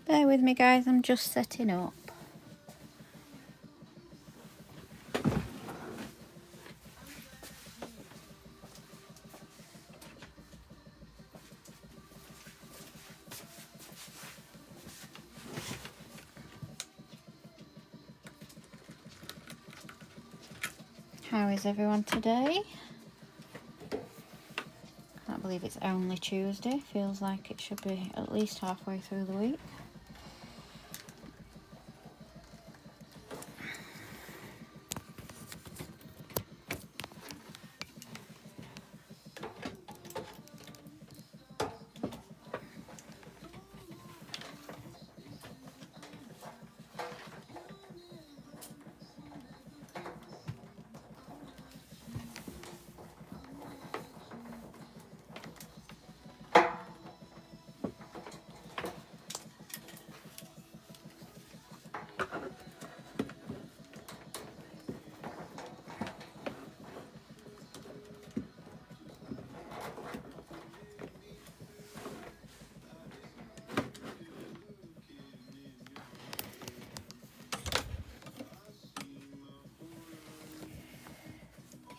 Bear with me guys, I'm just setting up. How is everyone today? Can't believe it's only Tuesday. Feels like it should be at least halfway through the week.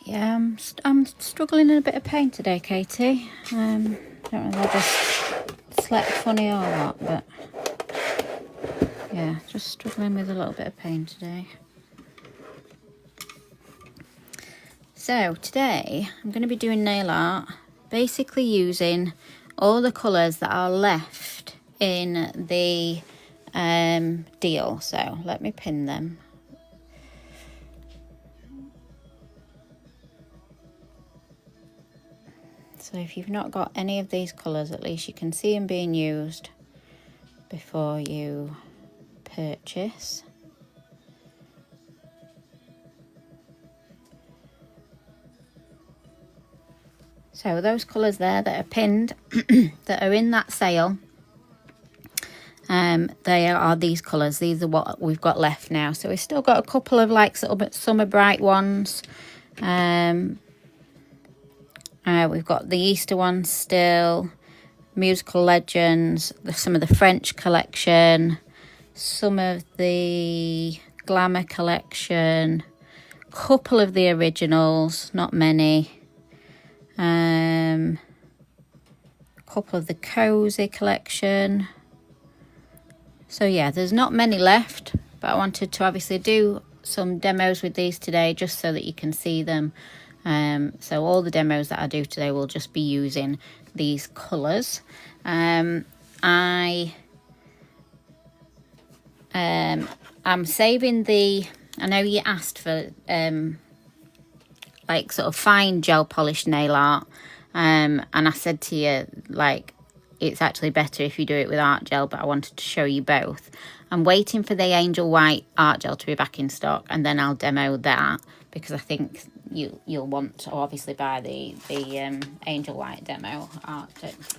Yeah, I'm struggling in a bit of pain today, Katie. Don't know whether I just slept funny or what, but yeah, just struggling with a little bit of pain today. So today I'm going to be doing nail art, basically using all the colours that are left in the deal. So let me pin them. So if you've not got any of these colours, at least you can see them being used before you purchase. So those colours there that are pinned, that are in that sale, they are these colours. These are what we've got left now. So we've still got a couple of like sort of summer bright ones. We've got the Easter ones still, Musical Legends, some of the French collection, some of the Glamour collection, couple of the originals, not many. Couple of the Cozy collection. So yeah, there's not many left, but I wanted to obviously do some demos with these today just so that you can see them. So all the demos that I do today will just be using these colours. I'm saving the, I know you asked for like sort of fine gel polish nail art, and I said to you like it's actually better if you do it with art gel, but I wanted to show you both. I'm waiting for the Angel White art gel to be back in stock, and then I'll demo that, because I think you'll want to obviously buy the Angel White demo art,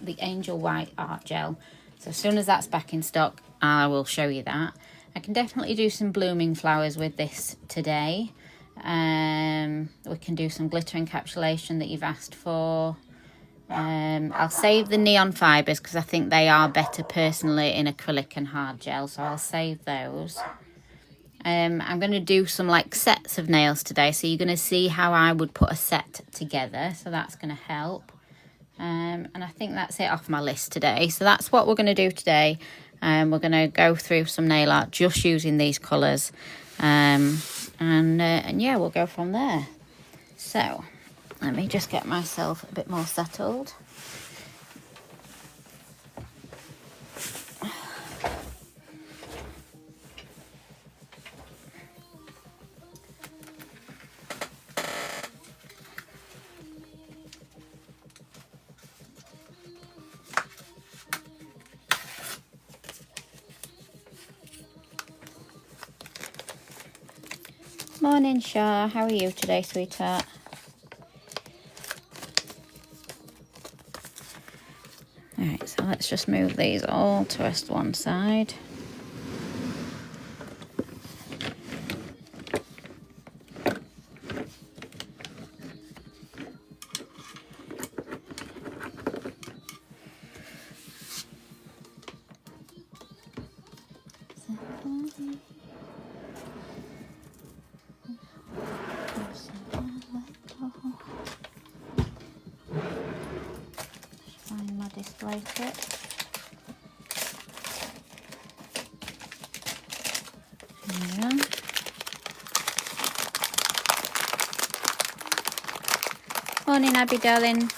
the Angel White art gel. So as soon as that's back in stock, I will show you that. I can definitely do some blooming flowers with this today. We can do some glitter encapsulation that you've asked for. I'll save the neon fibres because I think they are better personally in acrylic and hard gel, so I'll save those. I'm going to do some like sets of nails today, so you're going to see how I would put a set together, so that's going to help. And I think that's it off my list today. So that's what we're going to do today. We're going to go through some nail art just using these colours, and yeah, we'll go from there. So let me just get myself a bit more settled. Morning, Shah. How are you today, sweetheart? Alright, so let's just move these all to rest one side. Find my display kit. Yeah. Morning, Abby, darling.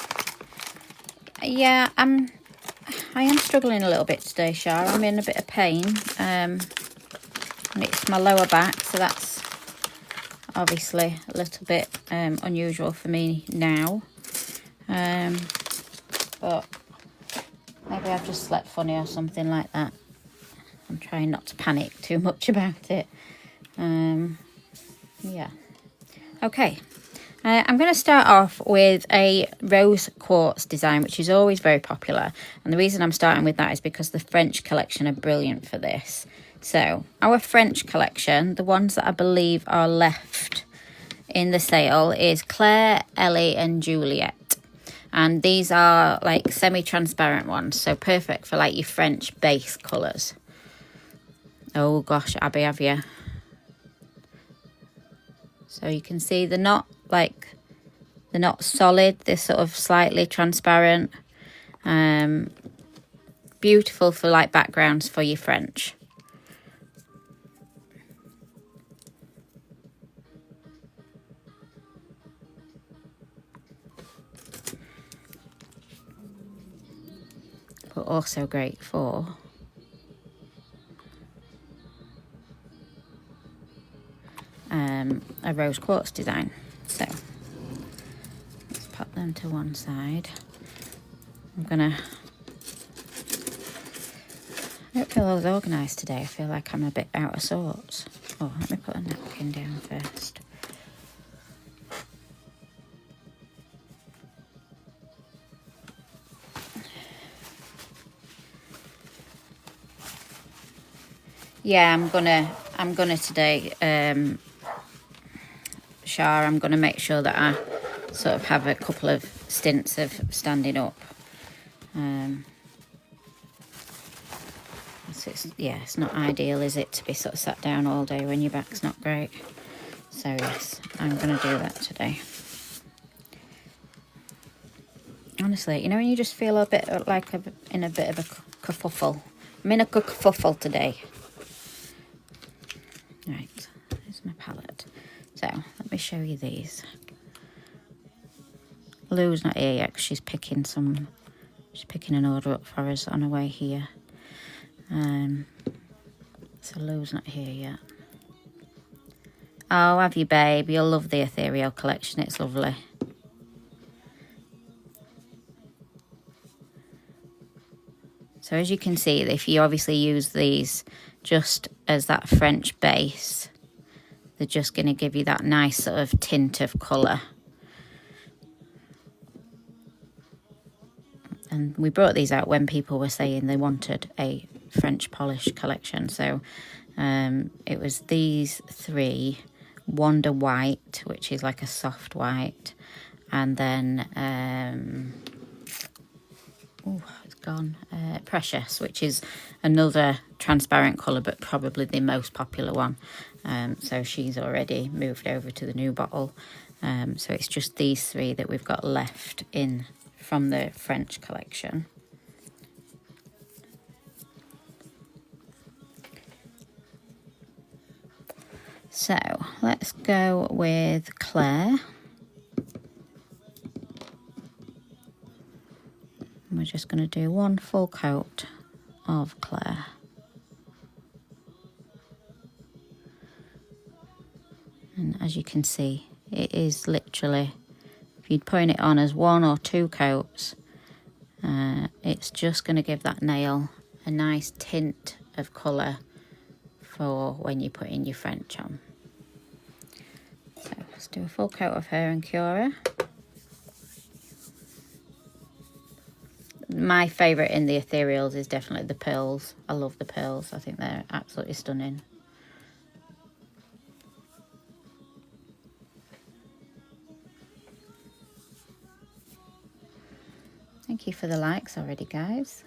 Yeah, I am struggling a little bit today, Shar. I'm in a bit of pain. And it's my lower back, so that's obviously a little bit unusual for me now. But maybe I've just slept funny or something like that. I'm trying not to panic too much about it. Yeah. Okay. I'm going to start off with a rose quartz design, which is always very popular. And the reason I'm starting with that is because the French collection are brilliant for this. So our French collection, the ones that I believe are left in the sale, is Claire, Ellie and Juliet. And these are like semi-transparent ones, so perfect for like your French base colours. Oh gosh, Abby, have you? So you can see they're not solid, they're sort of slightly transparent. Beautiful for like backgrounds for your French. But also great for a rose quartz design. So let's pop them to one side. I don't feel as organised today. I feel like I'm a bit out of sorts. Oh, let me put a napkin down first. Yeah, I'm gonna today, Shar, I'm gonna make sure that I sort of have a couple of stints of standing up. It's not ideal, is it, to be sort of sat down all day when your back's not great. So yes, I'm gonna do that today. Honestly, you know when you just feel a bit like in a bit of a kerfuffle. I'm in a kerfuffle today. Right, here's my palette. So let me show you these. Lou's not here yet because she's picking an order up for us on her way here. So Lou's not here yet. Oh, have you, babe? You'll love the Ethereal collection. It's lovely. So as you can see, if you obviously use these just as that French base, they're just going to give you that nice sort of tint of colour. And we brought these out when people were saying they wanted a French polish collection. So it was these three, Wonder White, which is like a soft white, and then it's gone, Precious, which is another transparent colour but probably the most popular one. So she's already moved over to the new bottle. So it's just these three that we've got left in from the French collection. So let's go with Claire. And we're just going to do one full coat of Claire. And as you can see, it is literally, if you'd point it on as one or two coats, it's just going to give that nail a nice tint of colour for when you put in your French on. So let's do a full coat of her and Cura. My favourite in the ethereals is definitely the pearls. I love the pearls. I think they're absolutely stunning. Thank you for the likes already, guys.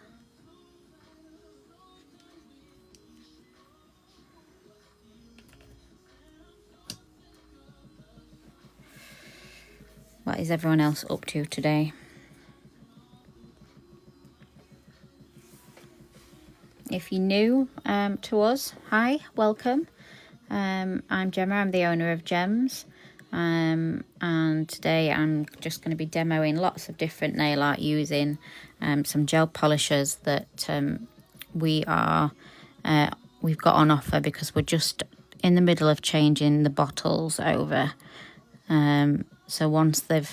What is everyone else up to today? If you're new to us, hi, welcome. I'm Gemma, I'm the owner of Gems. And today I'm just going to be demoing lots of different nail art using some gel polishers that we've got on offer because we're just in the middle of changing the bottles over. So once they've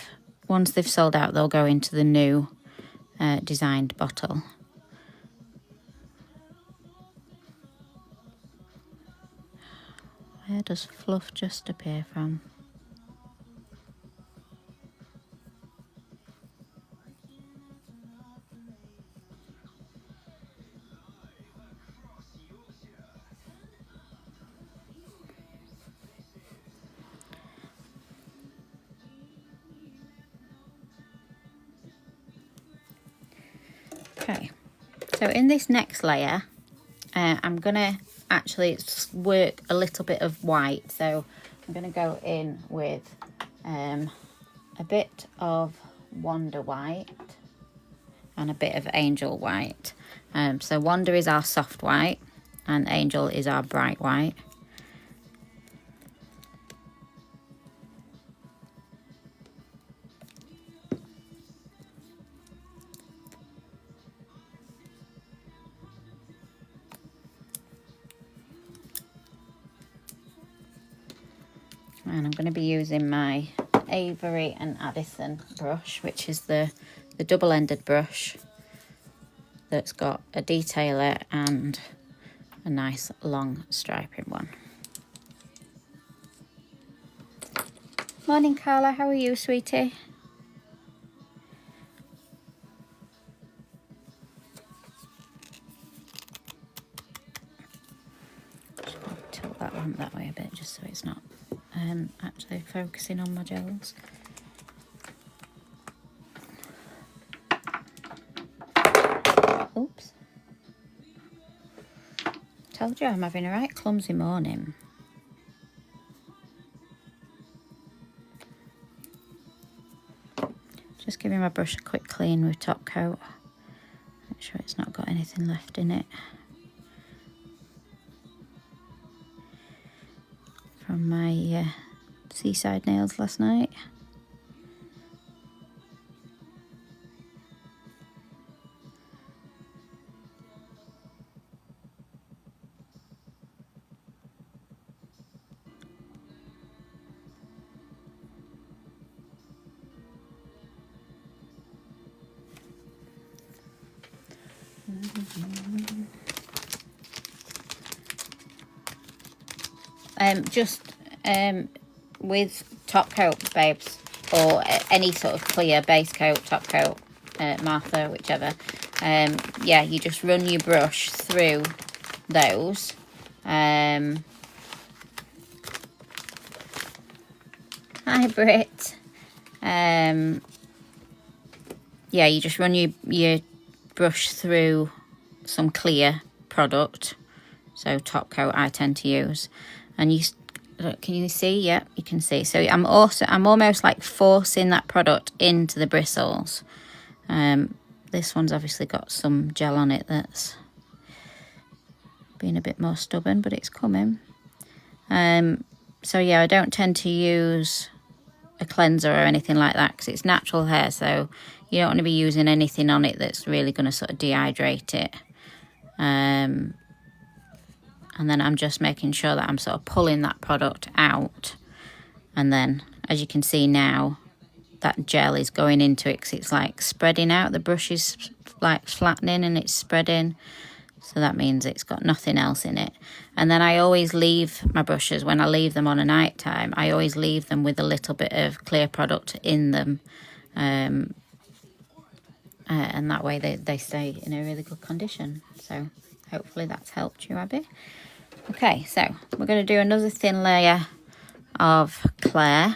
sold out, they'll go into the new designed bottle. Where does fluff just appear from? Okay, so in this next layer, I'm gonna actually work a little bit of white. So I'm gonna go in with a bit of Wonder White and a bit of Angel White. So Wonder is our soft white and Angel is our bright white. And I'm going to be using my Avery and Addison brush, which is the double-ended brush that's got a detailer and a nice long striping one. Morning, Carla. How are you, sweetie? Just tilt that lamp that way a bit, just so it's not actually focusing on my gels. Oops. Told you I'm having a right clumsy morning. Just giving my brush a quick clean with top coat. Make sure it's not got anything left in it from my seaside nails last night. With top coat, babes, or any sort of clear base coat, top coat, Martha, whichever. Yeah, you just run your brush through those. Hi, Brit. Yeah, you just run your brush through some clear product. So top coat I tend to use, and you can you see? Yep, you can see. So I'm almost like forcing that product into the bristles. This one's obviously got some gel on it that's been a bit more stubborn, but it's coming. So yeah, I don't tend to use a cleanser or anything like that because it's natural hair, so you don't want to be using anything on it that's really going to sort of dehydrate it. And then I'm just making sure that I'm sort of pulling that product out. And then, as you can see now, that gel is going into it because it's like spreading out. The brush is like flattening and it's spreading. So that means it's got nothing else in it. And then I always leave my brushes, when I leave them on a night time, I always leave them with a little bit of clear product in them. And that way they stay in a really good condition. So hopefully that's helped you, Abby. Okay, so we're going to do another thin layer of Claire.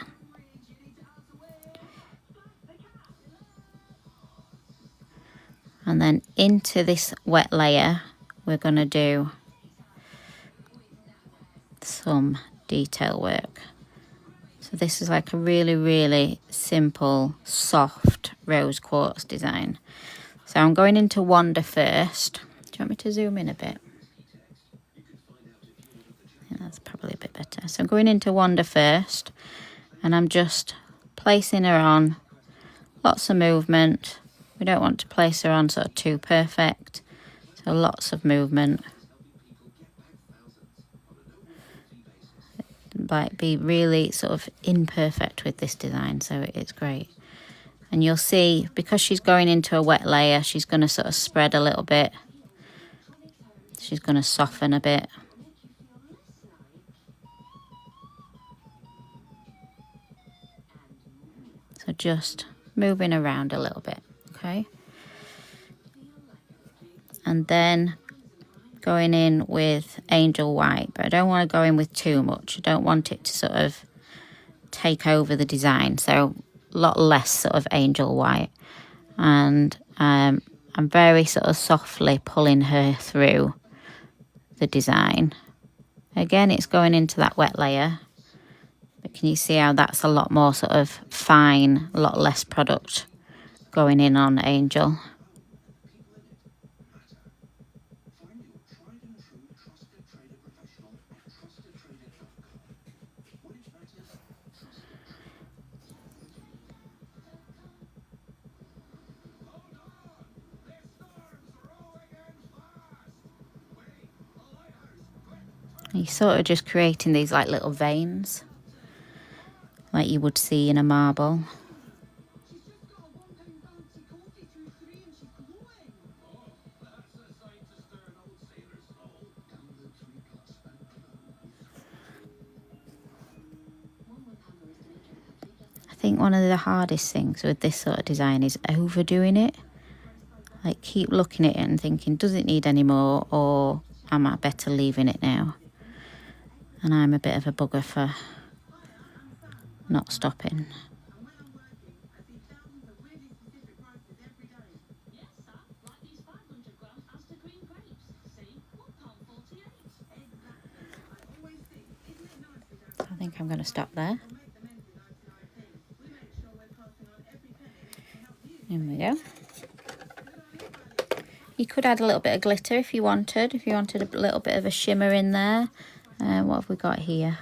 And then into this wet layer, we're going to do some detail work. So So this is like a really, really simple, soft rose quartz design. So I'm going into Wonder first. Do you want me to zoom in a bit? Yeah, that's probably a bit better. So I'm going into Wonder first, and I'm just placing her on. Lots of movement. We don't want to place her on sort of too perfect. So lots of movement. Like be really sort of imperfect with this design, so it's great. And you'll see, because she's going into a wet layer, she's going to sort of spread a little bit. She's going to soften a bit. So just moving around a little bit, okay? And then going in with Angel White, but I don't want to go in with too much. I don't want it to sort of take over the design, so a lot less sort of Angel White. And I'm very sort of softly pulling her through the design. Again, it's going into that wet layer, but can you see how that's a lot more sort of fine, a lot less product going in on Angel. You're sort of just creating these like little veins, like you would see in a marble. I think one of the hardest things with this sort of design is overdoing it. Like keep looking at it and thinking, does it need any more, or am I better leaving it now? And I'm a bit of a bugger for not stopping. I think I'm going to stop there. There we go. You could add a little bit of glitter if you wanted a little bit of a shimmer in there. What have we got here?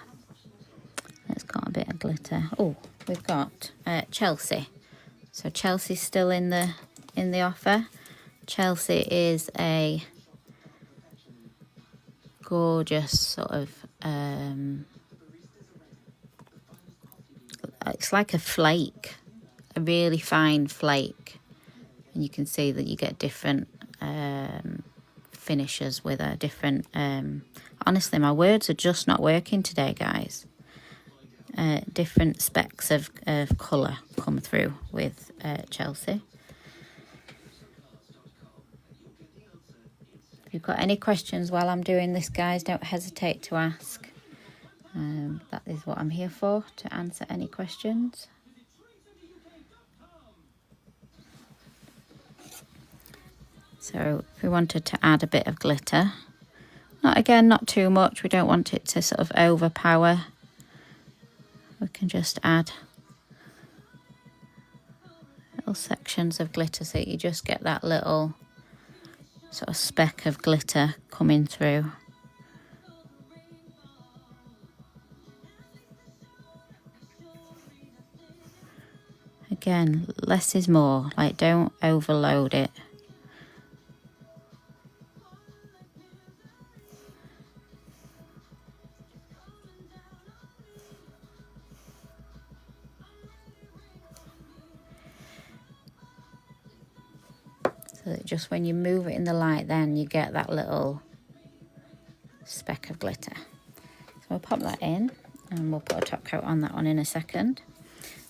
Let's got a bit of glitter. Oh, we've got Chelsea. So Chelsea's still in the offer. Chelsea is a gorgeous sort of it's like a flake, a really fine flake, and you can see that you get different finishes with a different honestly, my words are just not working today, guys. Different specks of colour come through with Chelsea. If you've got any questions while I'm doing this, guys, don't hesitate to ask. That is what I'm here for, to answer any questions. So if we wanted to add a bit of glitter, not too much, we don't want it to sort of overpower. We can just add little sections of glitter so you just get that little sort of speck of glitter coming through. Again, less is more, like don't overload it. So that just when you move it in the light, then you get that little speck of glitter. So we'll pop that in and we'll put a top coat on that one in a second.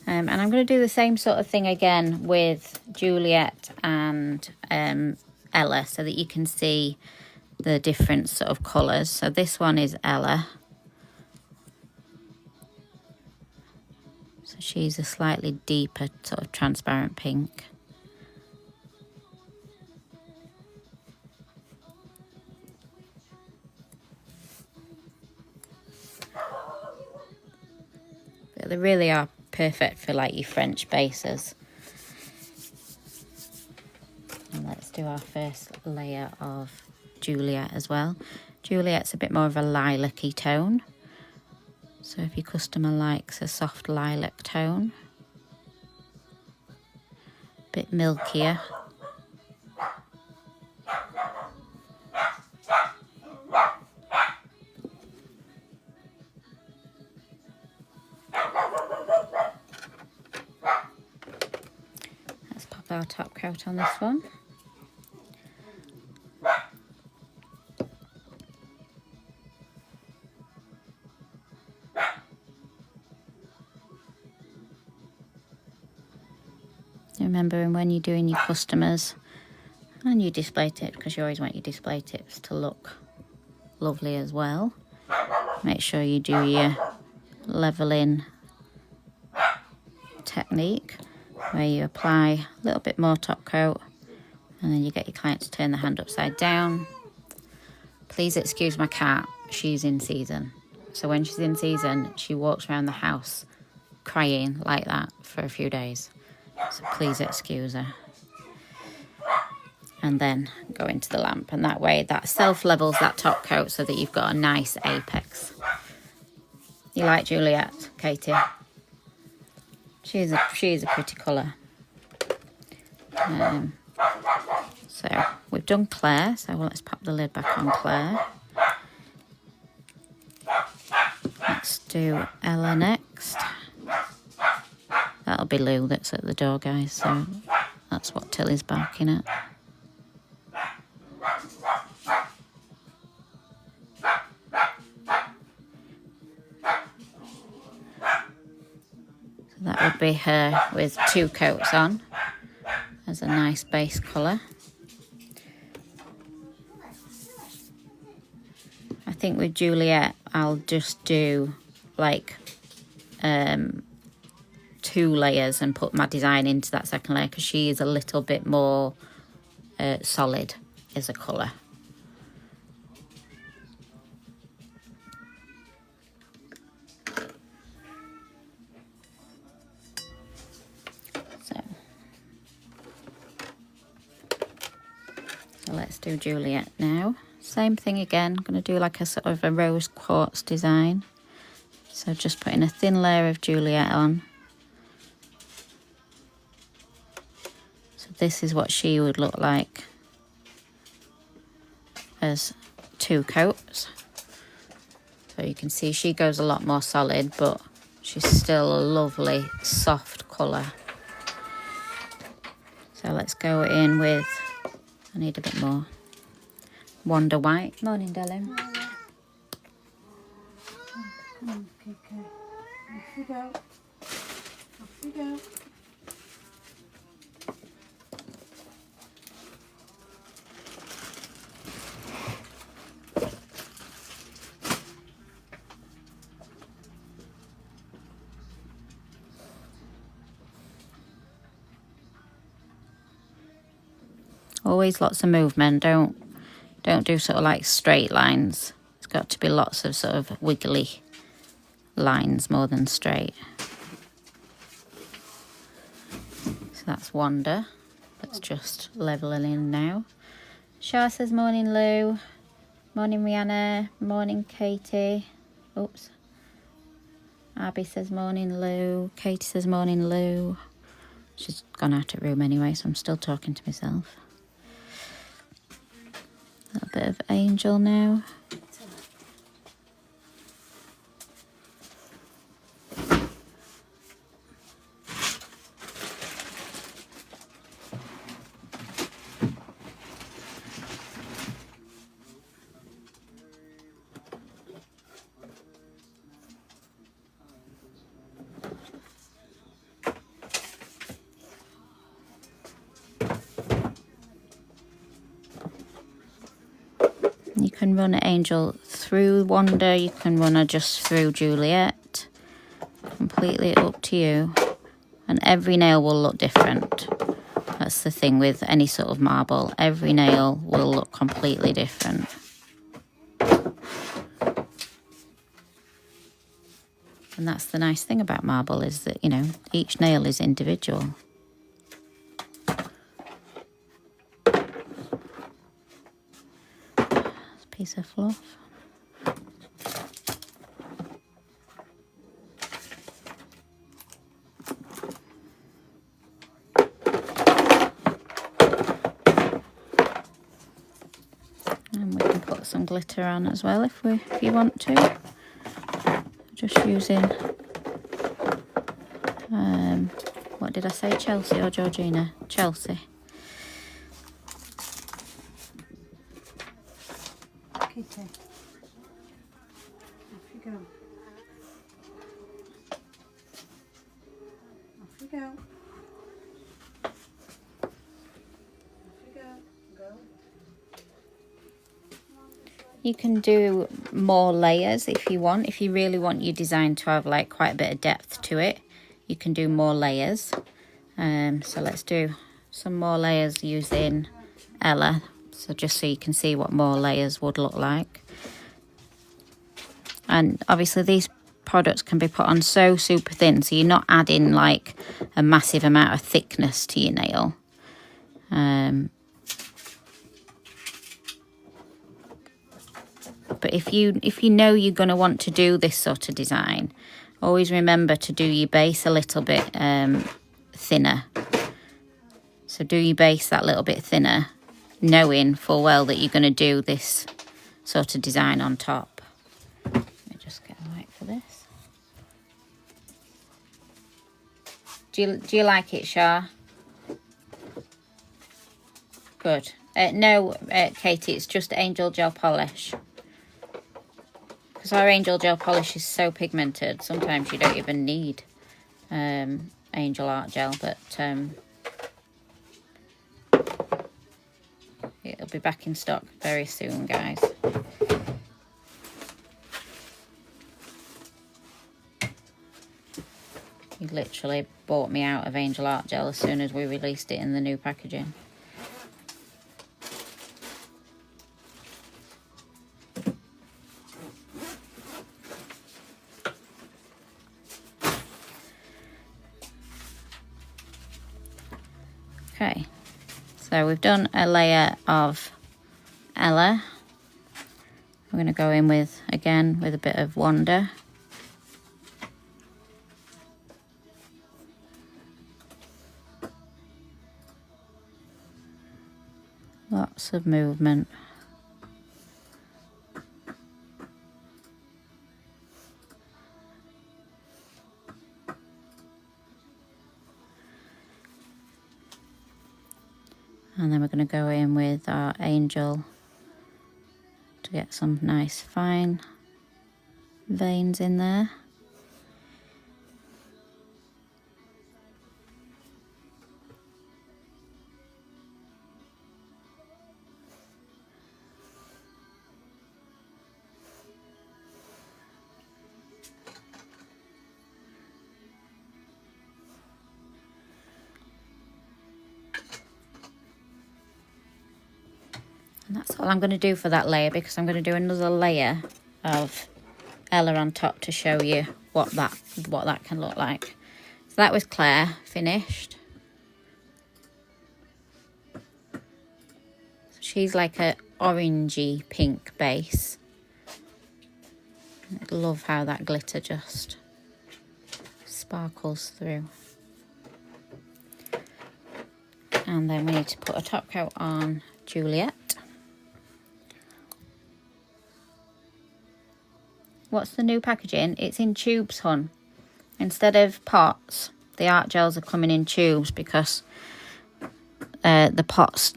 And I'm going to do the same sort of thing again with Juliet and Ella, so that you can see the different sort of colours. So this one is Ella. So she's a slightly deeper sort of transparent pink. So they really are perfect for like your French bases. And let's do our first layer of Juliet as well. Juliet's a bit more of a lilac-y tone. So if your customer likes a soft lilac tone, a bit milkier, let's pop our top coat on this one. Remembering when you're doing your customers and your display tips, because you always want your display tips to look lovely as well, make sure you do your leveling technique where you apply a little bit more top coat and then you get your client to turn the hand upside down. Please excuse my cat, she's in season. So when she's in season, she walks around the house crying like that for a few days. So please excuse her. And then go into the lamp. And that way that self-levels that top coat so that you've got a nice apex. You like Juliet, Katie? She's a pretty colour. So we've done Claire. So let's pop the lid back on Claire. Let's do Ella next. That'll be Lou that's at the door, guys, so that's what Tilly's barking at. So that would be her with 2 coats on as a nice base colour. I think with Juliet, I'll just do like 2 layers and put my design into that second layer because she is a little bit more solid as a colour. So let's do Juliet now. Same thing again, I'm going to do like a sort of a rose quartz design. So just putting a thin layer of Juliet on. This is what she would look like as 2 coats. So you can see she goes a lot more solid, but she's still a lovely soft colour. So let's go in with, I need a bit more, Wonder White. Morning, darling. Okay. Off we go. Off we go. Always lots of movement. Don't do sort of like straight lines. It's got to be lots of sort of wiggly lines more than straight. So that's Wanda. That's just leveling in now. Shah says morning, Lou. Morning, Rihanna. Morning, Katie. Oops. Abby says morning, Lou. Katie says morning, Lou. She's gone out of room anyway, so I'm still talking to myself. A little bit of Angel now. You can run an Angel through Wanda, you can run her just through Juliet. Completely up to you. And every nail will look different. That's the thing with any sort of marble. Every nail will look completely different. And And that's the nice thing about marble, is that, you know, each nail is individual. Piece of fluff. And we can put some glitter on as well if you want to. Just using what did I say, Chelsea or Georgina? Chelsea. Kitty. Off you go. Off you go. Off you go. Go. You can do more layers if you want. If you really want your design to have like quite a bit of depth to it, you can do more layers. So let's do some more layers using Ella. So just so you can see what more layers would look like. And obviously these products can be put on so super thin, so you're not adding like a massive amount of thickness to your nail. But if you know you're going to want to do this sort of design, always remember to do your base a little bit thinner. So do your base that little bit thinner, knowing full well that you're going to do this sort of design on top. Let me just get a light for this. Do you like it, Shah? Good. No, Katie, it's just Angel Gel Polish. Because our Angel Gel Polish is so pigmented, sometimes you don't even need Angel Art Gel, but it'll be back in stock very soon, guys. He literally bought me out of Angel Art Gel as soon as we released it in the new packaging. Okay, so we've done a layer of Ella. We're going to go in with, again, with a bit of Wonder. Lots of movement. And then we're going to go in with our Angel to get some nice fine veins in there. And that's all I'm going to do for that layer, because I'm going to do another layer of Ella on top to show you what that can look like. So that was Claire finished. So she's like a orangey pink base. I love how that glitter just sparkles through. And then we need to put a top coat on Juliet. What's the new packaging? It's in tubes, hun. Instead of pots, the art gels are coming in tubes because the pots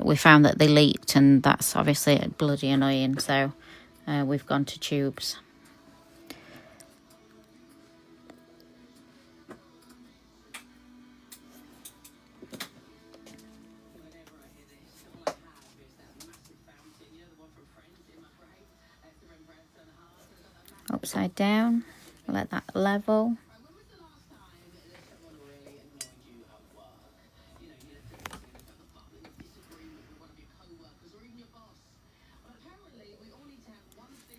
we found that they leaked, and that's obviously bloody annoying. So we've gone to tubes. Upside down, let that level.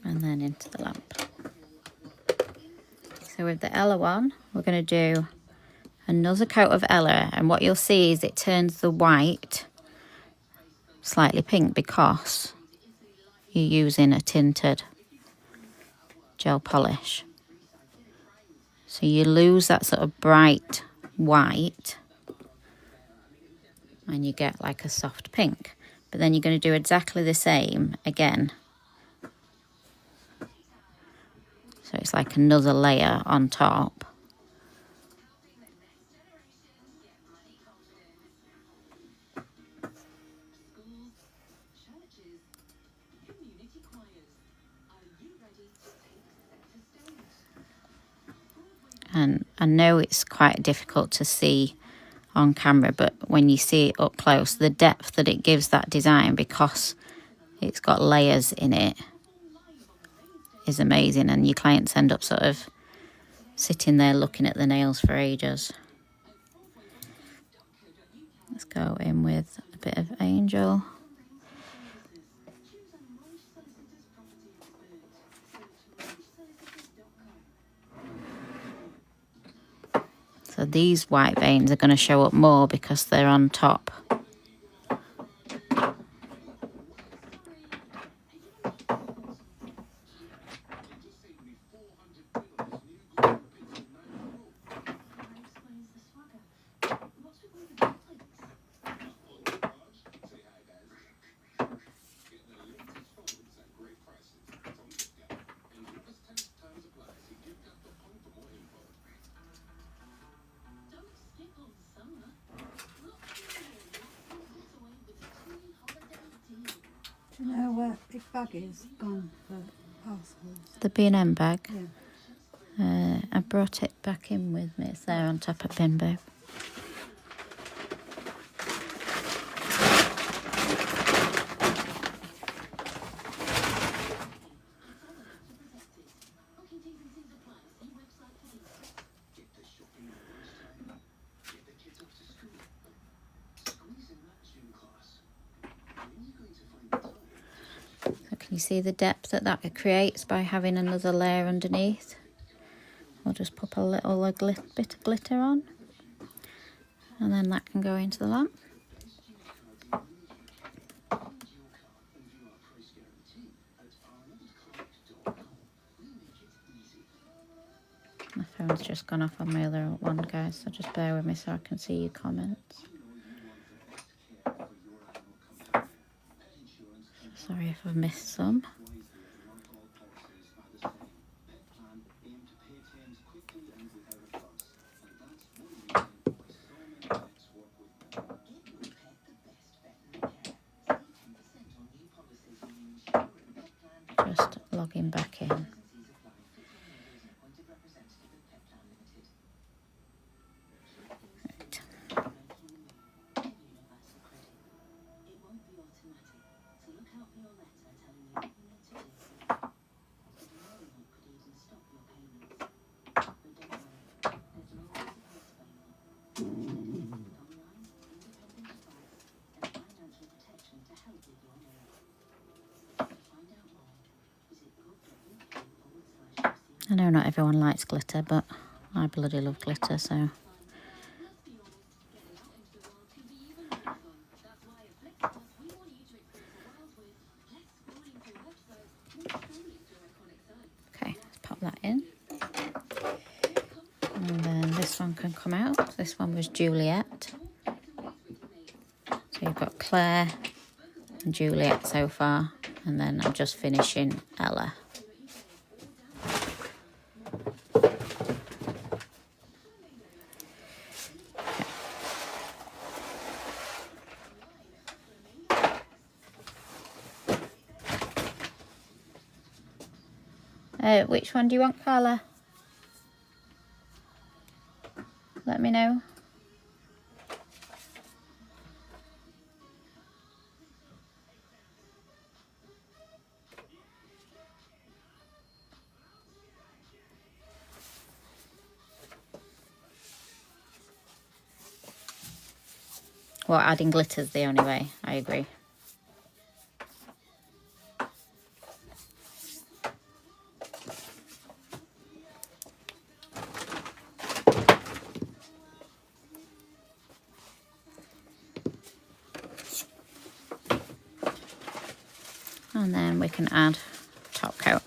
And then into the lamp. So with the Ella one, we're going to do another coat of Ella, and what you'll see is it turns the white slightly pink because you're using a tinted gel polish. So you lose that sort of bright white and you get like a soft pink. But then you're going to do exactly the same again. So it's like another layer on top. And I know it's quite difficult to see on camera, but when you see it up close, the depth that it gives that design, because it's got layers in it, is amazing. And your clients end up sort of sitting there looking at the nails for ages. Let's go in with a bit of Angel. So these white veins are going to show up more because they're on top. Do you know where Big Bag is gone for parcels? The B&M bag. Yeah. I brought it back in with me. It's there on top of Bimbo. You see the depth that that creates by having another layer underneath. We'll just pop a little bit of glitter on, and then that can go into the lamp. My phone's just gone off on my other one, guys, so just bear with me so I can see your comments. Sorry if I've missed some. Just logging back in. Right. I know not everyone likes glitter, but I bloody love glitter, so. Okay, let's pop that in. And then this one can come out. This one was Juliet. So you've got Claire and Juliet so far, and then I'm just finishing Ella. Which one do you want, Carla? Let me know. Well, adding glitter's the only way, I agree. then we can add top coat.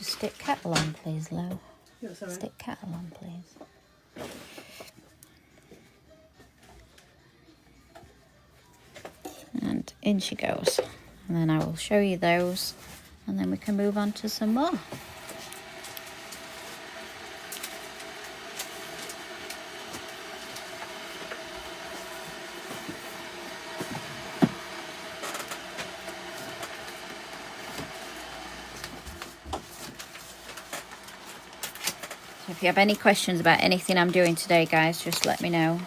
Stick kettle on, please, Lo. That's all right. Stick kettle on, please. And in she goes. And then I will show you those, and then we can move on to some more. So if you have any questions about anything I'm doing today, guys, just let me know.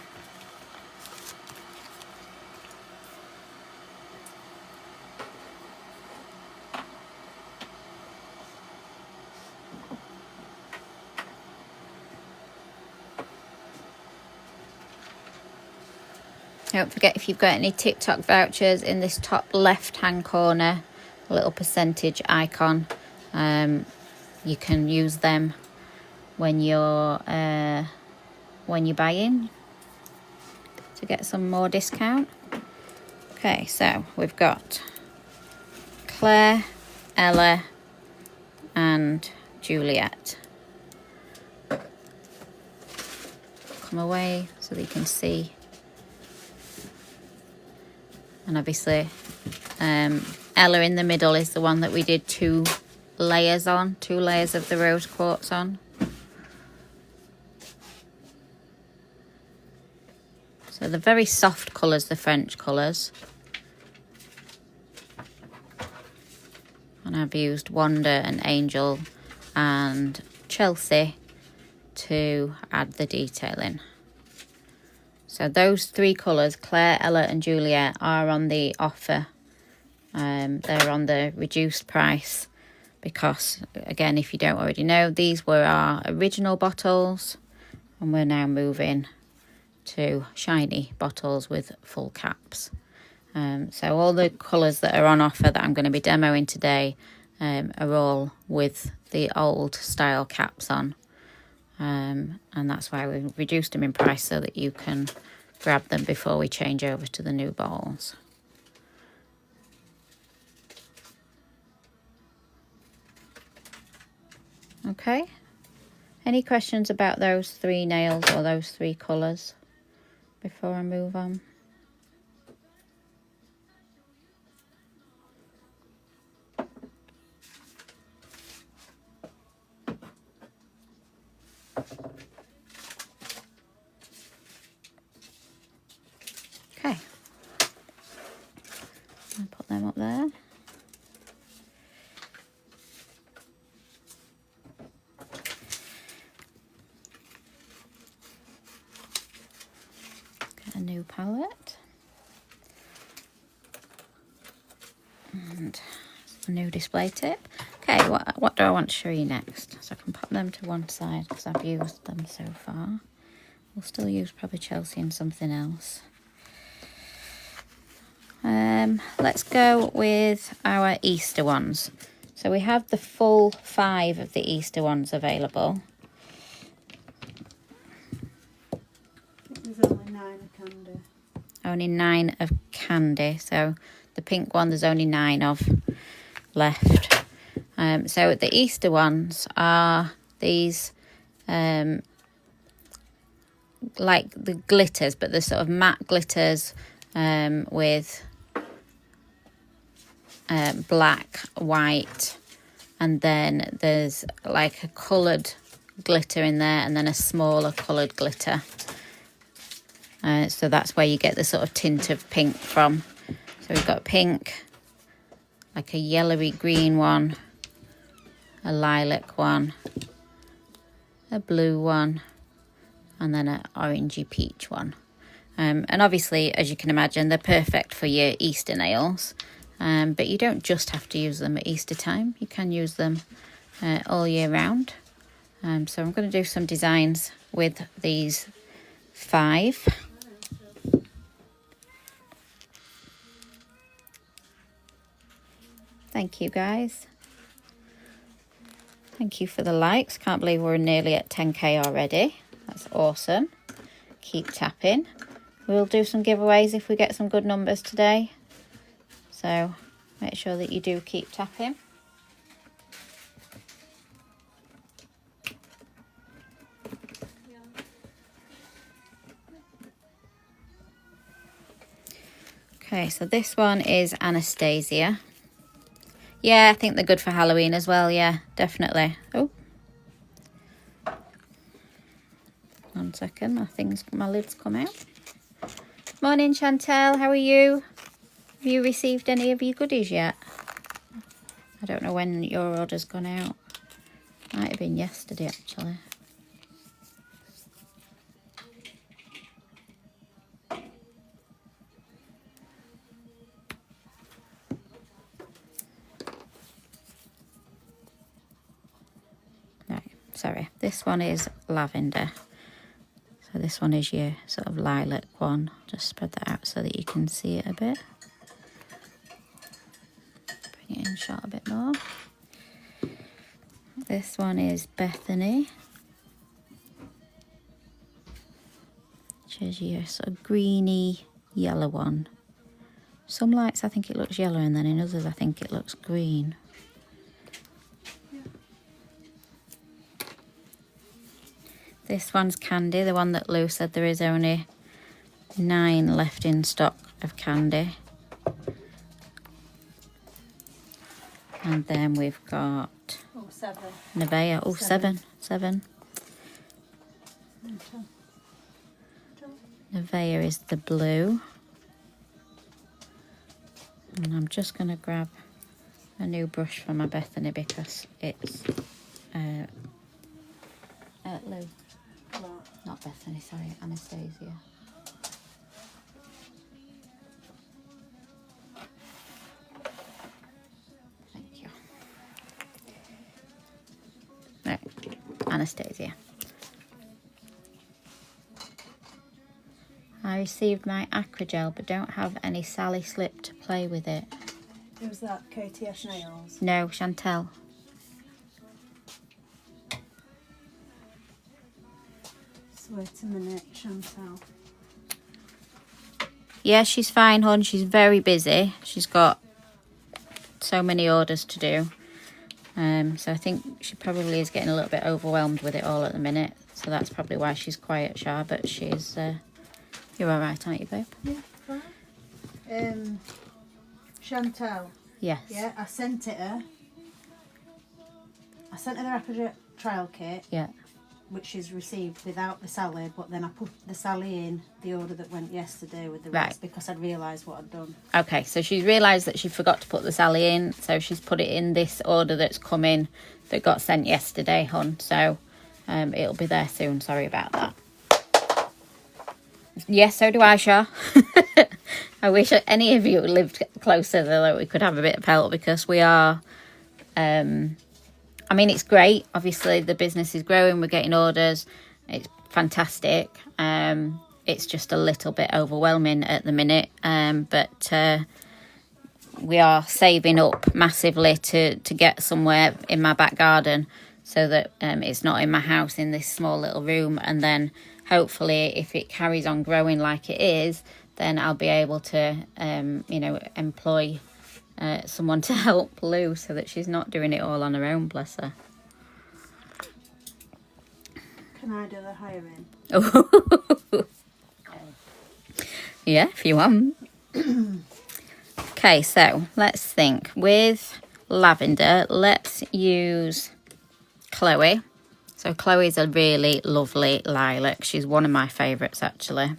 Don't forget, if you've got any TikTok vouchers, in this top left hand corner, a little percentage icon, you can use them when you're buying to get some more discount. Okay, so we've got Claire, Ella and Juliet. Come away so that you can see. And obviously Ella in the middle is the one that we did 2 layers on, 2 layers of the rose quartz on. So they're very soft colours, the French colours. And I've used Wonder and Angel and Chelsea to add the detailing. So those 3 colours, Claire, Ella and Juliet, are on the offer. They're on the reduced price because, again, if you don't already know, these were our original bottles and we're now moving to shiny bottles with full caps. So all the colours that are on offer that I'm going to be demoing today are all with the old style caps on. And that's why we've reduced them in price so that you can grab them before we change over to the new balls. Okay, any questions about those 3 nails or those 3 colours before I move on? Okay, I'll put them up there. Get a new palette and a new display tip. Okay, what do I want to show you next? So I can put them to one side because I've used them so far. We'll still use probably Chelsea and something else. Let's go with our Easter ones. So we have the full 5 of the Easter ones available. There's only 9 of candy. Only 9 of candy. So the pink one, there's only 9 of left. So the Easter ones are these like the glitters, but the sort of matte glitters with black, white, and then there's like a coloured glitter in there and then a smaller coloured glitter. So that's where you get the sort of tint of pink from. So we've got pink, like a yellowy green one, a lilac one, a blue one, and then an orangey peach one. And obviously, as you can imagine, they're perfect for your Easter nails. But you don't just have to use them at Easter time. You can use them all year round. So I'm going to do some designs with these 5. Thank you guys. Thank you for the likes. Can't believe we're nearly at 10k already. That's awesome. Keep tapping. We'll do some giveaways if we get some good numbers today. So make sure that you do keep tapping. Okay, so this one is Anastasia. Yeah, I think they're good for Halloween as well. Yeah, definitely. Oh. 1 second, my lid's come out. Morning, Chantel. How are you? Have you received any of your goodies yet? I don't know when your order's gone out. Might have been yesterday, actually. Right, sorry. This one is lavender. So this one is your sort of lilac one. Just spread that out so that you can see it a bit. Bring it in shot a bit more. This one is Bethany. Which is your sort of greeny yellow one. Some lights I think it looks yellow, and then in others I think it looks green. This one's Candy, the one that Lou said there is only 9 left in stock of Candy. And then we've got 7. Nevea. Oh, 7. Nevea is the blue. And I'm just going to grab a new brush for my Bethany because it's Lou. Not Bethany, sorry, Anastasia. Thank you. Right, Anastasia. I received my Acrogel but don't have any Sally Slip to play with it. Who's that? KTS Nails? No, Chantel. Wait a minute, Chantal. Yeah, she's fine, hon. She's very busy. She's got so many orders to do. So I think she probably is getting a little bit overwhelmed with it all at the minute. So that's probably why she's quiet, Shah. But she's... you're all right, aren't you, babe? Yeah, fine. Chantal. Yes. Yeah, I sent it her. I sent her the Rapid trial kit. Yeah. Which she's received without the Sally, but then I put the Sally in the order that went yesterday with the Right. rest because I'd realised what I'd done. Okay, so she's realised that she forgot to put the Sally in, so she's put it in this order that's come in that got sent yesterday, hon. So it'll be there soon. Sorry about that. Yes, so do I, Shah. I wish any of you lived closer so that we could have a bit of help because we are... I mean, it's great. Obviously, the business is growing. We're getting orders. It's fantastic. It's just a little bit overwhelming at the minute. But we are saving up massively to get somewhere in my back garden so that it's not in my house in this small little room. And then hopefully, if it carries on growing like it is, then I'll be able to, employ... someone to help Lou so that she's not doing it all on her own, bless her. Can I do the hiring? Yeah, if you want. Okay, so let's think. With lavender, let's use Chloe. So Chloe's a really lovely lilac. She's one of my favourites, actually.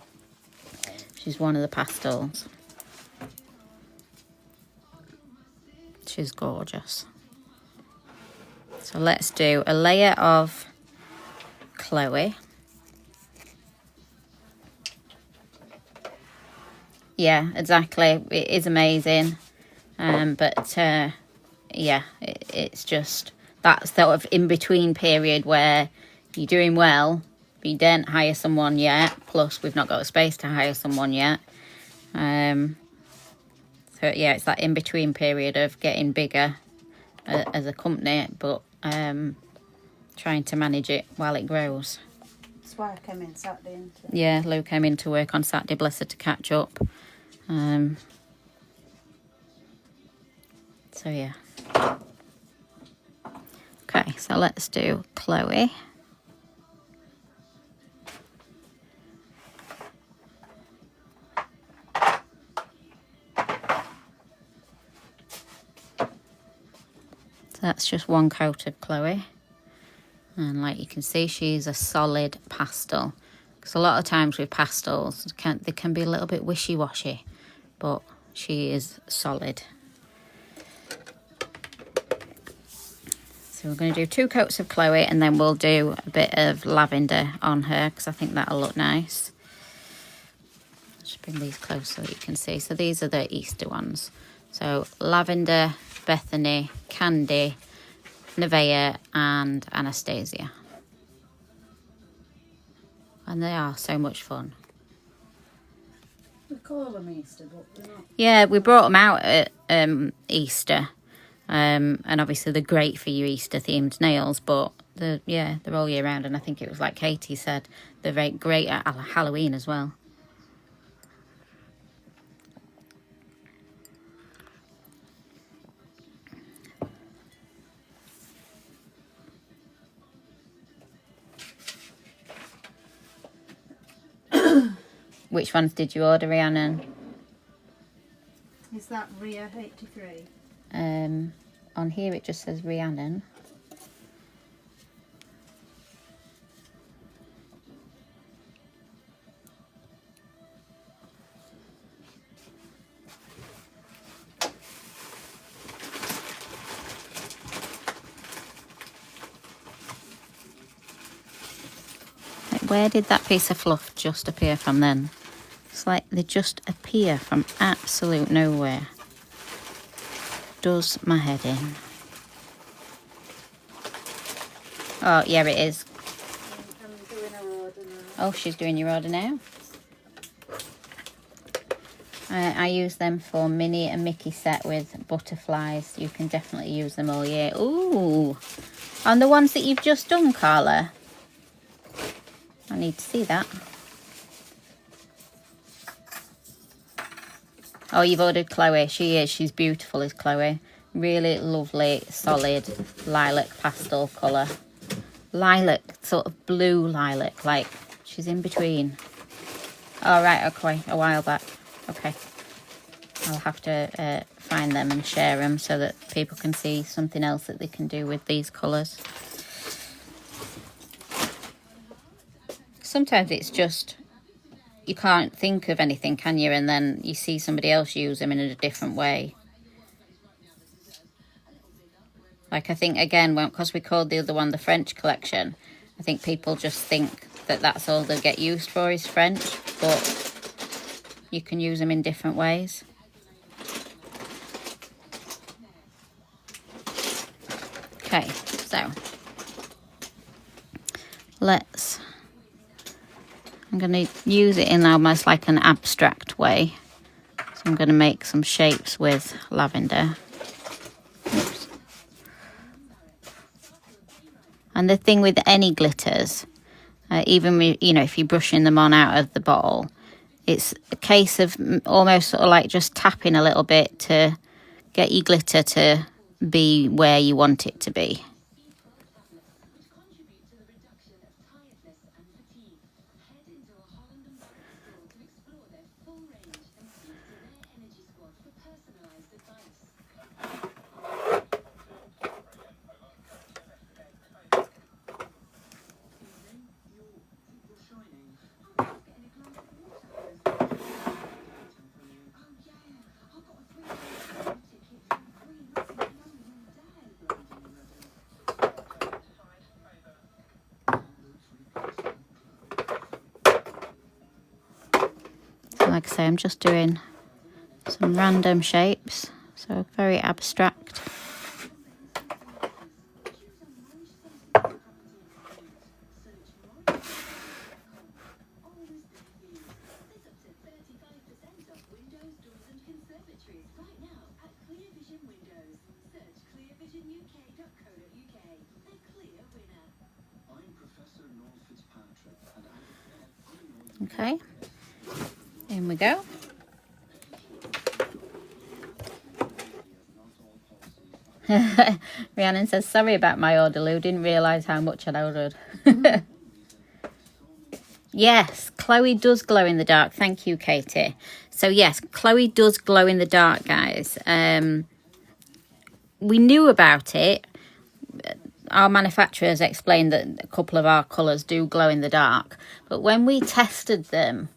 She's one of the pastels. She's gorgeous. So let's do a layer of Chloe. Yeah, exactly. It is amazing. Yeah, it's just that sort of in-between period where you're doing well, but you don't hire someone yet, plus we've not got a space to hire someone yet. So yeah, it's that in-between period of getting bigger as a company, but trying to manage it while it grows. That's why I came in Saturday. Yeah, Lou came in to work on Saturday, bless her, to catch up. So yeah. Okay, so let's do Chloe. So that's just one coat of Chloe. And like you can see, she's a solid pastel. Because a lot of times with pastels, they can be a little bit wishy-washy. But she is solid. So we're going to do 2 coats of Chloe, and then we'll do a bit of lavender on her, because I think that'll look nice. Just bring these close so that you can see. So these are the Easter ones. So Lavender, Bethany, Candy, Nevaeh and Anastasia. And they are so much fun. We call them Easter, but they're not. Yeah, we brought them out at Easter. And obviously they're great for your Easter themed nails, but they're all year round. And I think it was like Katie said, they're very great at Halloween as well. Which ones did you order, Rhiannon? Is that Rhea 83? On here it just says Rhiannon. Where did that piece of fluff just appear from then? It's like they just appear from absolute nowhere. Does my head in. Oh, yeah, it is. I'm doing her order now. Oh, she's doing your order now. I use them for Minnie and Mickey set with butterflies. You can definitely use them all year. Ooh. On the ones that you've just done, Carla. I need to see that. Oh, you've ordered Chloe. She's beautiful, is Chloe. Really lovely, solid lilac pastel colour. Lilac, sort of blue lilac, like she's in between. Oh, right, okay, a while back. Okay. I'll have to find them and share them so that people can see something else that they can do with these colours. Sometimes it's just, you can't think of anything, can you? And then you see somebody else use them in a different way. Like I think, again, because we called the other one the French collection, I think people just think that that's all they get used for is French, but you can use them in different ways. Okay, so I'm going to use it in almost like an abstract way. So I'm going to make some shapes with lavender. Oops. And the thing with any glitters, even if you're brushing them on out of the bottle, it's a case of almost sort of like just tapping a little bit to get your glitter to be where you want it to be. Like I say, I'm just doing some random shapes, so very abstract. Okay, in we go. Rhiannon says, sorry about my order, Lou. Didn't realise how much I'd ordered. Yes, Chloe does glow in the dark. Thank you, Katie. So yes, Chloe does glow in the dark, guys. We knew about it. Our manufacturers explained that a couple of our colours do glow in the dark. But when we tested them,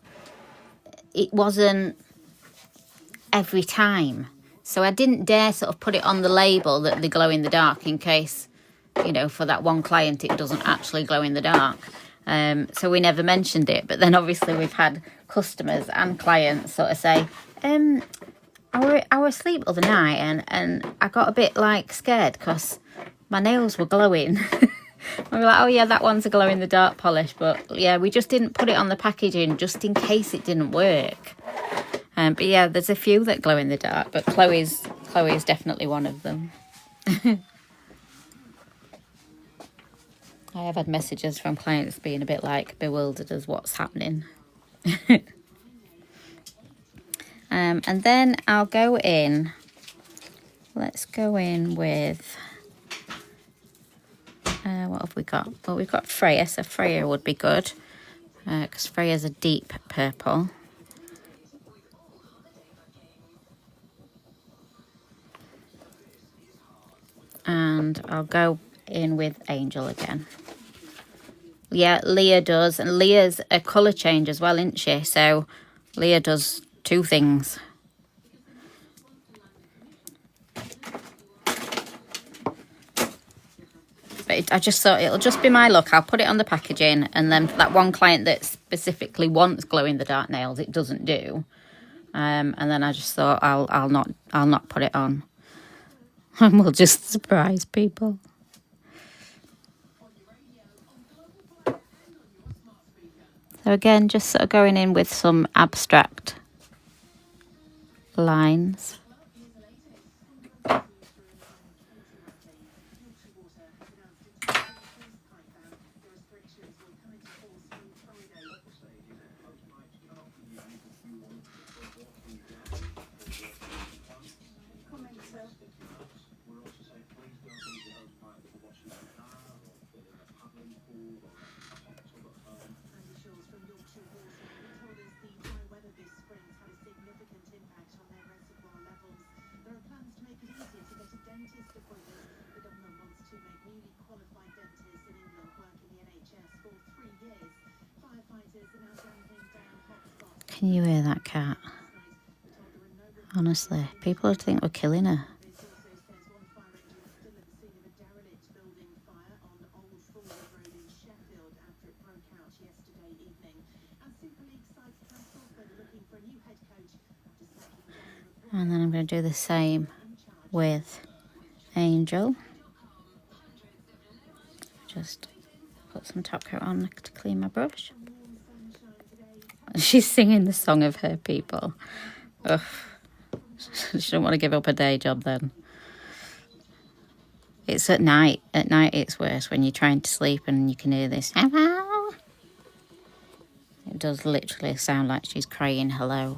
it wasn't every time. So I didn't dare sort of put it on the label that they glow in the dark in case, you know, for that one client it doesn't actually glow in the dark. So we never mentioned it. But then obviously we've had customers and clients sort of say, I was asleep the other night and I got a bit like scared because my nails were glowing. We were like, oh yeah, that one's a glow in the dark polish. But yeah, we just didn't put it on the packaging just in case it didn't work. But yeah, there's a few that glow in the dark, but Chloe's definitely one of them. I have had messages from clients being a bit like bewildered as what's happening. And then I'll go in. Let's go in with, what have we got? Well, we've got Freya, so Freya would be good because Freya's a deep purple. And I'll go in with Angel again. Yeah, Leah does. And Leah's a colour change as well, isn't she? So Leah does two things. But I just thought it'll just be my look. I'll put it on the packaging. And then for that one client that specifically wants glow-in-the-dark nails, it doesn't do. And then I just thought I'll not put it on. And we'll just surprise people. So again, just sort of going in with some abstract lines. Can you hear that cat? Honestly, people would think we're killing her. And then I'm going to do the same with Angel. Just put some top coat on to clean my brush. She's singing the song of her people. Ugh. She don't want to give up a day job then. It's at night. At night it's worse when you're trying to sleep and you can hear this. Hello. It does literally sound like she's crying hello.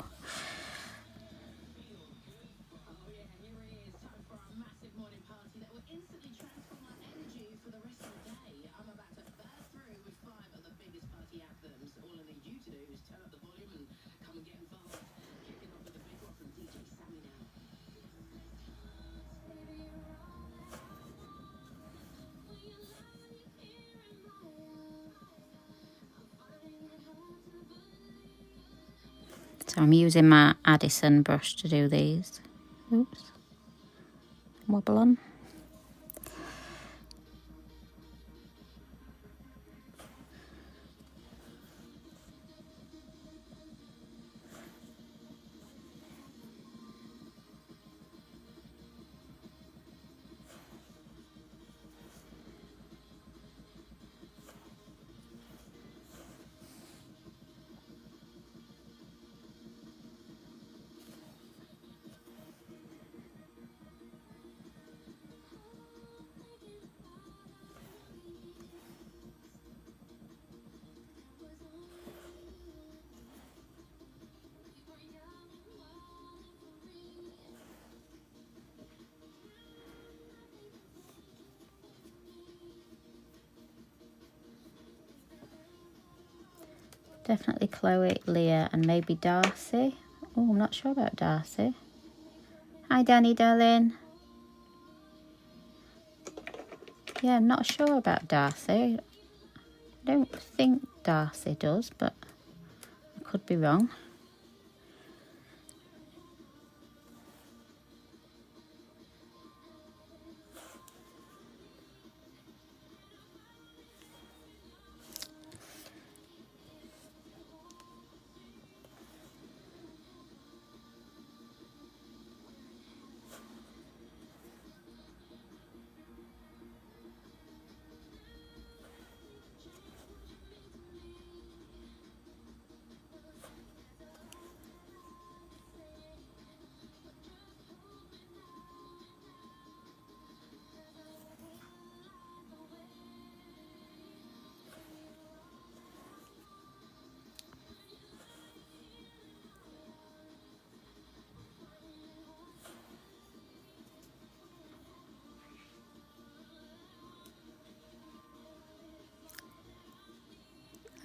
So I'm using my Addison brush to do these. Oops. Wobble on. Definitely Chloe, Leah, and maybe Darcy. Oh, I'm not sure about Darcy. Hi, Danny, darling. Yeah, I'm not sure about Darcy. I don't think Darcy does, but I could be wrong.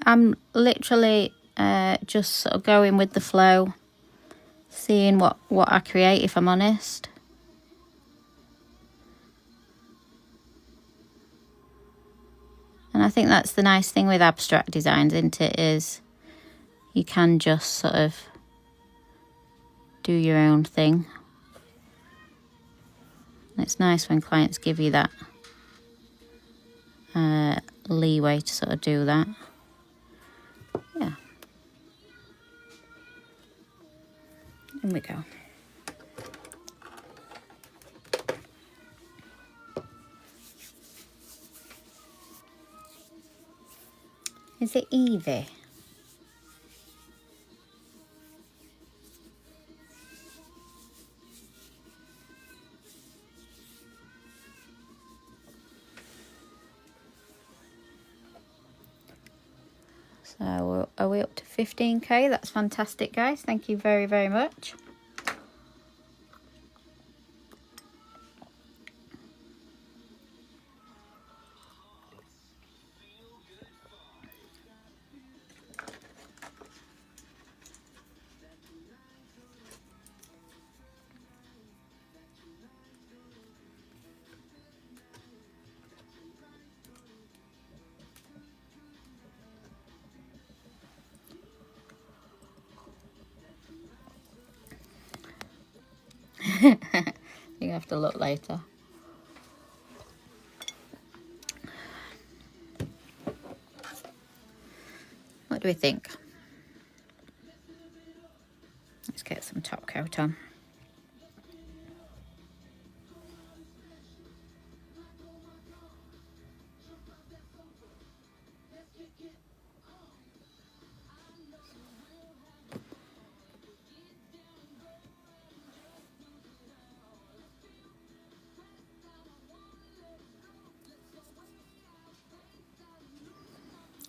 I'm literally just sort of going with the flow, seeing what I create, if I'm honest. And I think that's the nice thing with abstract designs, isn't it, is you can just sort of do your own thing. It's nice when clients give you that leeway to sort of do that. Yeah. In we go. Is it Evie? So are we up to 15k? That's fantastic, guys. Thank you very, very much. You have to look later. What do we think? Let's get some top coat on.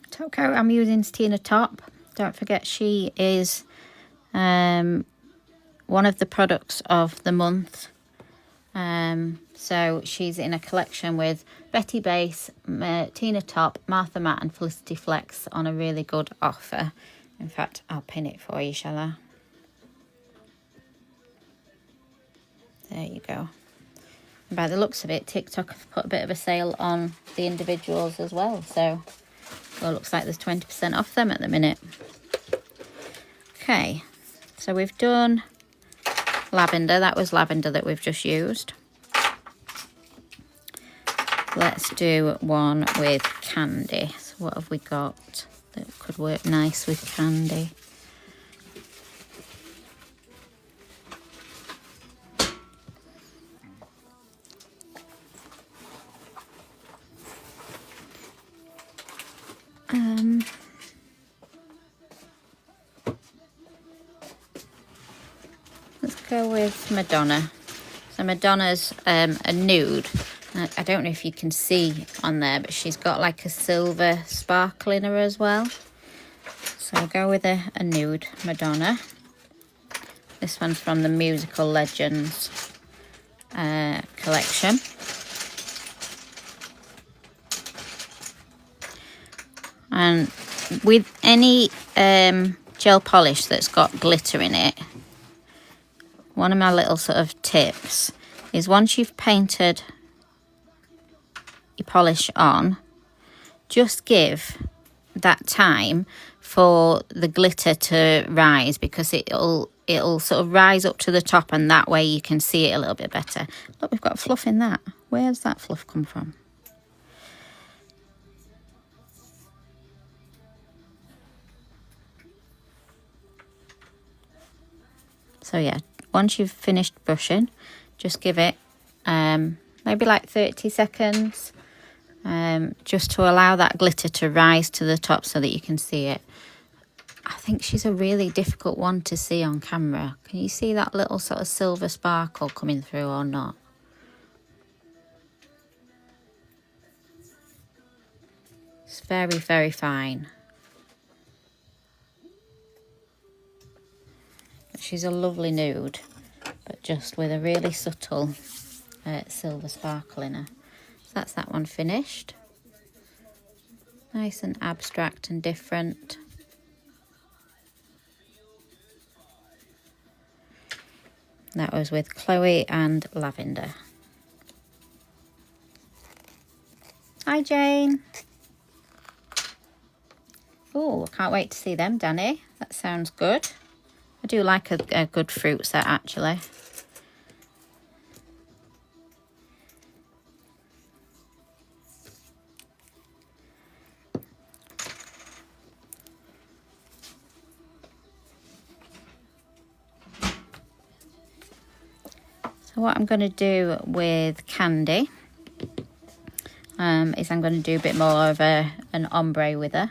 Top coat I'm using is Tina Top. Don't forget, she is one of the products of the month. So she's in a collection with Betty Base, Tina Top, Martha Matt and Felicity Flex on a really good offer. In fact, I'll pin it for you, shall I? There you go. And by the looks of it, TikTok have put a bit of a sale on the individuals as well. So well, it looks like there's 20% off them at the minute. Okay, so we've done lavender. That was lavender that we've just used. Let's do one with candy. So what have we got that could work nice with candy? Let's go with Madonna. So Madonna's a nude. I don't know if you can see on there, but she's got like a silver sparkle in her as well. So I'll go with a nude Madonna. This one's from the Musical Legends collection. And with any gel polish that's got glitter in it, one of my little sort of tips is once you've painted your polish on, just give that time for the glitter to rise, because it'll sort of rise up to the top, and that way you can see it a little bit better. Look, we've got fluff in that. Where's that fluff come from? So yeah, once you've finished brushing, just give it maybe like 30 seconds, just to allow that glitter to rise to the top so that you can see it. I think she's a really difficult one to see on camera. Can you see that little sort of silver sparkle coming through or not? It's very, very fine. She's a lovely nude, but just with a really subtle silver sparkle in her. So that's that one finished. Nice and abstract and different. That was with Chloe and Lavender. Hi, Jane. Oh, I can't wait to see them, Danny. That sounds good. I do like a good fruit set, actually. So what I'm going to do with Candy is I'm going to do a bit more of an ombre with her.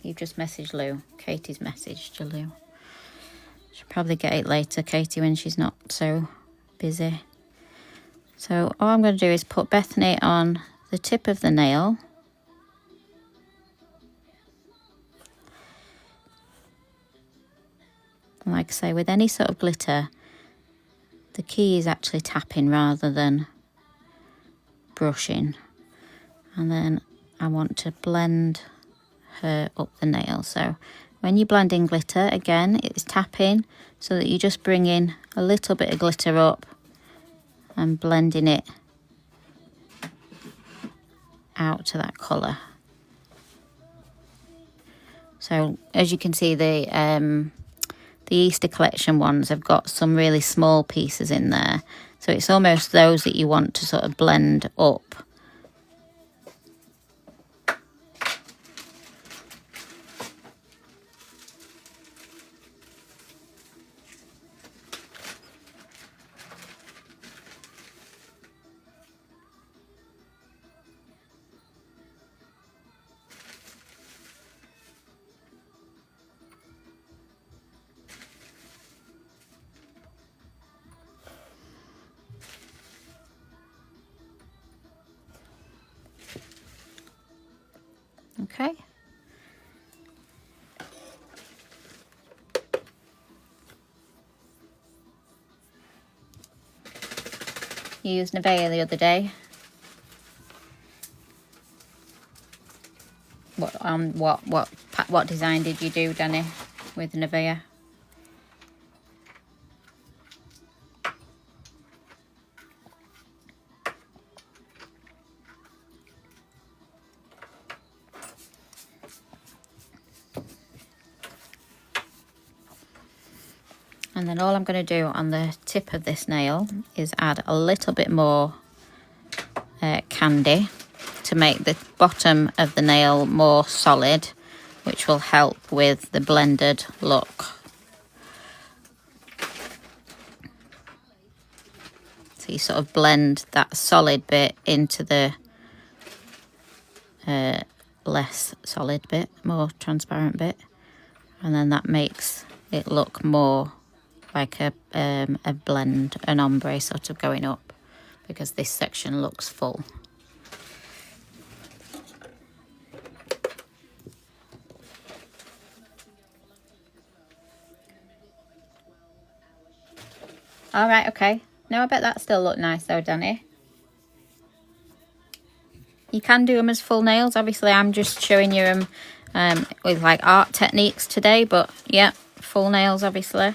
You've just messaged Lou. Katie's messaged to Lou. She'll probably get it later, Katie, when she's not so busy. So all I'm going to do is put Bethany on the tip of the nail. And like I say, with any sort of glitter, the key is actually tapping rather than brushing. And then I want to blend her up the nail. So when you're blending glitter, again, it's tapping so that you just bring in a little bit of glitter up and blending it out to that colour. So as you can see, the Easter collection ones have got some really small pieces in there. So it's almost those that you want to sort of blend up. Okay. You used Nivea the other day. What design did you do, Danny, with Nivea? And then all I'm going to do on the tip of this nail is add a little bit more candy to make the bottom of the nail more solid, which will help with the blended look. So you sort of blend that solid bit into the less solid bit, more transparent bit, and then that makes it look more like a blend, an ombre sort of going up, because this section looks full. All right, okay. No, I bet that still look nice though, Danny. You can do them as full nails. Obviously, I'm just showing you them with like art techniques today, but yeah, full nails obviously.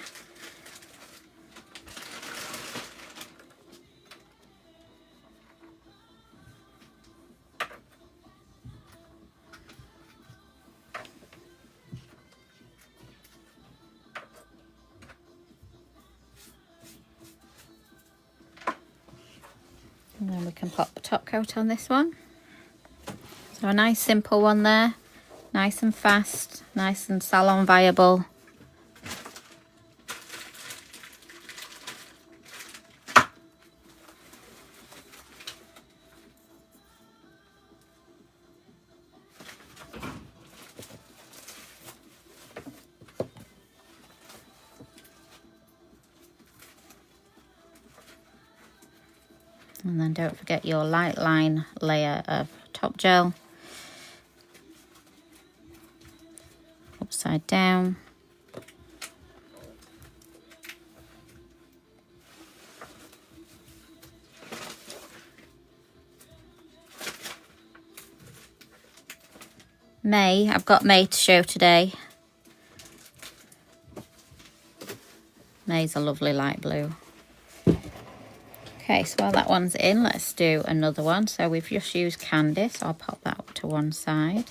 And then we can pop the top coat on this one. So a nice simple one there. Nice and fast, nice and salon viable. And then don't forget your light line layer of top gel. Upside down. May, I've got May to show today. May's a lovely light blue. Okay, so while that one's in, let's do another one. So we've just used Candy, so I'll pop that up to one side.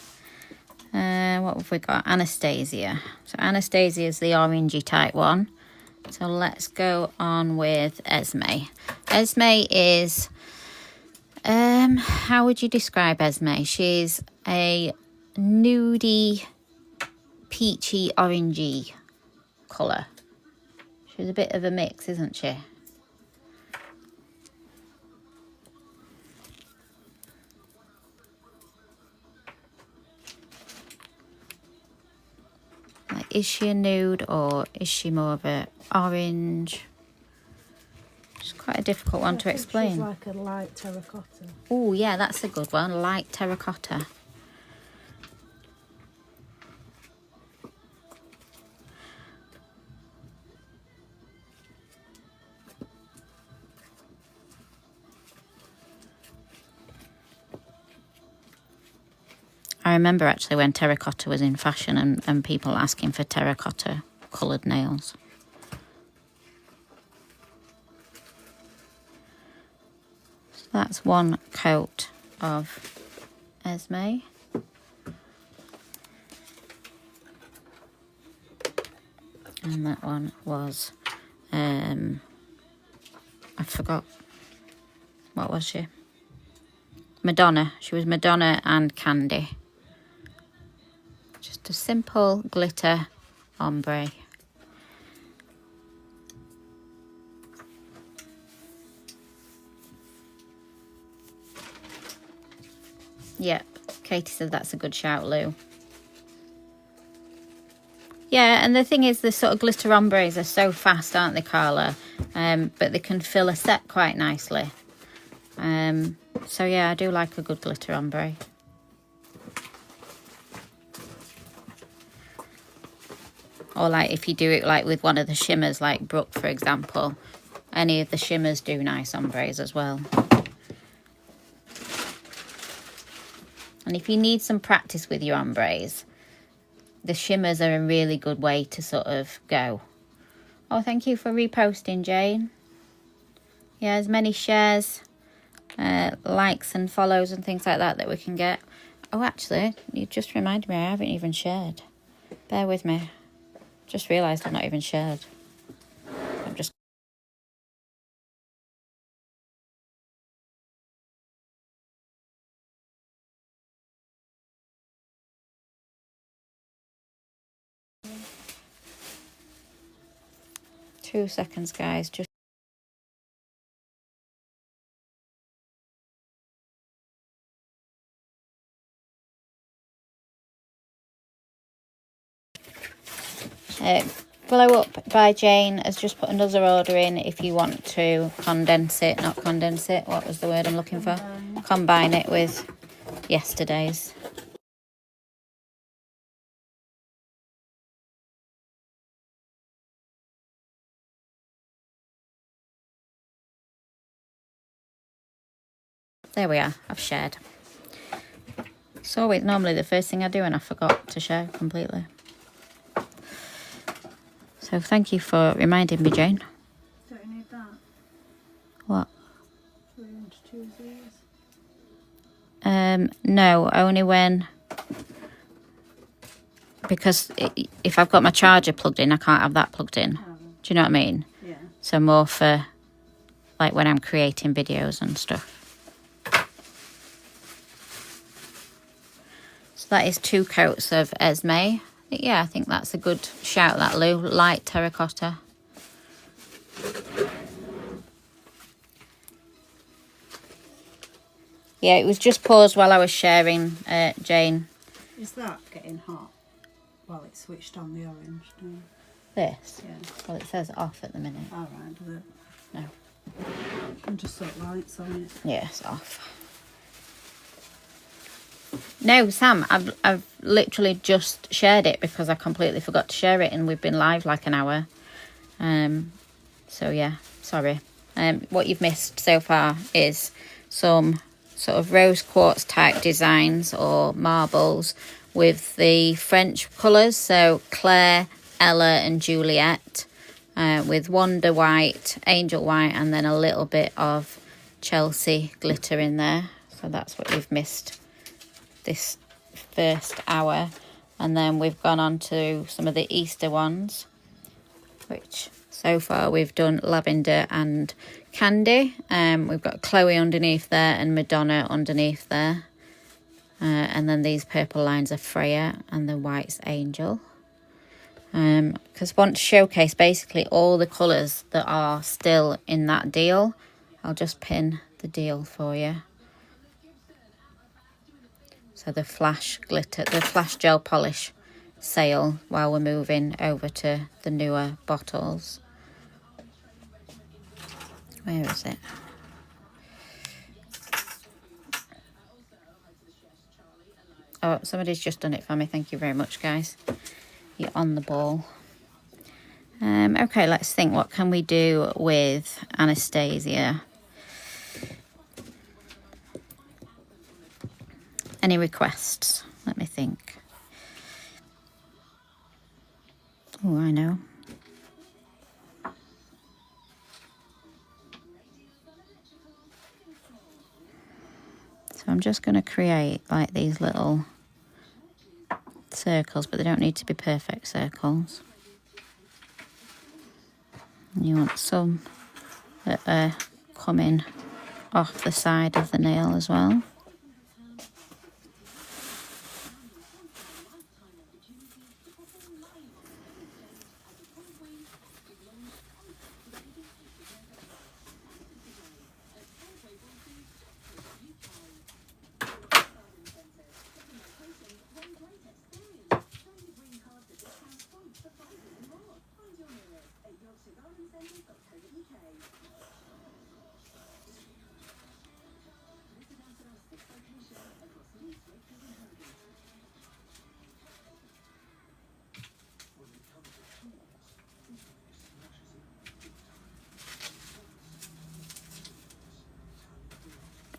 What have we got? Anastasia. So Anastasia is the orangey type one. So let's go on with Esme. Esme is, how would you describe Esme? She's a nudie, peachy, orangey colour. She's a bit of a mix, isn't she? Like, is she a nude or is she more of a orange? It's quite a difficult one to explain. She's like a light terracotta. Oh yeah, that's a good one. Light terracotta. I remember actually when terracotta was in fashion and people asking for terracotta coloured nails. So that's one coat of Esme. And that one was, I forgot, what was she? Madonna. She was Madonna and Candy. Just a simple glitter ombre. Yep, Katie said that's a good shout, Lou. Yeah, and the thing is, the sort of glitter ombres are so fast, aren't they, Carla? But they can fill a set quite nicely. So yeah, I do like a good glitter ombre. Or like if you do it like with one of the shimmers, like Brooke, for example. Any of the shimmers do nice ombres as well. And if you need some practice with your ombres, the shimmers are a really good way to sort of go. Oh, thank you for reposting, Jane. Yeah, as many shares, likes and follows and things like that we can get. Oh, actually, you just reminded me I haven't even shared. Bear with me. Just realised I've not even shared. I'm just... Two seconds, guys. Just... Glow Up by Jane has just put another order in if you want to condense it, not condense it. What was the word I'm looking for? Combine it with yesterday's. there we are. I've shared. It's always normally the first thing I do and I forgot to share completely. So thank you for reminding me, Jane. Don't you need that? What? Do you want to choose these? No, only when... Because if I've got my charger plugged in, I can't have that plugged in. Oh. Do you know what I mean? Yeah. So more for like when I'm creating videos and stuff. So that is 2 coats of Esme. Yeah, I think that's a good shout, that Lou. Light terracotta. Yeah, it was just paused while I was sharing, Jane. Is that getting hot while it's switched on the orange? No. This? Yeah. Well, it says off at the minute. All right, does it? No. And just put lights on it. Yeah, it's off. No, Sam, I've literally just shared it because I completely forgot to share it and we've been live like an hour. So yeah, sorry. What you've missed so far is some sort of rose quartz type designs or marbles with the French colours. So Claire, Ella and Juliet with Wonder White, Angel White and then a little bit of Chelsea glitter in there. So that's what you've missed this first hour. And then we've gone on to some of the Easter ones, which so far we've done lavender and candy. We've got Chloe underneath there and Madonna underneath there. And then these purple lines are Freya and the white's Angel. Because I want to showcase basically all the colours that are still in that deal. I'll just pin the deal for you. So the flash glitter, the flash gel polish sale while we're moving over to the newer bottles. Where is it? Oh, somebody's just done it for me. Thank you very much, guys. You're on the ball. Okay, let's think. What can we do with Anastasia? Any requests? Let me think. Oh, I know. So I'm just going to create like these little circles, but they don't need to be perfect circles. And you want some that are coming off the side of the nail as well.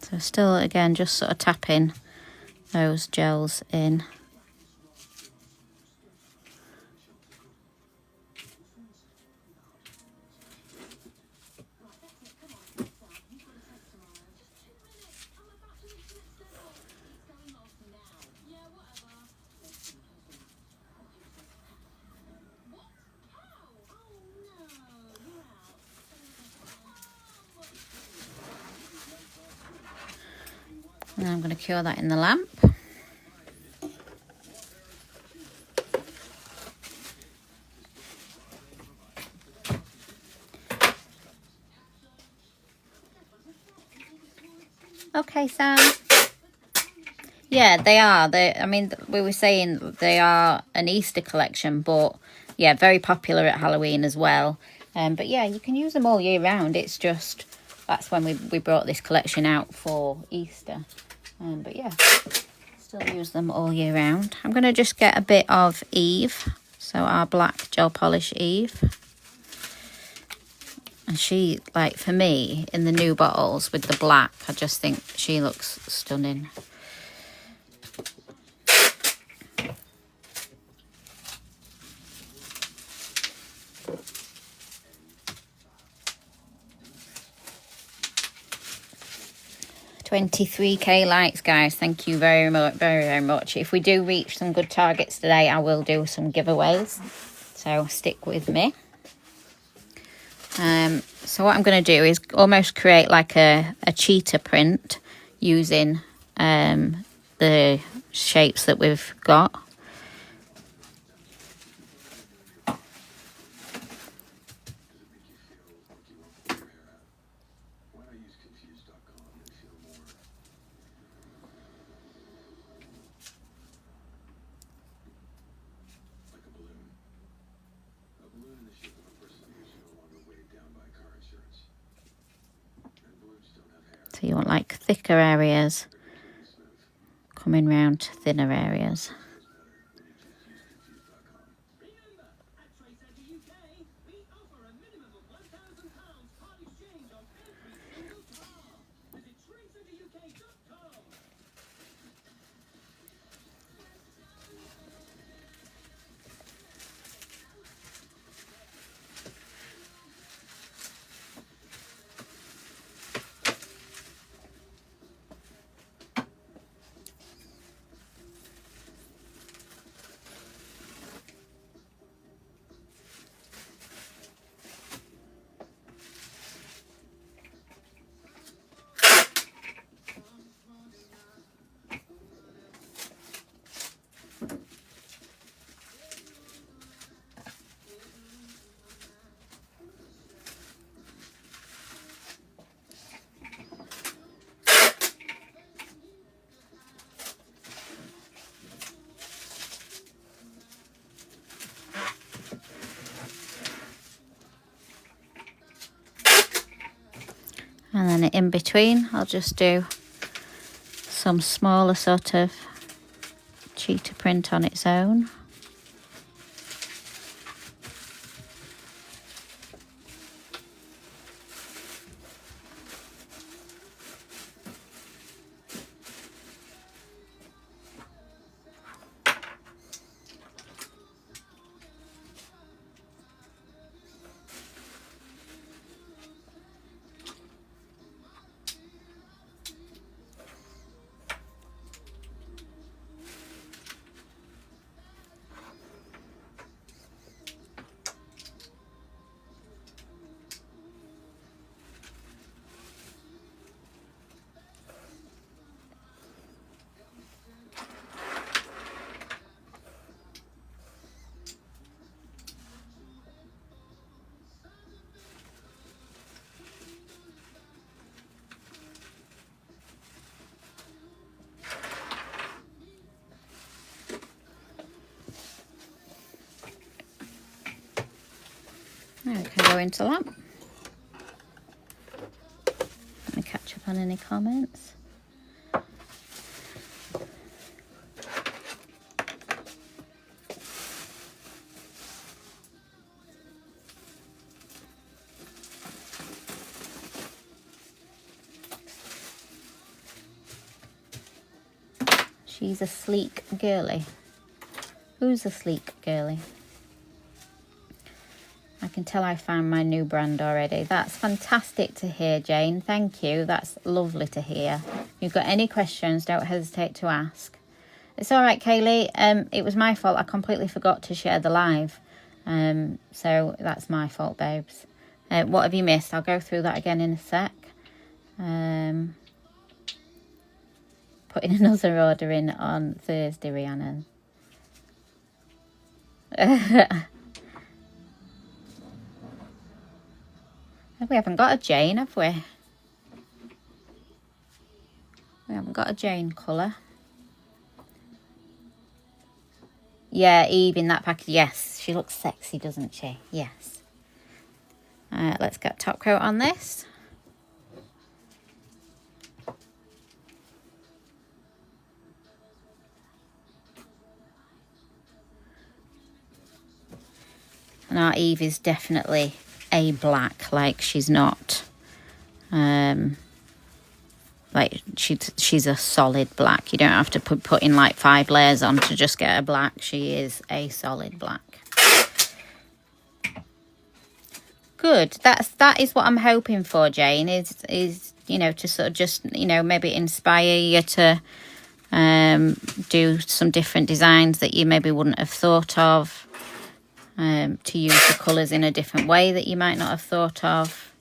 So still, again, just sort of tapping those gels in. And I'm going to cure that in the lamp. Okay, Sam. Yeah, they are. I mean, we were saying they are an Easter collection, but yeah, very popular at Halloween as well. But yeah, you can use them all year round. It's just, that's when we brought this collection out for Easter. But yeah, still use them all year round. I'm going to just get a bit of Eve. So our black gel polish Eve. And she, like, for me, in the new bottles with the black, I just think she looks stunning. $23K likes, guys. Thank you very much, very much. If we do reach some good targets today, I will do some giveaways, so stick with me. So what I'm going to do is almost create like a cheetah print using the shapes that we've got. So you want like thicker areas coming round to thinner areas. And then in between, I'll just do some smaller sort of cheetah print on its own. Now we can go into that. Let me catch up on any comments. She's a sleek girly. Who's a sleek girly? I can tell I found my new brand already. That's fantastic to hear, Jane. Thank you. That's lovely to hear. If you've got any questions, don't hesitate to ask. It's all right, Kaylee. It was my fault. I completely forgot to share the live. So that's my fault, babes. What have you missed? I'll go through that again in a sec. Putting another order in on Thursday, Rhiannon. We haven't got a Jane, have we? We haven't got a Jane colour. Yeah, Eve in that package. Yes, she looks sexy, doesn't she? Yes. Let's get top coat on this. And our Eve is definitely a black, like she's not like she's a solid black. You don't have to put in like 5 layers on to just get a black. She is a solid black. Good. That is what I'm hoping for, Jane, is you know, to sort of just, you know, maybe inspire you to do some different designs that you maybe wouldn't have thought of, to use the colours in a different way that you might not have thought of.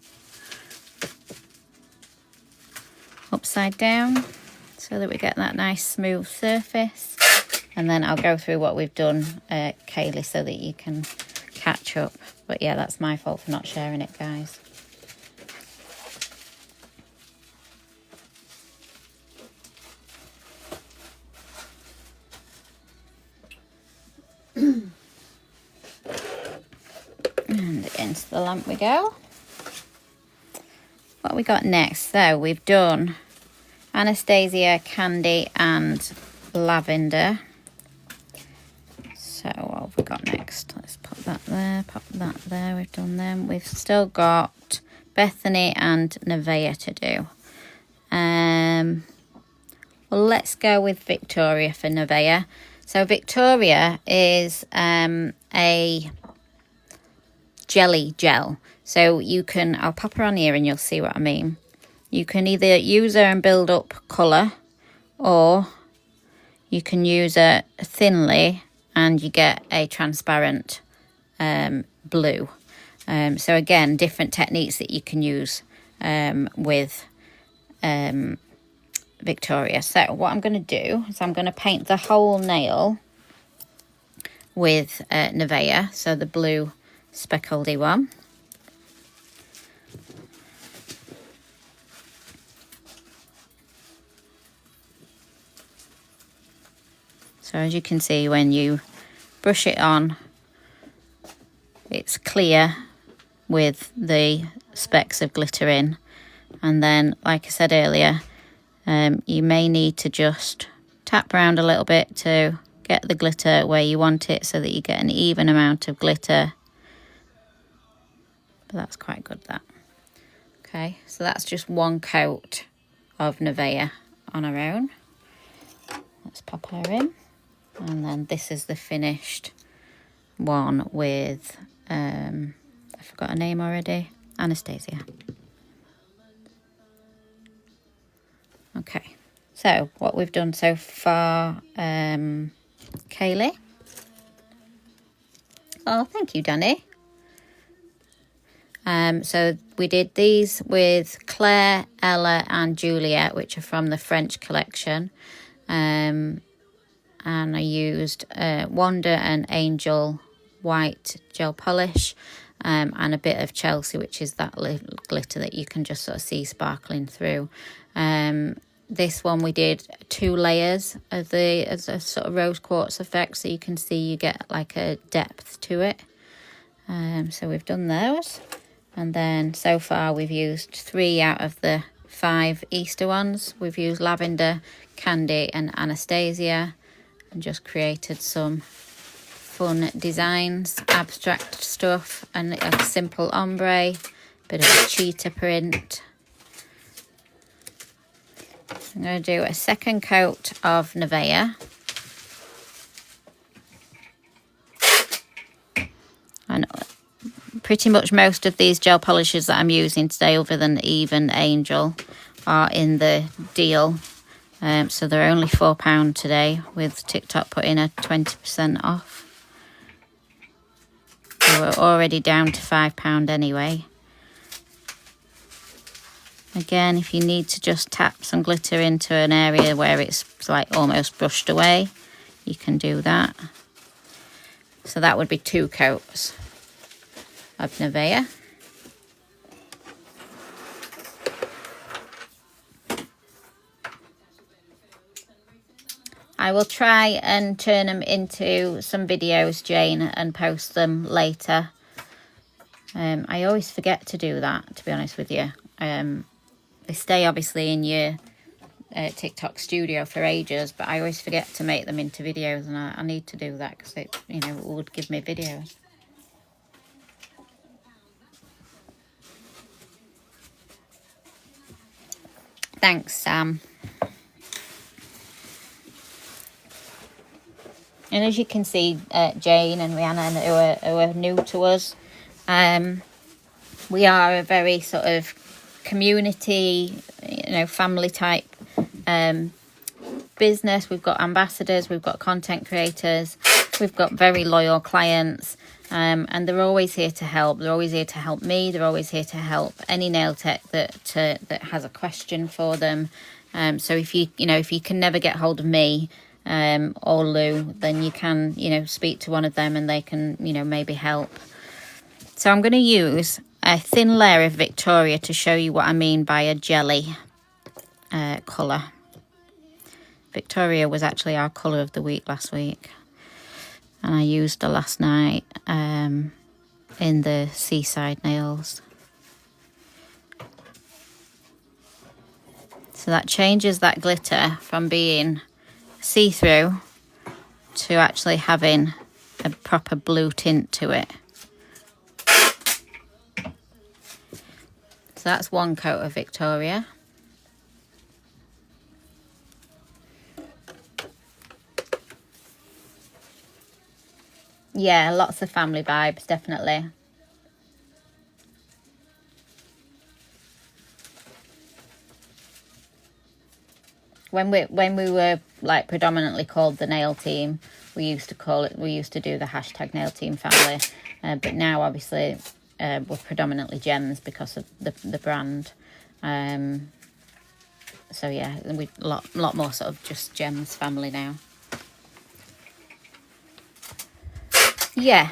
Upside down so that we get that nice smooth surface, and then I'll go through what we've done, Kaylee, so that you can catch up. But yeah, that's my fault for not sharing it, guys. And against the lamp we go. What we got next? So we've done Anastasia, Candy and Lavender. So what have we got next? Let's pop that there, pop that there. We've done them. We've still got Bethany and Nevaeh to do. Well, let's go with Victoria for Nevaeh. So Victoria is a jelly gel. So you can, I'll pop her on here and you'll see what I mean. You can either use her and build up colour, or you can use her thinly and you get a transparent blue. So again, different techniques that you can use with Victoria. So what I'm going to do is I'm going to paint the whole nail with Nevaeh, so the blue speckledy one. So as you can see, when you brush it on, it's clear with the specks of glitter in. And then, like I said earlier, you may need to just tap around a little bit to get the glitter where you want it, so that you get an even amount of glitter. But that's quite good, that. Okay, so that's just one coat of Nevaeh on her own. Let's pop her in. And then this is the finished one with, I forgot her name already, Anastasia. Okay, so what we've done so far, Kaylee. Oh, thank you, Danny. So we did these with Claire, Ella and Juliet, which are from the French collection. And I used Wonder and Angel white gel polish, and a bit of Chelsea, which is that little glitter that you can just sort of see sparkling through. This one we did 2 layers of as a sort of rose quartz effect, so you can see you get like a depth to it. So we've done those, and then so far we've used 3 out of the 5 Easter ones. We've used Lavender, Candy and Anastasia, and just created some fun designs, abstract stuff, and a simple ombre, bit of a cheetah print. I'm going to do a second coat of Nevaeh. And pretty much most of these gel polishes that I'm using today, other than Even Angel, are in the deal. So they're only £4 today, with TikTok putting a 20% off. So we're already down to £5 anyway. Again, if you need to just tap some glitter into an area where it's like almost brushed away, you can do that. So that would be 2 coats of Nevaeh. I will try and turn them into some videos, Jane, and post them later. I always forget to do that, to be honest with you. They stay obviously in your TikTok studio for ages, but I always forget to make them into videos, and I need to do that because it, you know, would give me videos. Thanks, Sam. And as you can see, Jane and Rhiannon, who are new to us, we are a very sort of community, family type business. We've got ambassadors, we've got content creators, we've got very loyal clients, and they're always here to help. They're always here to help me. They're always here to help any nail tech that has a question for them. So if you can never get hold of me or Lou, then you can speak to one of them and they can maybe help. So I'm going to use a thin layer of Victoria to show you what I mean by a jelly colour. Victoria was actually our colour of the week last week, and I used her last night in the Seaside Nails. So that changes that glitter from being see-through to actually having a proper blue tint to it. So that's one coat of Victoria. Yeah, lots of family vibes, definitely. When we were like predominantly called the nail team, we used to do the hashtag nail team family. But now obviously we're predominantly Gems because of the brand. So yeah, we lot more sort of just Gems family now. Yeah,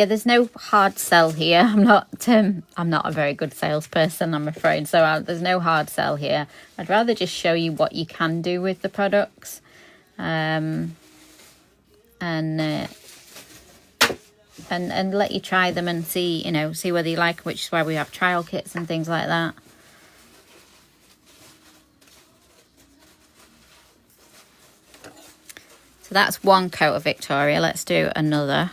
there's no hard sell here. I'm not a very good salesperson, I'm afraid. So there's no hard sell here. I'd rather just show you what you can do with the products, and let you try them and see whether you like, which is why we have trial kits and things like that. So that's one coat of Victoria. Let's do another.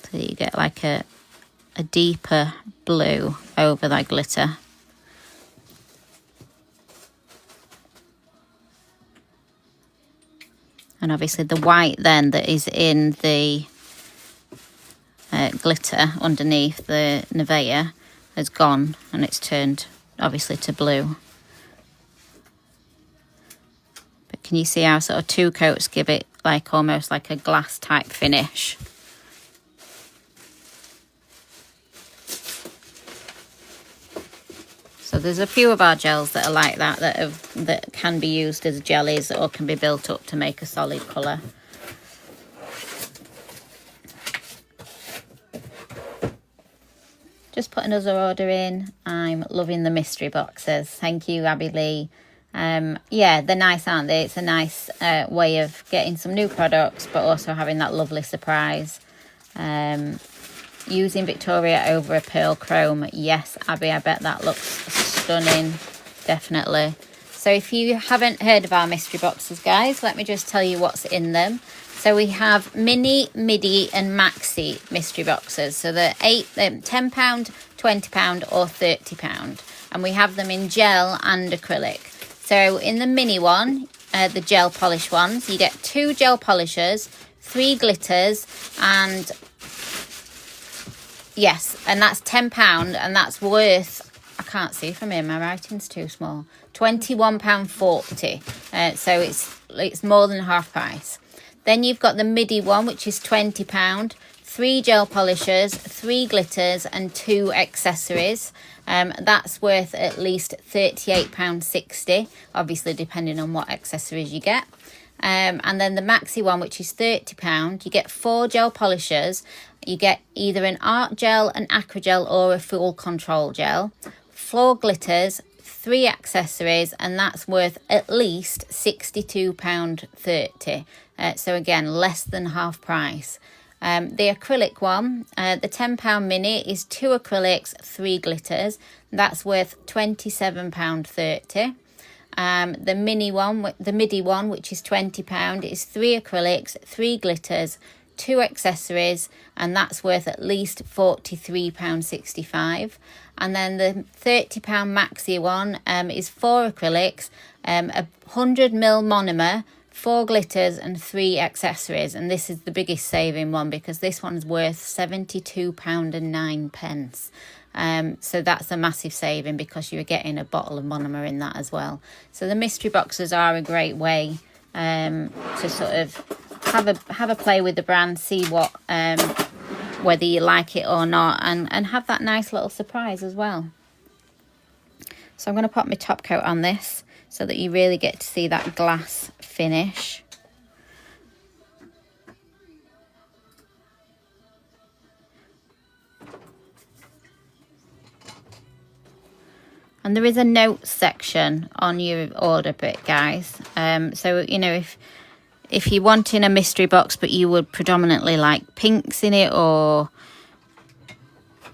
So you get like a deeper blue over that glitter. And obviously the white then that is in the glitter underneath the Nivea has gone, and it's turned obviously to blue. But can you see how sort of two coats give it like almost like a glass type finish? So there's a few of our gels that are like that, that can be used as jellies or can be built up to make a solid colour. Just put another order in. I'm loving the mystery boxes. Thank you, Abby Lee. Yeah, they're nice, aren't they? It's a nice way of getting some new products, but also having that lovely surprise. Using Victoria over a pearl chrome. Yes, Abby, I bet that looks stunning. Definitely. So if you haven't heard of our mystery boxes, guys, let me just tell you what's in them. So we have mini, midi and maxi mystery boxes. So they're £10, £20 or £30. And we have them in gel and acrylic. So in the mini one, the gel polish ones, you get 2 gel polishers, 3 glitters, and yes, and that's £10, and that's worth, I can't see from here, my writing's too small, £21.40. So it's more than half price. Then you've got the midi one, which is £20, 3 gel polishers, 3 glitters and 2 accessories. That's worth at least £38.60, obviously depending on what accessories you get. And then the maxi one, which is £30, you get 4 gel polishers. You get either an art gel, an acry gel or a full control gel, 4 glitters, 3 accessories, and that's worth at least £62.30. So again, less than half price. The acrylic one, the £10 mini is 2 acrylics, 3 glitters. That's worth £27.30. The midi one, which is £20, is 3 acrylics, 3 glitters, 2 accessories, and that's worth at least £43.65. And then the £30 Maxi one is 4 acrylics, a 100ml monomer, 4 glitters and 3 accessories. And this is the biggest saving one because this one's worth £72.09. So that's a massive saving because you're getting a bottle of monomer in that as well. So the mystery boxes are a great way to sort of have a play with the brand, see what whether you like it or not, and have that nice little surprise as well. So I'm going to pop my top coat on this so that you really get to see that glass finish. And there is a notes section on your order bit, guys. So, you know, if you're wanting a mystery box, but you would predominantly like pinks in it, or,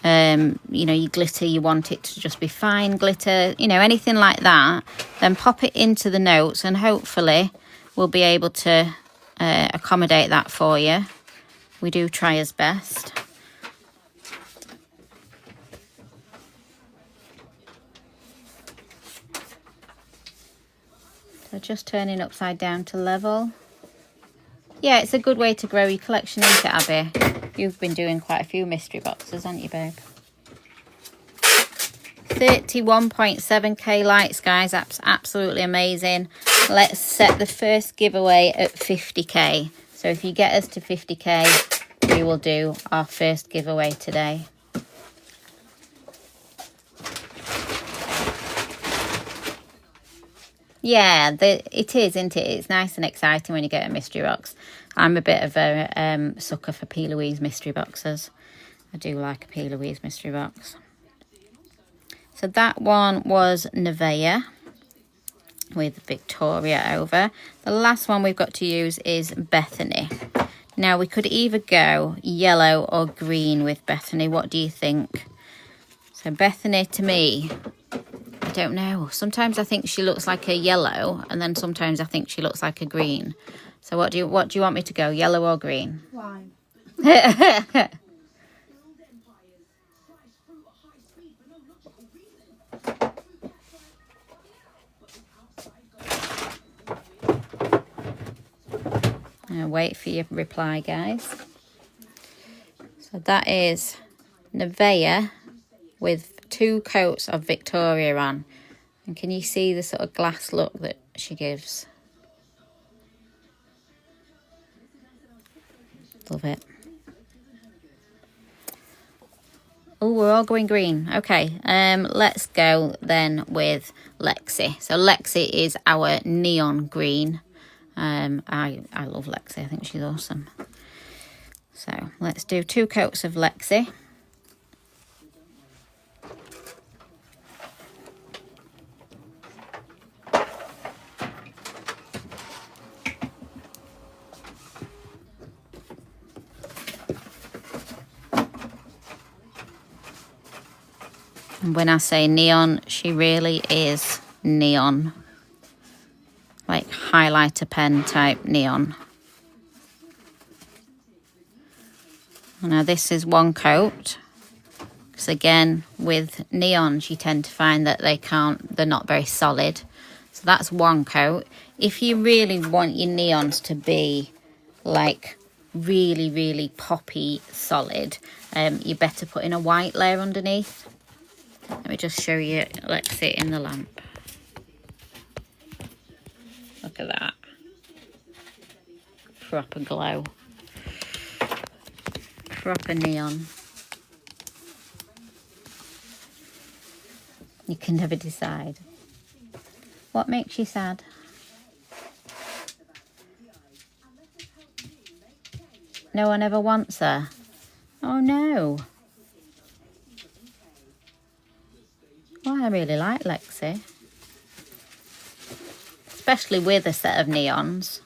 you know, your glitter, you want it to just be fine glitter, you know, anything like that, then pop it into the notes and hopefully we'll be able to accommodate that for you. We do try as best. So just turning upside down to level. Yeah, it's a good way to grow your collection, isn't it, Abby? You've been doing quite a few mystery boxes, haven't you, babe? 31.7k likes, guys. That's absolutely amazing. Let's set the first giveaway at 50k. So if you get us to 50k, we will do our first giveaway today. Yeah, it is, isn't it? It's nice and exciting when you get a mystery box. I'm a bit of a sucker for P. Louise mystery boxes. I do like a P. Louise mystery box. So that one was Nivea with Victoria over. The last one we've got to use is Bethany. Now, we could either go yellow or green with Bethany. What do you think? So Bethany, to me, I don't know. Sometimes I think she looks like a yellow, and then sometimes I think she looks like a green. So what do you want me to go, yellow or green? Lime. I'll wait for your reply, guys. So that is Nivea with 2 coats of Victoria on. And can you see the sort of glass look that she gives? Love it. Oh, we're all going green. Okay, let's go then with Lexi. So Lexi is our neon green. I love Lexi. I think she's awesome. So let's do 2 coats of Lexi. And when I say neon, she really is neon. Like highlighter pen type neon. Now this is 1 coat. Because again, with neons, you tend to find that they're not very solid. So that's 1 coat. If you really want your neons to be like really, really poppy solid, you better put in a white layer underneath. Let me just show you, let's see it in the lamp. Look at that. Proper glow. Proper neon. You can never decide. What makes you sad? No one ever wants her. Oh no. Well, I really like Lexi. Especially with a set of neons.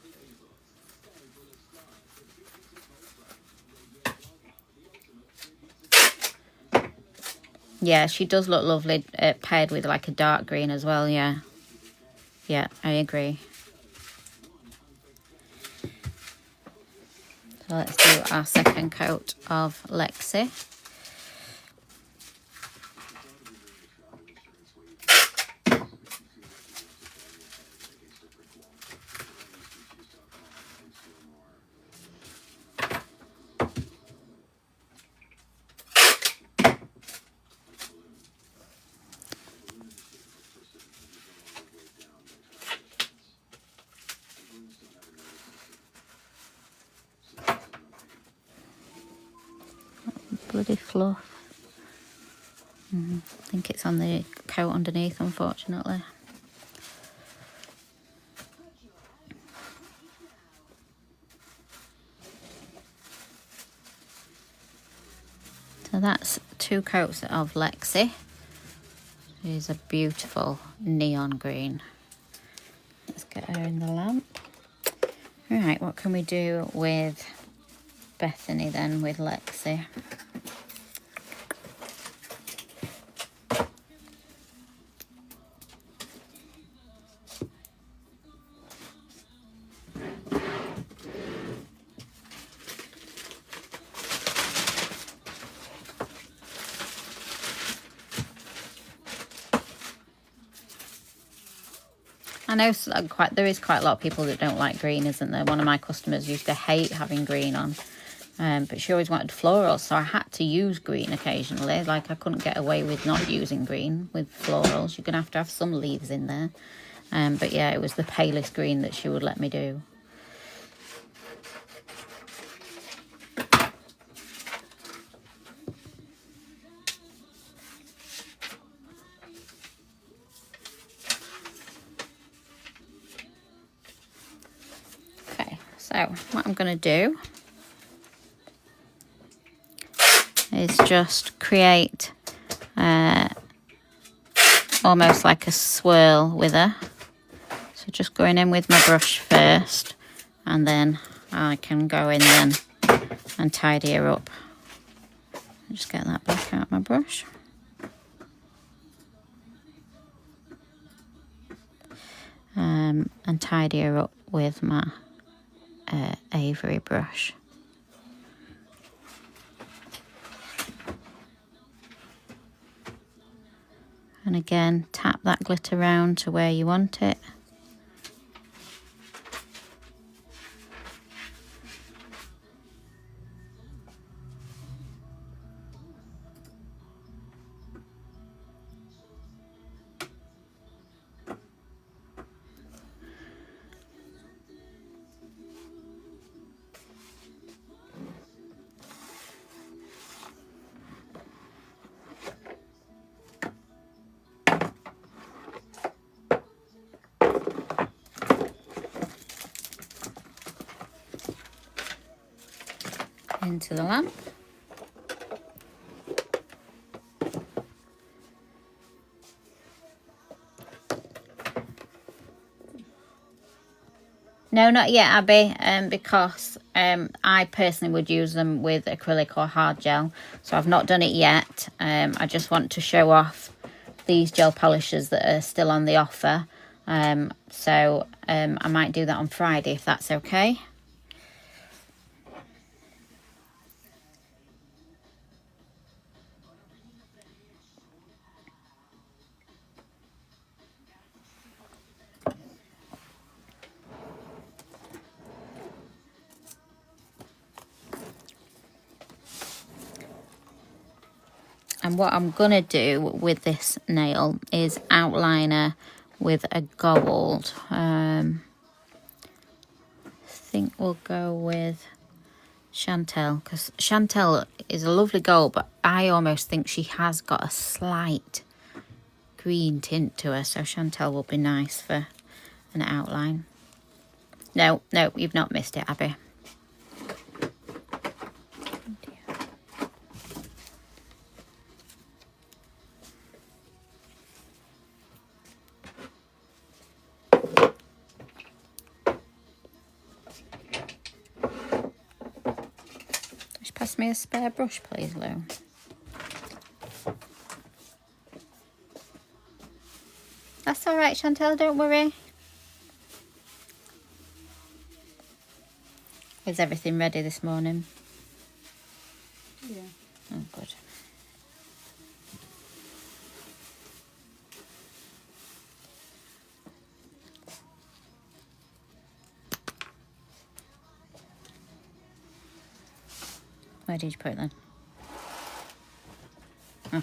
Yeah, she does look lovely paired with like a dark green as well, yeah. Yeah, I agree. So let's do our second coat of Lexi. Bloody fluff. I think it's on the coat underneath, unfortunately. So that's 2 coats of Lexi. She's a beautiful neon green. Let's get her in the lamp. Right, what can we do with Bethany then, with Lexi? I know there is quite a lot of people that don't like green, isn't there? One of my customers used to hate having green on, but she always wanted florals, so I had to use green occasionally. Like, I couldn't get away with not using green with florals. You're going to have some leaves in there. But yeah, it was the palest green that she would let me do. So what I'm going to do is just create almost like a swirl with her. So just going in with my brush first, and then I can go in then and tidy her up. Just get that back out of my brush. And tidy her up with my Avery brush. And again, tap that glitter round to where you want it. Into the lamp. No, not yet, Abby, because I personally would use them with acrylic or hard gel. So I've not done it yet. I just want to show off these gel polishers that are still on the offer. So I might do that on Friday if that's okay. And what I'm going to do with this nail is outline her with a gold. I think we'll go with Chantel, because Chantel is a lovely gold, but I almost think she has got a slight green tint to her. So Chantel will be nice for an outline. No, you've not missed it, Abby. Pass me a spare brush, please, Lou. That's all right, Chantel, don't worry. Is everything ready this morning? Yeah. Oh, good. Where did you put it then? Oh.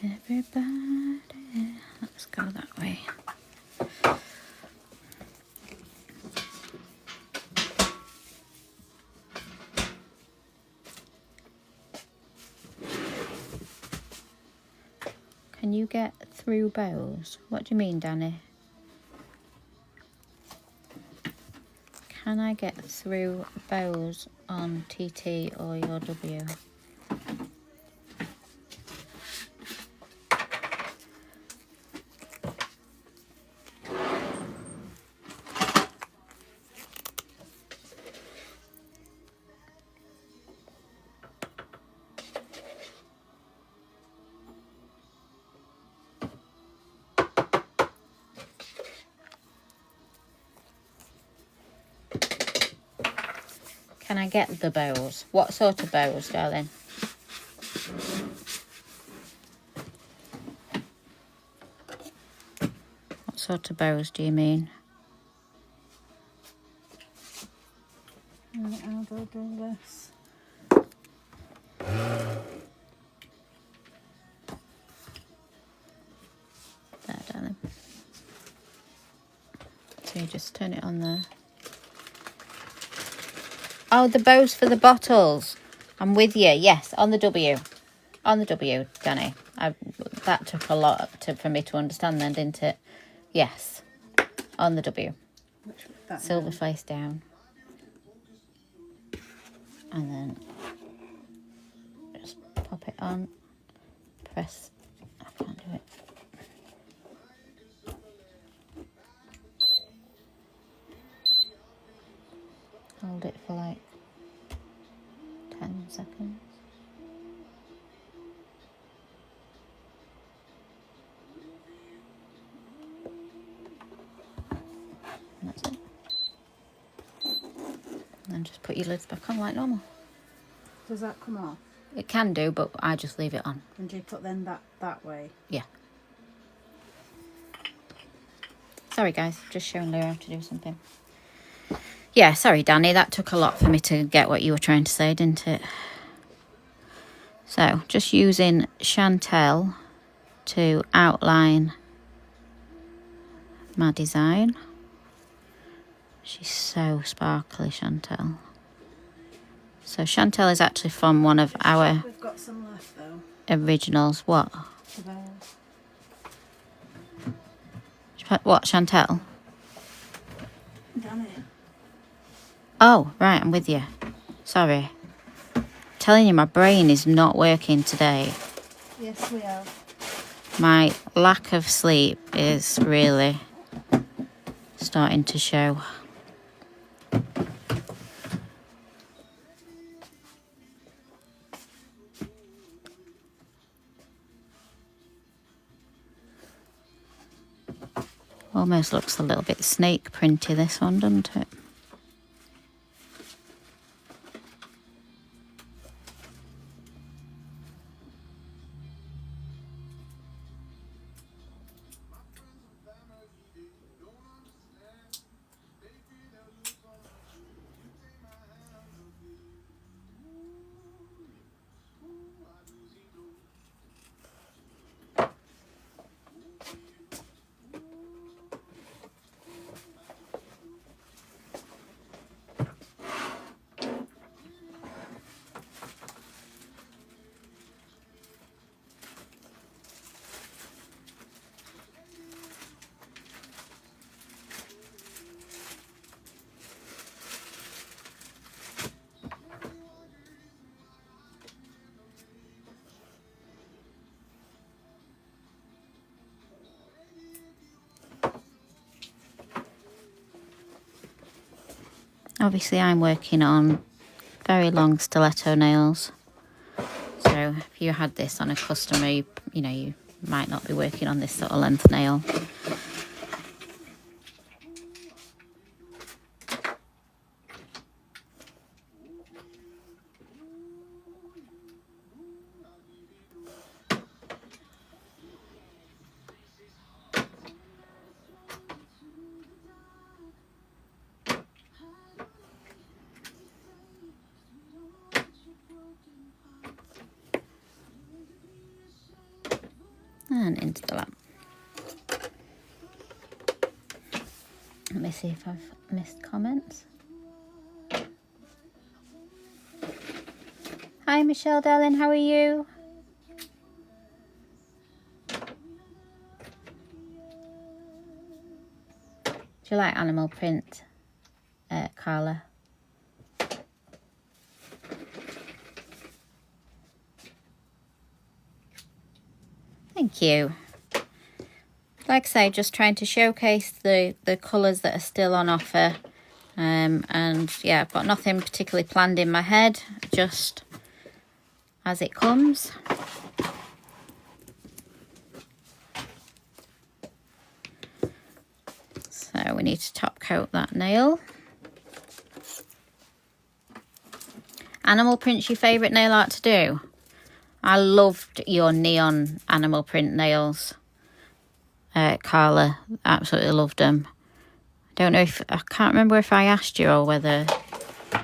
Everybody, let's go that way. Can you get through bows? What do you mean, Danny? Can I get through bows on TT or your W? Can I get the bows? What sort of bows, darling? What sort of bows do you mean? Right, how do I do this? There, darling. So you just turn it on there. Oh, the bows for the bottles. I'm with you. Yes, on the W. On the W, Danny. That took a lot for me to understand then, didn't it? Yes. On the W. Silver face down. And then just pop it on. Press. I can't do it. Hold it for like 10 seconds. And that's it. And then just put your lids back on like normal. Does that come off? It can do, but I just leave it on. And do you put then that way? Yeah. Sorry guys, just showing Lou how to do something. Yeah, sorry Danny, that took a lot for me to get what you were trying to say, didn't it? So, just using Chantel to outline my design. She's so sparkly, Chantel. So Chantel is actually from one of our We've got some left though. originals. What? The bows. What, Chantel? Damn it. Oh, right, I'm with you. Sorry. Telling you, my brain is not working today. Yes, we are. My lack of sleep is really starting to show. Almost looks a little bit snake printy, this one, doesn't it? Obviously I'm working on very long stiletto nails. So if you had this on a customer, you know, you might not be working on this sort of length nail. and into the lamp. Let me see if I've missed comments. Hi Michelle darling, how are you? Do you like animal print, Carla? Thank you. Like I say, just trying to showcase the colours that are still on offer. And yeah, I've got nothing particularly planned in my head, just as it comes. So we need to top coat that nail. Animal print's your favourite nail art to do? I loved your neon animal print nails, Carla. Absolutely loved them. I can't remember if I asked you or whether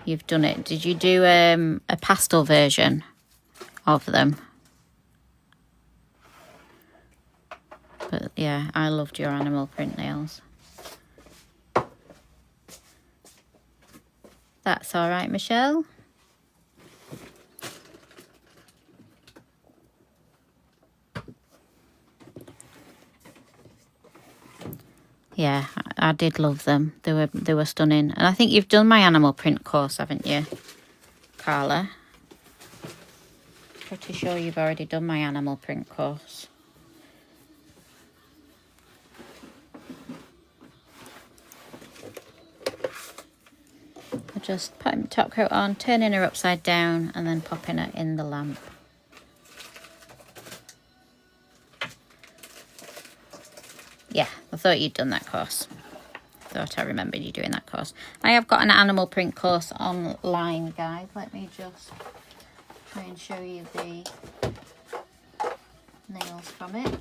you've done it. Did you do a pastel version of them? But yeah, I loved your animal print nails. That's all right, Michelle. Yeah, I did love them. They were stunning. And I think you've done my animal print course, haven't you, Carla? Pretty sure you've already done my animal print course. I'll just put my top coat on, turning her upside down, and then popping her in the lamp. Yeah, I thought you'd done that course. Thought I remembered you doing that course. I have got an animal print course online, guys. Let me just try and show you the nails from it.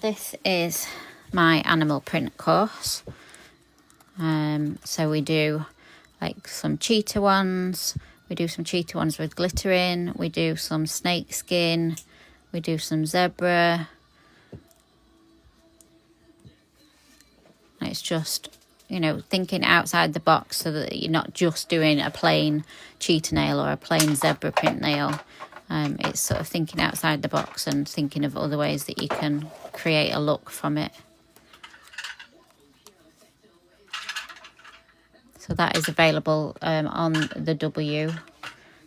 This is my animal print course. So we do like some cheetah ones. We do some cheetah ones with glitter in. We do some snake skin. We do some zebra. It's just, you know, thinking outside the box so that you're not just doing a plain cheetah nail or a plain zebra print nail. It's sort of thinking outside the box and thinking of other ways that you can create a look from it. So that is available on the W.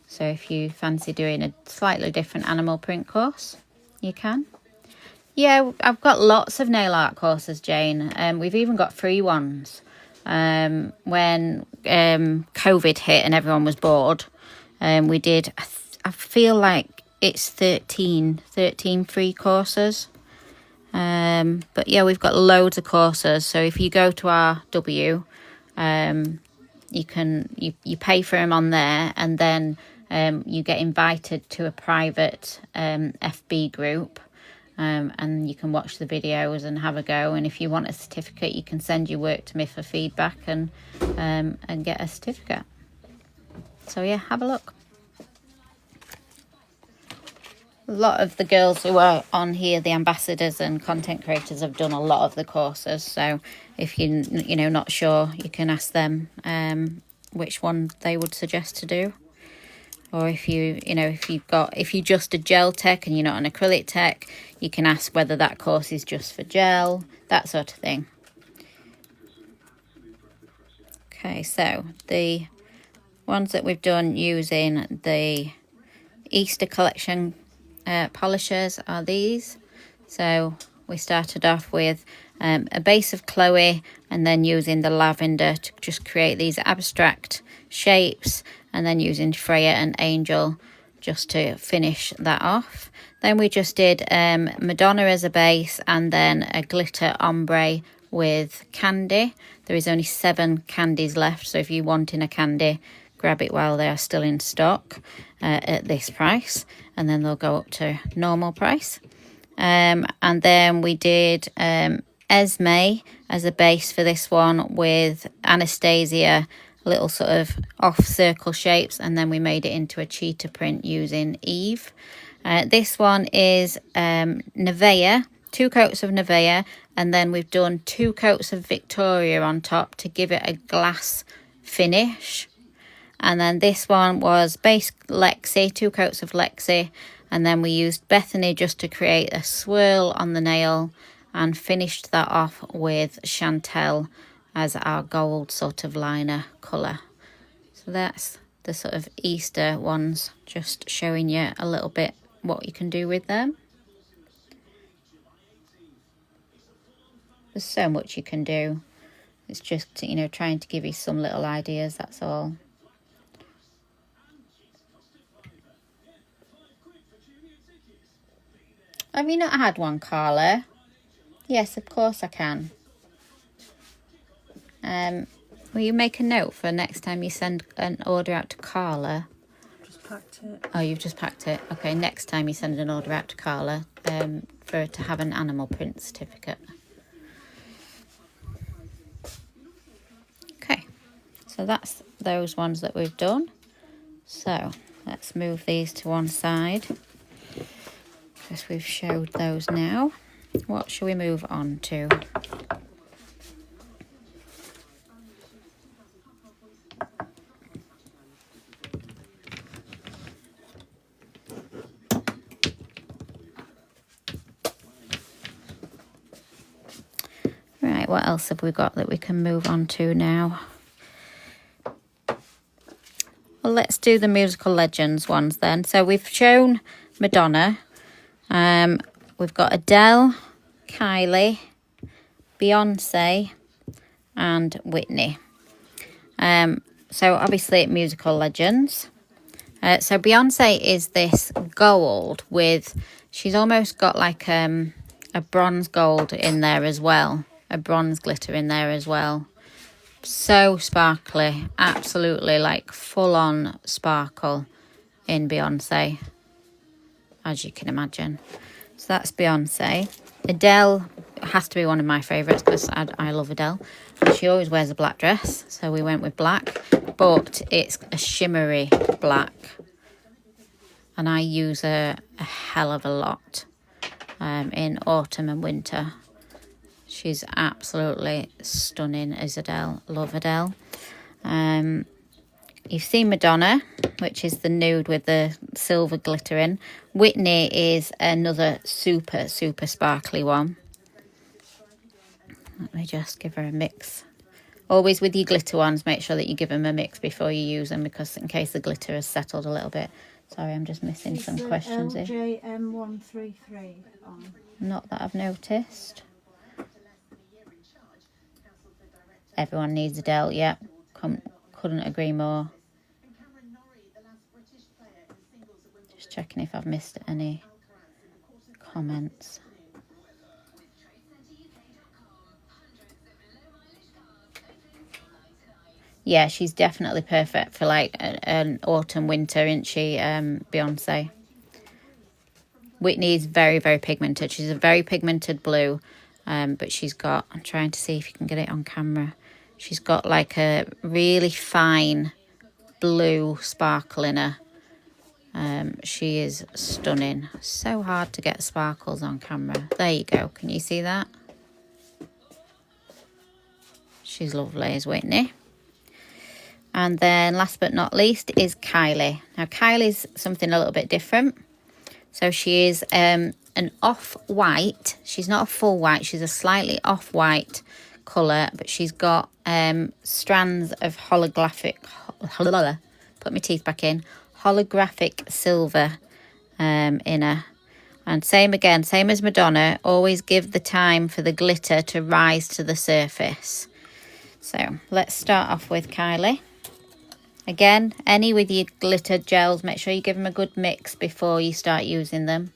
So if you fancy doing a slightly different animal print course, you can. Yeah, I've got lots of nail art courses, Jane. We've even got free ones. When COVID hit and everyone was bored, we did... I feel like it's 13 free courses. But yeah, we've got loads of courses. So if you go to our W, you pay for them on there, and then you get invited to a private FB group, and you can watch the videos and have a go. And if you want a certificate, you can send your work to me for feedback and get a certificate. So yeah, have a look. A lot of the girls who are on here, the ambassadors and content creators, have done a lot of the courses. So if you're not sure, you can ask them which one they would suggest to do. Or if if you're just a gel tech and you're not an acrylic tech, you can ask whether that course is just for gel, that sort of thing. Okay, so the ones that we've done using the Easter collection polishers are these. So we started off with a base of Chloe, and then using the lavender to just create these abstract shapes, and then using Freya and Angel just to finish that off. Then we just did Madonna as a base, and then a glitter ombre with candy. There is only 7 candies left, so if you want in a candy, grab it while they are still in stock at this price, and then they'll go up to normal price. And then we did Esme as a base for this one, with Anastasia little sort of off circle shapes, and then we made it into a cheetah print using Eve. This one is Nivea, 2 coats of Nivea, and then we've done 2 coats of Victoria on top to give it a glass finish. And then this one was base Lexi, 2 coats of Lexi, and then we used Bethany just to create a swirl on the nail, and finished that off with Chantel as our gold sort of liner colour. So that's the sort of Easter ones, just showing you a little bit what you can do with them. There's so much you can do. It's just, you know, trying to give you some little ideas, that's all. Have you not had one, Carla? Yes, of course I can. Will you make a note for next time you send an order out to Carla? Just packed it. Oh, you've just packed it. Okay, next time you send an order out to Carla, for her to have an animal print certificate. Okay, so that's those ones that we've done. So let's move these to one side, because we've showed those now. What shall we move on to? Right, what else have we got that we can move on to now? Well, let's do the musical legends ones then. So we've shown Madonna. We've got Adele, Kylie, Beyonce, and Whitney. So obviously musical legends. So Beyonce is this gold with, she's almost got like a bronze gold in there as well. A bronze glitter in there as well. So sparkly, absolutely like full on sparkle in Beyonce, as you can imagine. So that's Beyonce. Adele has to be one of my favourites, because I love Adele. And she always wears a black dress, so we went with black, but it's a shimmery black, and I use a hell of a lot in autumn and winter. She's absolutely stunning as Adele. Love Adele. You've seen Madonna, which is the nude with the silver glitter in. Whitney is another super, super sparkly one. Let me just give her a mix. Always with your glitter ones, make sure that you give them a mix before you use them, because in case the glitter has settled a little bit. Sorry, I'm just missing some questions here. LJM133 on. Not that I've noticed. Everyone needs Adele, yeah. Couldn't agree more. Just checking if I've missed any comments. Yeah, she's definitely perfect for like an autumn winter, isn't she, Beyonce? Whitney is very, very pigmented. She's a very pigmented blue, but she's got, I'm trying to see if you can get it on camera. She's got like a really fine blue sparkle in her. She is stunning. So hard to get sparkles on camera. There you go. Can you see that? She's lovely as Whitney. And then last but not least is Kylie. Now Kylie's something a little bit different. So she is an off-white. She's not a full white. She's a slightly off-white colour, but she's got strands of holographic, put my teeth back in, holographic silver in her. And same as Madonna, always give the time for the glitter to rise to the surface. So let's start off with Kylie. Again, any with your glitter gels, make sure you give them a good mix before you start using them.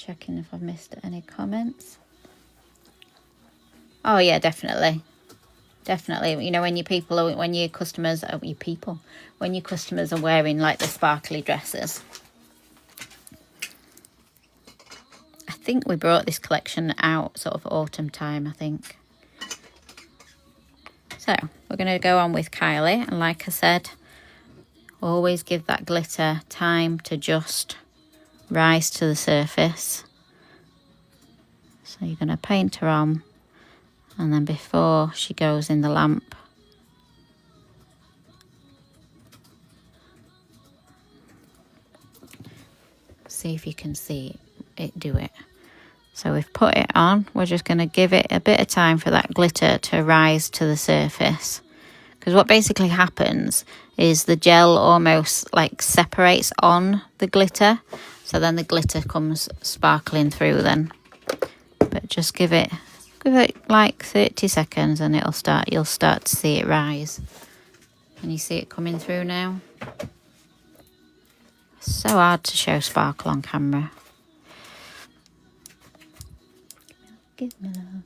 checking if I've missed any comments. Oh yeah, definitely. Definitely. You know, when your customers are wearing like the sparkly dresses. I think we brought this collection out sort of autumn time, I think. So we're going to go on with Kylie, and like I said, always give that glitter time to just rise to the surface. So you're going to paint her on, and then before she goes in the lamp, see if you can see it do it. So we've put it on, we're just going to give it a bit of time for that glitter to rise to the surface. Because what basically happens is the gel almost like separates on the glitter. So then the glitter comes sparkling through then. But just give it like 30 seconds and you'll start to see it rise. Can you see it coming through now? So hard to show sparkle on camera. Give me love.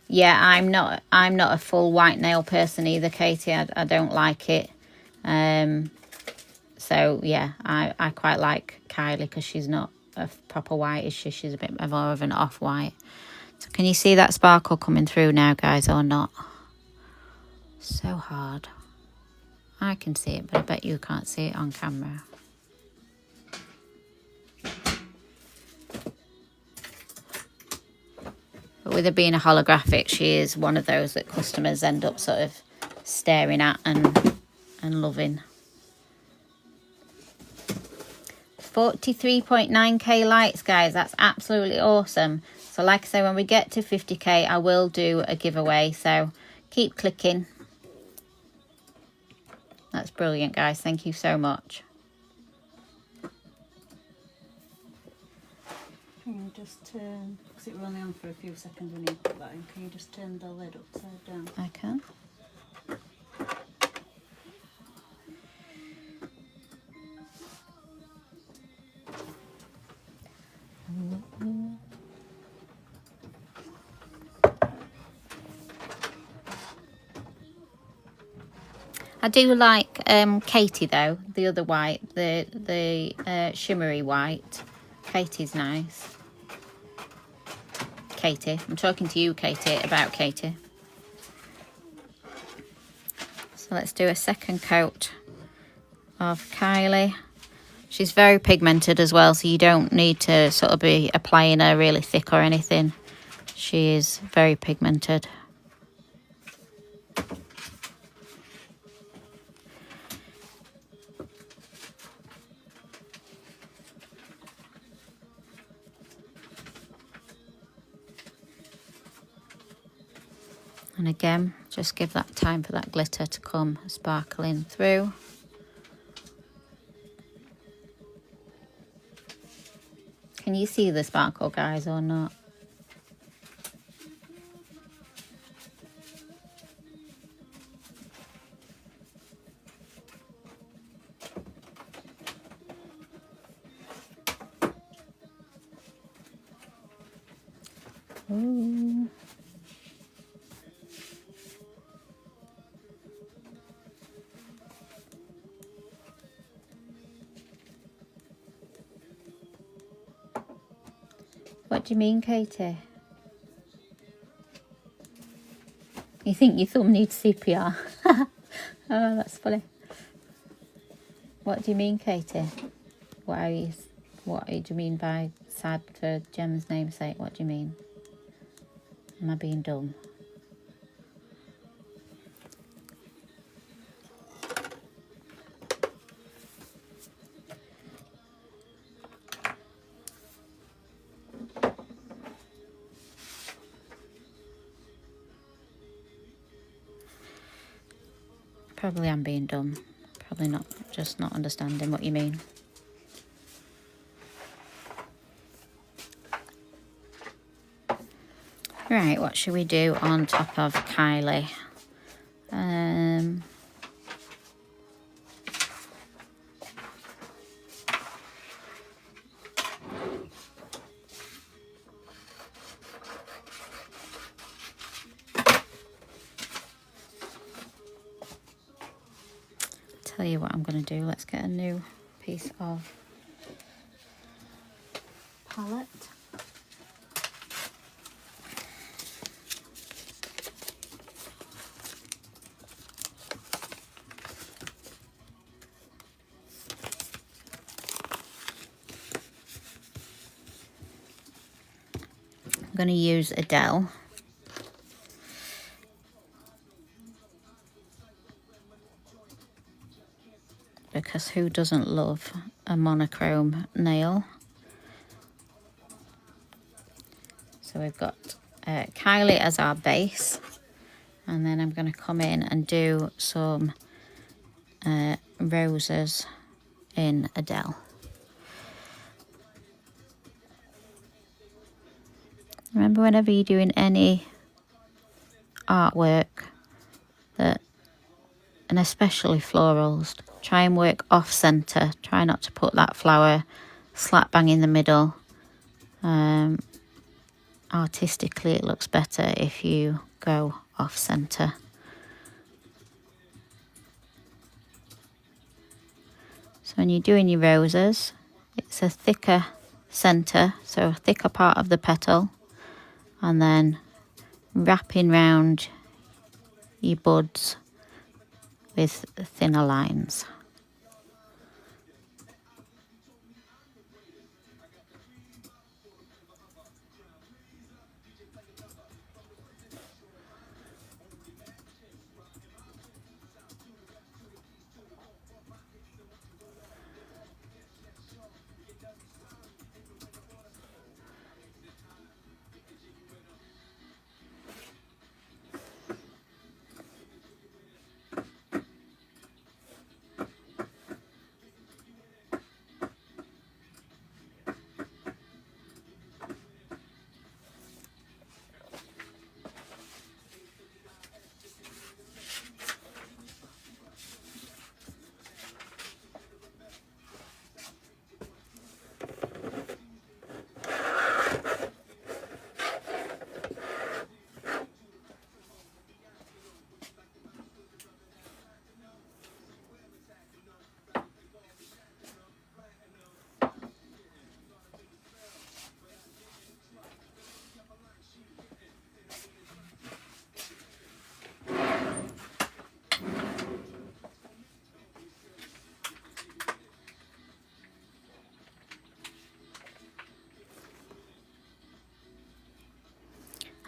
Yeah, I'm not a full white nail person either, Katie. I don't like it. So yeah, I quite like Kylie because she's not a proper white, is she? She's a bit more of an off-white. So can you see that sparkle coming through now, guys, or not? So hard. I can see it, but I bet you can't see it on camera. But with her being a holographic, she is one of those that customers end up sort of staring at and loving. 43.9k likes, guys. That's absolutely awesome. So like I say, when we get to 50k, I will do a giveaway. So keep clicking. That's brilliant, guys. Thank you so much. Can you just turn, because it was only on for a few seconds when you put that in, can you just turn the lid upside down? I can. I do like Katie though, the other white, the shimmery white. Katie's nice. Katie, I'm talking to you, Katie, about Katie. So let's do a second coat of Kylie. She's very pigmented as well, so you don't need to sort of be applying her really thick or anything. She is very pigmented. And again, just give that time for that glitter to come sparkling through. Can you see the sparkle, guys, or not? Ooh. What do you mean, Katie? You think your thumb needs CPR? Oh, that's funny. What do you mean, Katie? What do you mean by sad for Gem's namesake? What do you mean? Am I being dumb? Probably I'm being dumb. Probably not, just not understanding what you mean. Right, what should we do on top of Kylie? Tell you what I'm going to do. Let's get a new piece of palette. I'm going to use Adele. Because who doesn't love a monochrome nail? So we've got Kylie as our base. And then I'm going to come in and do some roses in Adele. Remember, whenever you're doing any artwork, and especially florals, try and work off center. Try not to put that flower slap bang in the middle. Artistically, it looks better if you go off center. So when you're doing your roses, it's a thicker center, so a thicker part of the petal, and then wrapping round your buds with thinner lines.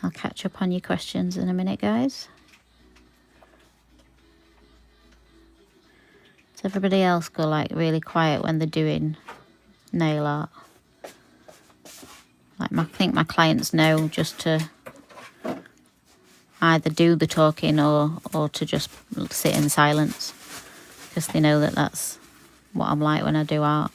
I'll catch up on your questions in a minute, guys. Does everybody else go like really quiet when they're doing nail art? Like I think my clients know just to either do the talking or to just sit in silence, because they know that that's what I'm like when I do art.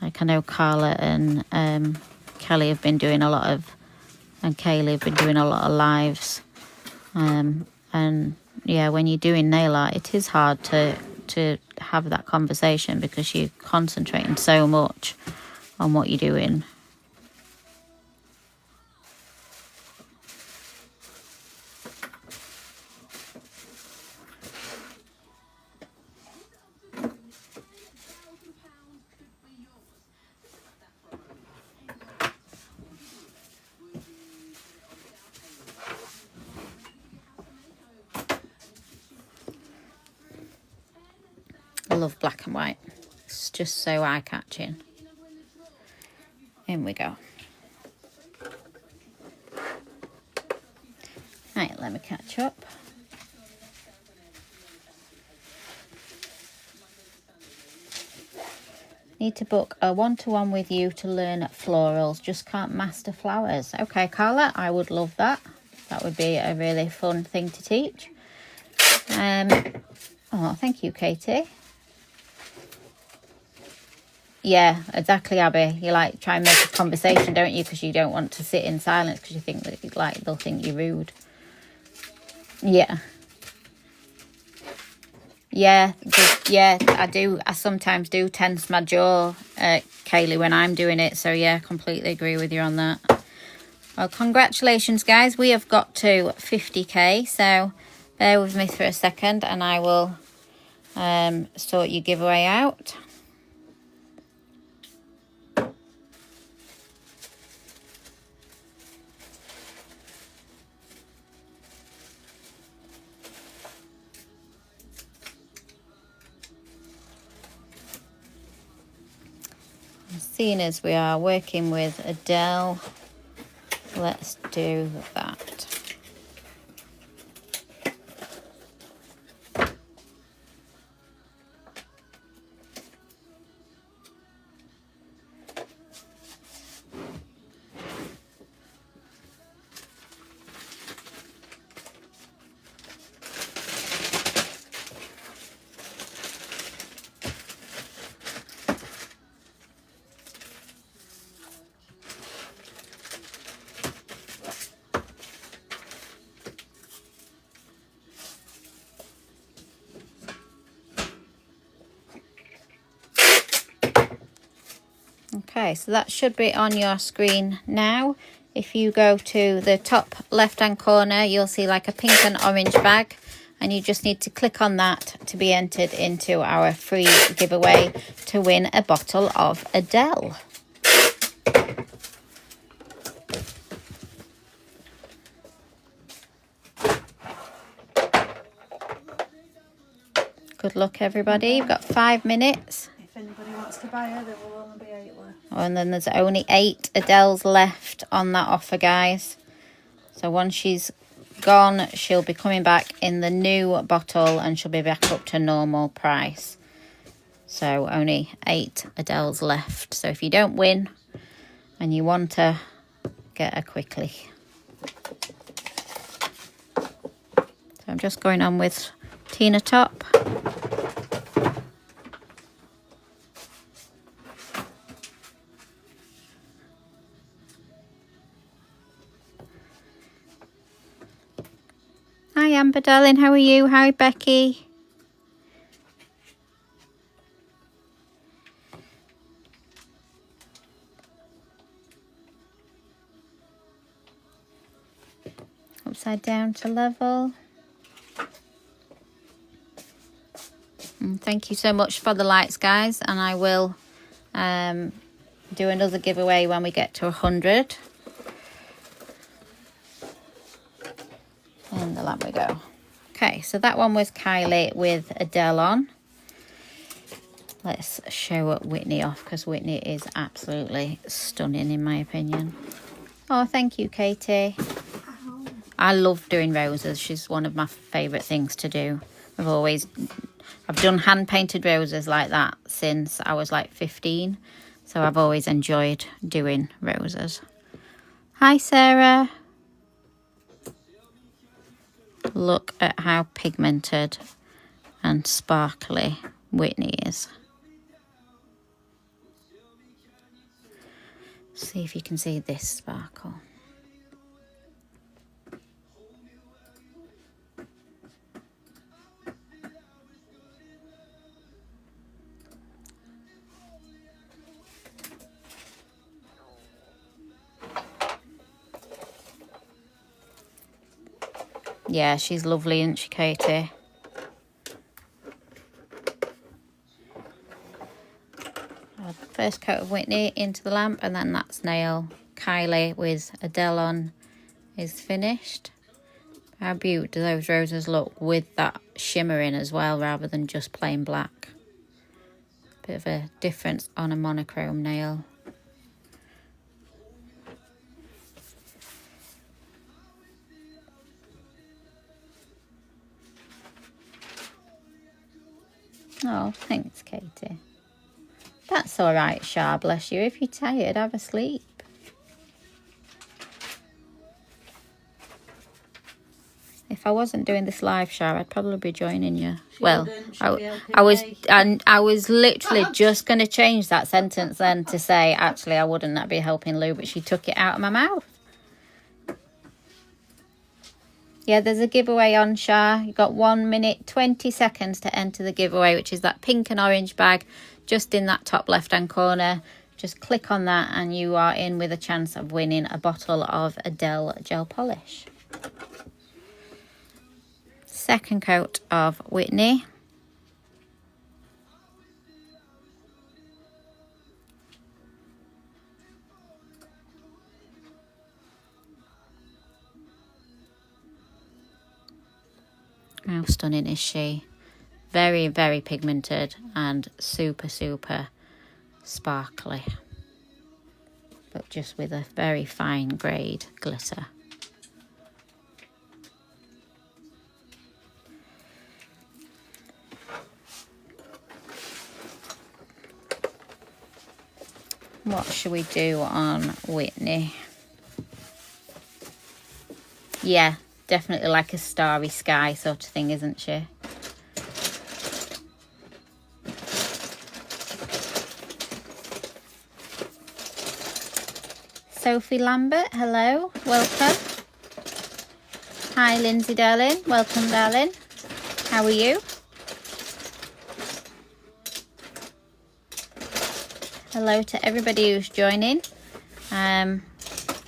Like I know Carla and Kelly have been doing a lot of, and Kaylee have been doing a lot of lives. And yeah, when you're doing nail art, it is hard to have that conversation because you're concentrating so much on what you're doing. I love black and white. It's just so eye-catching. In we go. Right, let me catch up. Need to book a one-to-one with you to learn florals. Just can't master flowers. Okay, Carla, I would love that. That would be a really fun thing to teach. Oh, thank you, Katie. Yeah, exactly, Abby. You like try and make a conversation, don't you? Because you don't want to sit in silence because you think that like they'll think you're rude. Yeah. Yeah, I do. I sometimes do tense my jaw, Kaylee, when I'm doing it. So yeah, completely agree with you on that. Well, congratulations, guys. We have got to 50k, so bear with me for a second and I will sort your giveaway out. Seeing as we are working with Adele, let's do that. Okay, so that should be on your screen now. If you go to the top left hand corner, you'll see like a pink and orange bag, and you just need to click on that to be entered into our free giveaway to win a bottle of Adele. Good luck, everybody. You've got 5 minutes. If anybody wants to buy her, there will only be 8 left. Oh, and then there's only 8 Adeles left on that offer, guys. So once she's gone, she'll be coming back in the new bottle and she'll be back up to normal price. So only 8 Adeles left. So if you don't win and you want to, get her quickly. So I'm just going on with Tina Top. Hi Amber darling, how are you? Hi Becky. Upside down to level. And thank you so much for the likes, guys, and I will do another giveaway when we get to 100. And the lamp we go. Okay, so that one was Kylie with Adele on. Let's show Whitney off because Whitney is absolutely stunning in my opinion. Oh, thank you, Katie. I love doing roses. She's one of my favourite things to do. I've done hand painted roses like that since I was like 15. So I've always enjoyed doing roses. Hi, Sarah. Look at how pigmented and sparkly Whitney is. See if you can see this sparkle. Yeah, she's lovely, isn't she, Katie? First coat of Whitney into the lamp, and then that snail Kylie with Adele on is finished. How beautiful do those roses look with that shimmer in as well, rather than just plain black. Bit of a difference on a monochrome nail. Oh, thanks, Katie. That's all right, Shah, bless you. If you're tired, have a sleep. If I wasn't doing this live, Shah, I'd probably be joining you. Well, I was literally just going to change that sentence then to say, actually, I wouldn't. That'd be helping Lou, but she took it out of my mouth. Yeah, there's a giveaway on, Shah. You've got 1 minute, 20 seconds to enter the giveaway, which is that pink and orange bag just in that top left-hand corner. just click on that and you are in with a chance of winning a bottle of Adele gel polish. Second coat of Whitney. How stunning is she? Very, very pigmented and super, super sparkly. But just with a very fine grade glitter. What should we do on Whitney? Yeah, definitely like a starry sky sort of thing, isn't she? Sophie Lambert, hello, welcome. Hi Lindsay darling, welcome darling. How are you? Hello to everybody who's joining.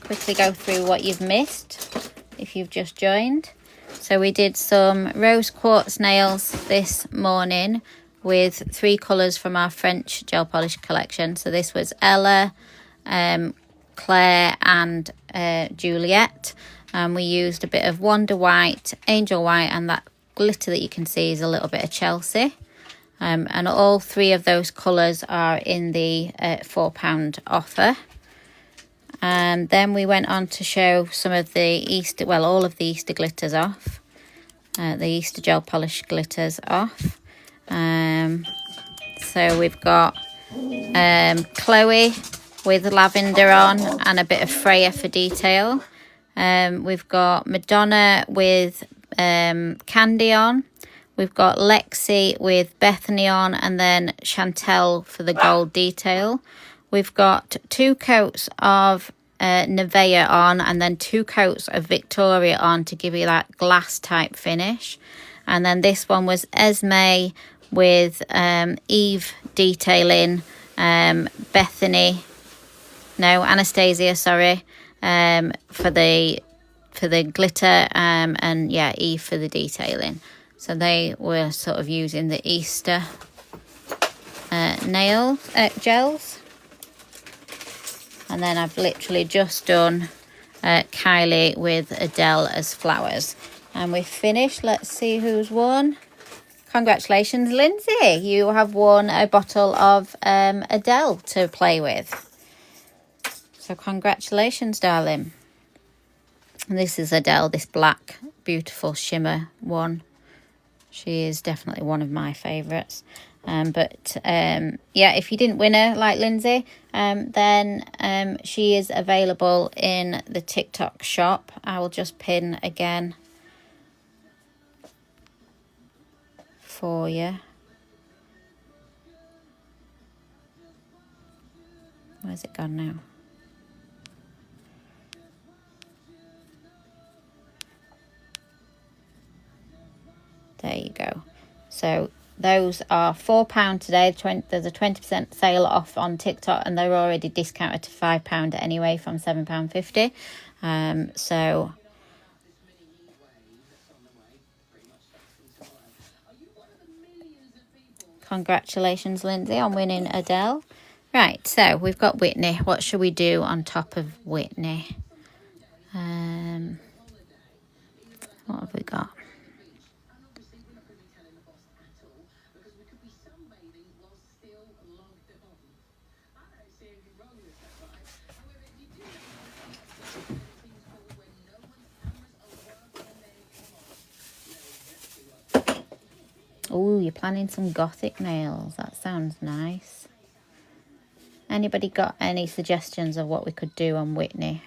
Quickly go through what you've missed if you've just joined. So we did some rose quartz nails this morning with 3 colours from our French gel polish collection. So this was Ella, Claire and Juliet. And we used a bit of Wonder White, Angel White, and that glitter that you can see is a little bit of Chelsea. And all 3 of those colours are in the £4 offer. And then we went on to show some of the Easter, well, all of the Easter glitters off. The Easter gel polish glitters off. So we've got Chloe with lavender on and a bit of Freya for detail. We've got Madonna with candy on. We've got Lexi with Bethany on, and then Chantel for the gold detail. We've got 2 coats of Nivea on, and then 2 coats of Victoria on to give you that glass type finish. And then this one was Esme with Eve detailing, Anastasia, sorry, for the glitter, and yeah, Eve for the detailing. So they were sort of using the Easter nail gels. And then I've literally just done Kylie with Adele as flowers. And we've finished. Let's see who's won. Congratulations, Lindsay. You have won a bottle of Adele to play with. So congratulations, darling. And this is Adele, this black, beautiful shimmer one. She is definitely one of my favourites. Yeah, if you didn't win her like Lindsay, then she is available in the TikTok shop. I will just pin again for you. Where's it gone now? There you go. So those are £4 today. There's a 20% sale off on TikTok, and they're already discounted to £5 anyway from £7.50. So congratulations, Lindsay, on winning Adele. Right, so we've got Whitney. What should we do on top of Whitney? What have we got? Oh, you're planning some gothic nails. That sounds nice. Anybody got any suggestions of what we could do on Whitney?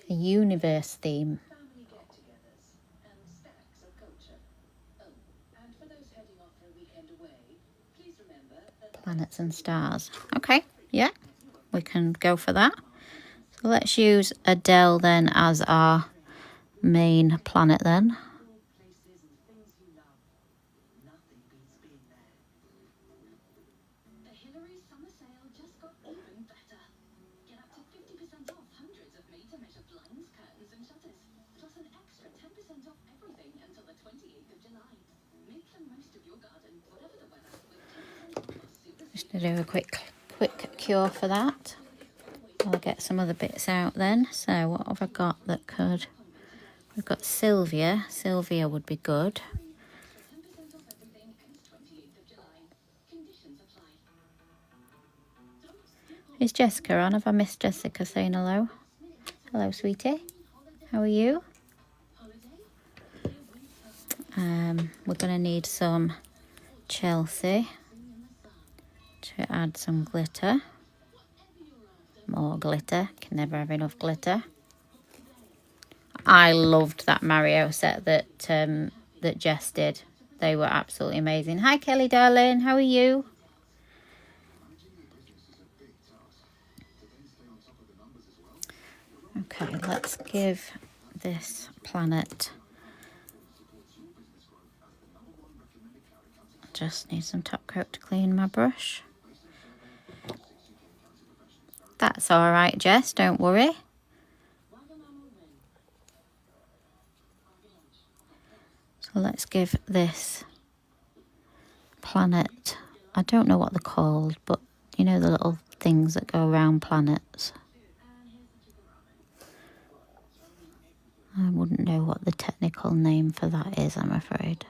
A universe theme. Planets and stars. Okay, yeah, we can go for that. So let's use Adele then as our main planet then. Just to do a quick cure for that. I'll get some other bits out then. So what have I got that could... We've got Sylvia. Sylvia would be good. Is Jessica on? Have I missed Jessica saying hello? Hello, sweetie. How are you? We're going to need some Chelsea to add some glitter. More glitter. Can never have enough glitter. I loved that Mario set that that Jess did. They were absolutely amazing. Hi, Kelly, darling. How are you? Okay, let's give this planet... Just need some top coat to clean my brush. That's all right, Jess. Don't worry. So let's give this planet... I don't know what they're called, but you know the little things that go around planets. I wouldn't know what the technical name for that is, I'm afraid.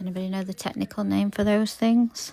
Anybody know the technical name for those things?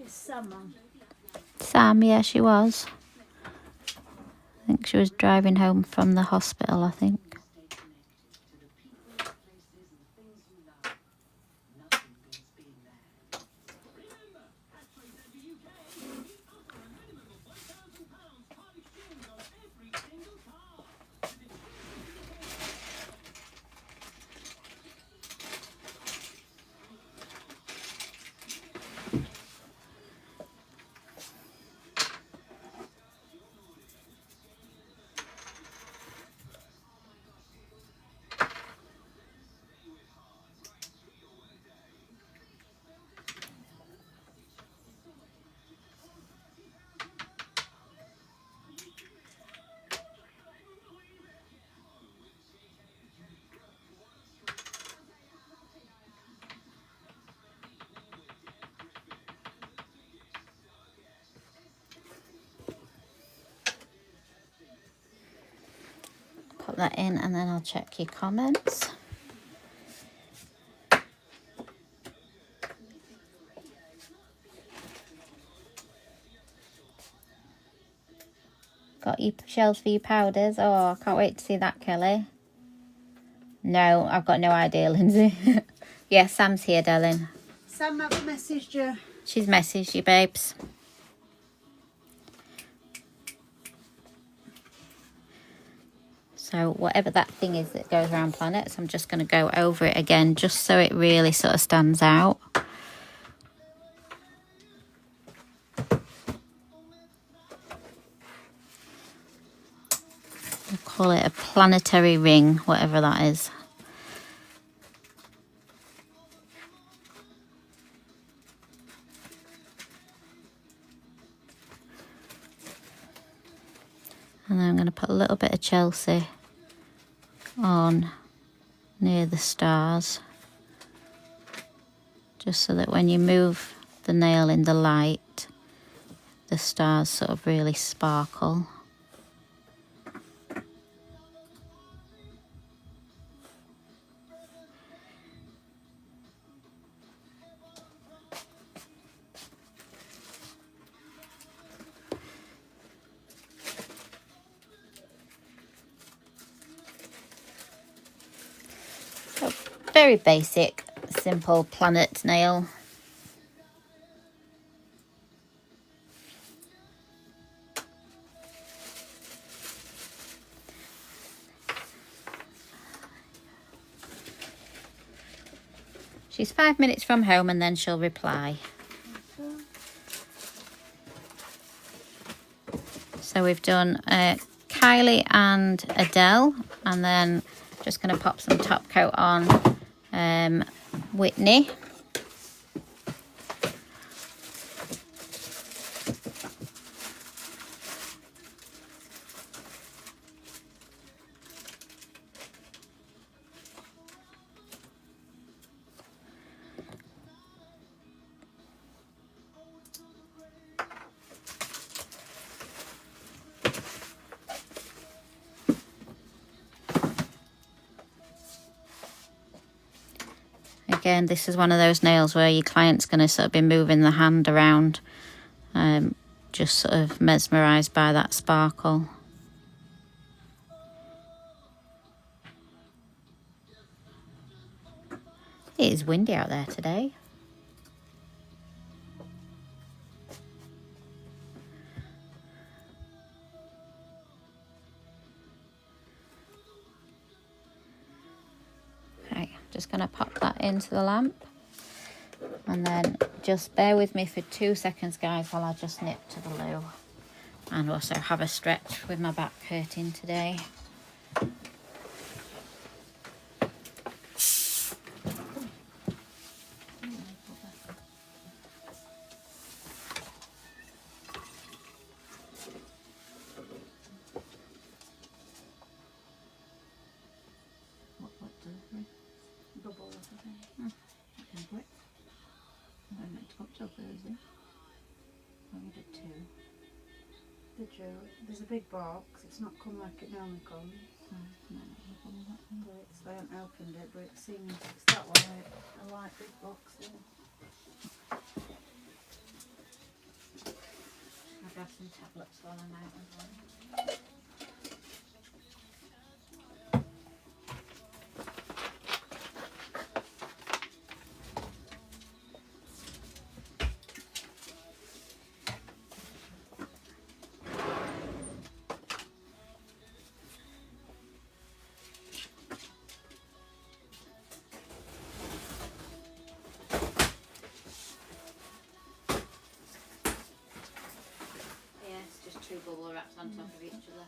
It's Sam. Sam, yeah, she was. I think she was driving home from the hospital, I think. Put that in and then I'll check your comments. Got your shells for your powders. Oh, I can't wait to see that, Kelly. No, I've got no idea, Lindsay. Yeah, Sam's here, darling. Sam have messaged you. She's messaged you, babes. So whatever that thing is that goes around planets, I'm just going to go over it again just so it really sort of stands out. We'll call it a planetary ring, whatever that is. And then I'm going to put a little bit of Chelsea on near the stars, just so that when you move the nail in the light, the stars sort of really sparkle. So, very basic, simple planet nail. She's 5 minutes from home and then she'll reply. So we've done Kylie and Adele, and then just going to pop some top coat on Whitney. Again, this is one of those nails where your client's going to sort of be moving the hand around, just sort of mesmerised by that sparkle. It is windy out there today. Just going to pop that into the lamp, and then just bear with me for 2 seconds, guys, while I just nip to the loo and also have a stretch with my back hurting today. There's a big box. It's not come like it normally comes. But I haven't opened it, but it seems it's that one. I like big box. I've got some tablets while I'm out as well. Two bubble wraps on top of each other.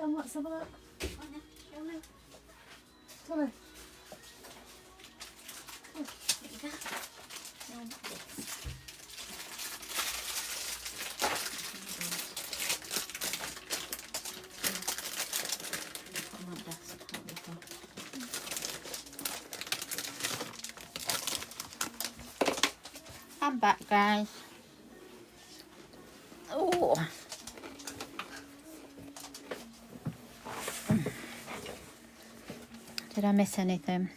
Let's have a look. Tilly. I'm back, guys. Oh. Did I miss anything?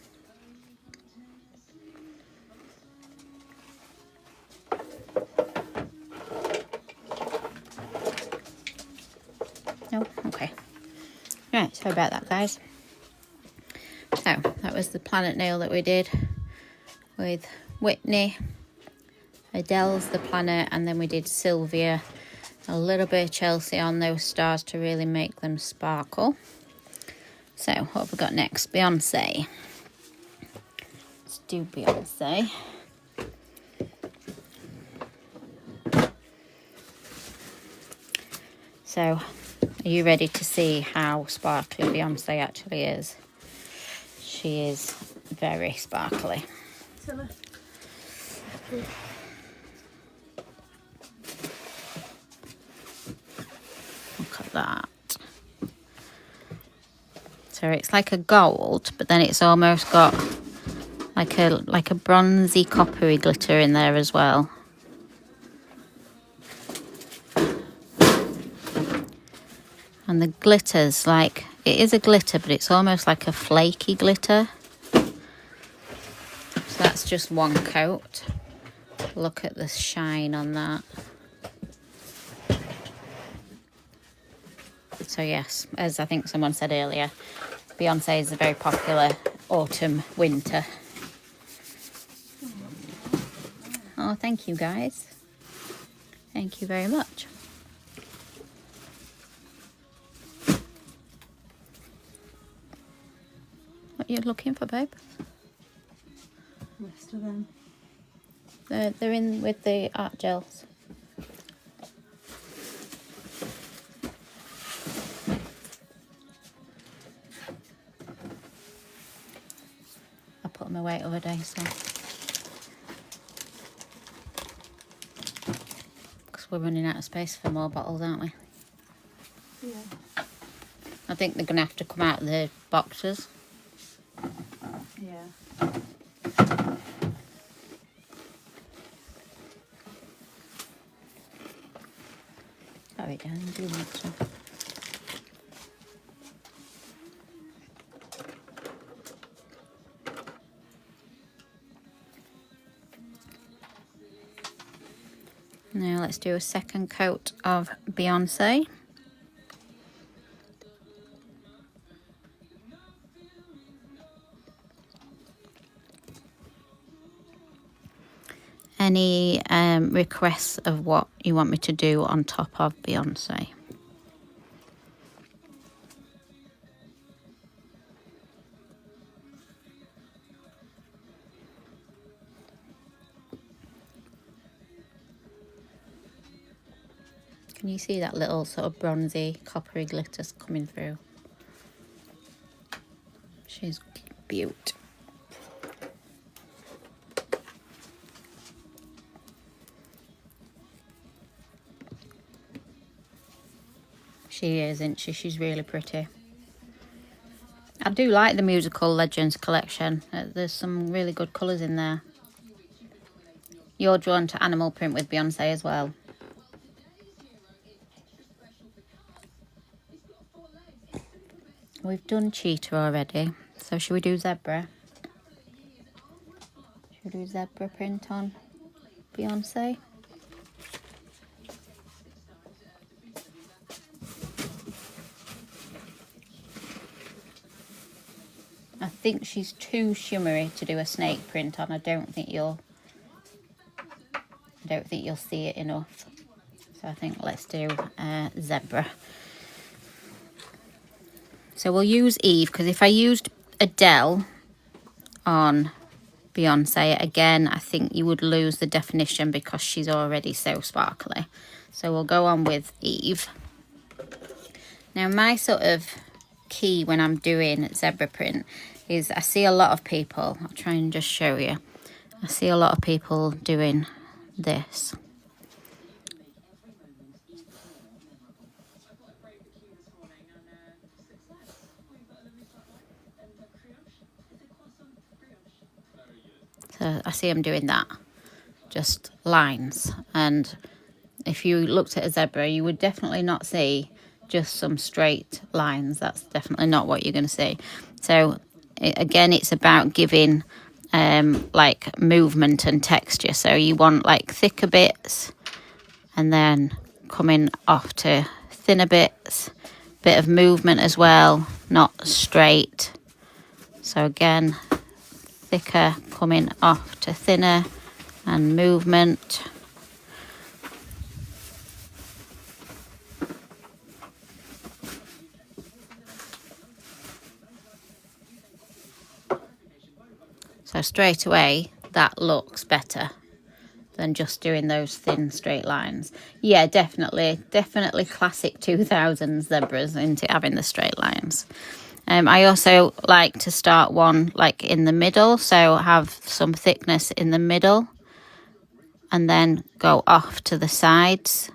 No? Okay. Right, sorry about that, guys. So, that was the planet nail that we did with Whitney. Adele's The Planet, and then we did Sylvia. A little bit of Chelsea on those stars to really make them sparkle. So, what have we got next? Beyonce. Let's do Beyonce. So, are you ready to see how sparkly Beyonce actually is? She is very sparkly. Look at that. So it's like a gold, but then it's almost got like a bronzy coppery glitter in there as well. And the glitter's like, it is a glitter, but it's almost like a flaky glitter. So that's just one coat. Look at the shine on that. So yes, as I think someone said earlier, Beyonce is a very popular autumn winter. Oh, thank you guys. Thank you very much. What are you looking for, babe? Rest of them. They're in with the art gels. I put them away the other day, so. Because we're running out of space for more bottles, aren't we? Yeah. I think they're going to have to come out of the boxes. Yeah. Sorry, darling, do want some. Now let's do a second coat of Beyonce. Any requests of what you want me to do on top of Beyonce? Can you see that little sort of bronzy, coppery glitter coming through? She's beaut. She is, isn't she? She's really pretty. I do like the Musical Legends collection. There's some really good colours in there. You're drawn to animal print with Beyonce as well. We've done Cheetah already. So should we do zebra? Should we do zebra print on Beyonce? I think she's too shimmery to do a snake print on. I don't think you'll see it enough. So I think let's do zebra. So we'll use Eve, because if I used Adele on Beyonce again, I think you would lose the definition because she's already so sparkly. So we'll go on with Eve. Now my sort of key when I'm doing zebra print is I see a lot of people, I'll try and just show you. I see a lot of people doing this. So I see them doing that, just lines. And if you looked at a zebra, you would definitely not see just some straight lines. That's definitely not what you're going to see. So again, it's about giving like movement and texture. So you want like thicker bits and then coming off to thinner bits, bit of movement as well, not straight. So again, thicker coming off to thinner and movement. So straight away that looks better than just doing those thin straight lines. Yeah, definitely classic 2000s zebras into having the straight lines. I also like to start one like in the middle, so have some thickness in the middle and then go off to the sides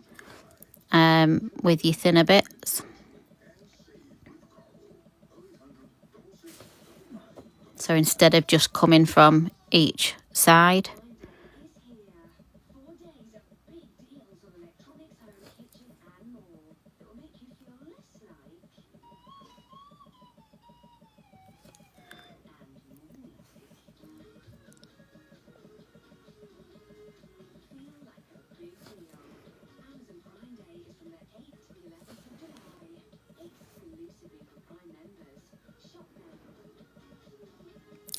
with your thinner bits. So instead of just coming from each side.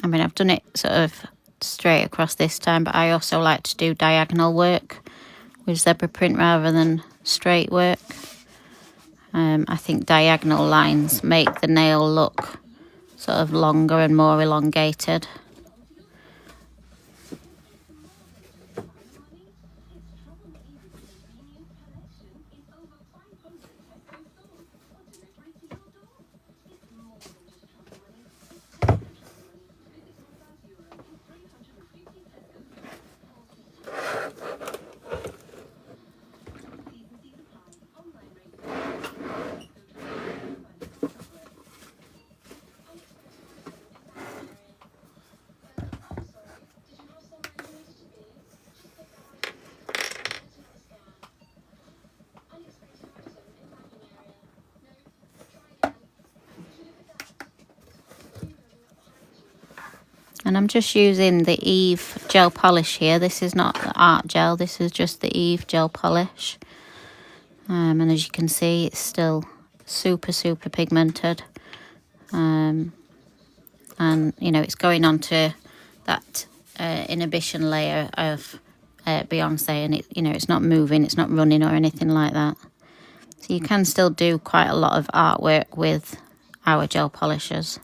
I mean, I've done it sort of straight across this time, but I also like to do diagonal work with zebra print rather than straight work. I think diagonal lines make the nail look sort of longer and more elongated. And I'm just using the Eve gel polish here. This is not the art gel, this is just the Eve gel polish. And as you can see, it's still super pigmented. And, you know, it's going onto that inhibition layer of Beyonce, and it, you know, it's not moving, it's not running or anything like that. So you can still do quite a lot of artwork with our gel polishers.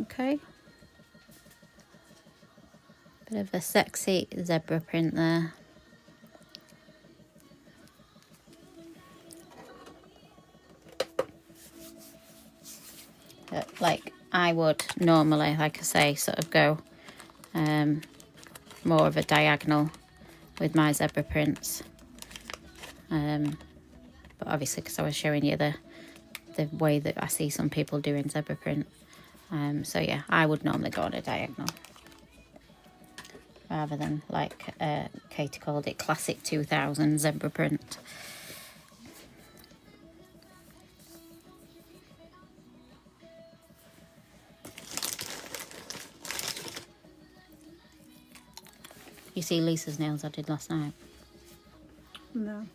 Okay, bit of a sexy zebra print there. But like I would normally, like I say, sort of go more of a diagonal with my zebra prints. But obviously, because I was showing you the the way that I see some people doing zebra print. So yeah, I would normally go on a diagonal rather than, like Katie called it, classic 2000 zebra print. You see Lisa's nails I did last night? No.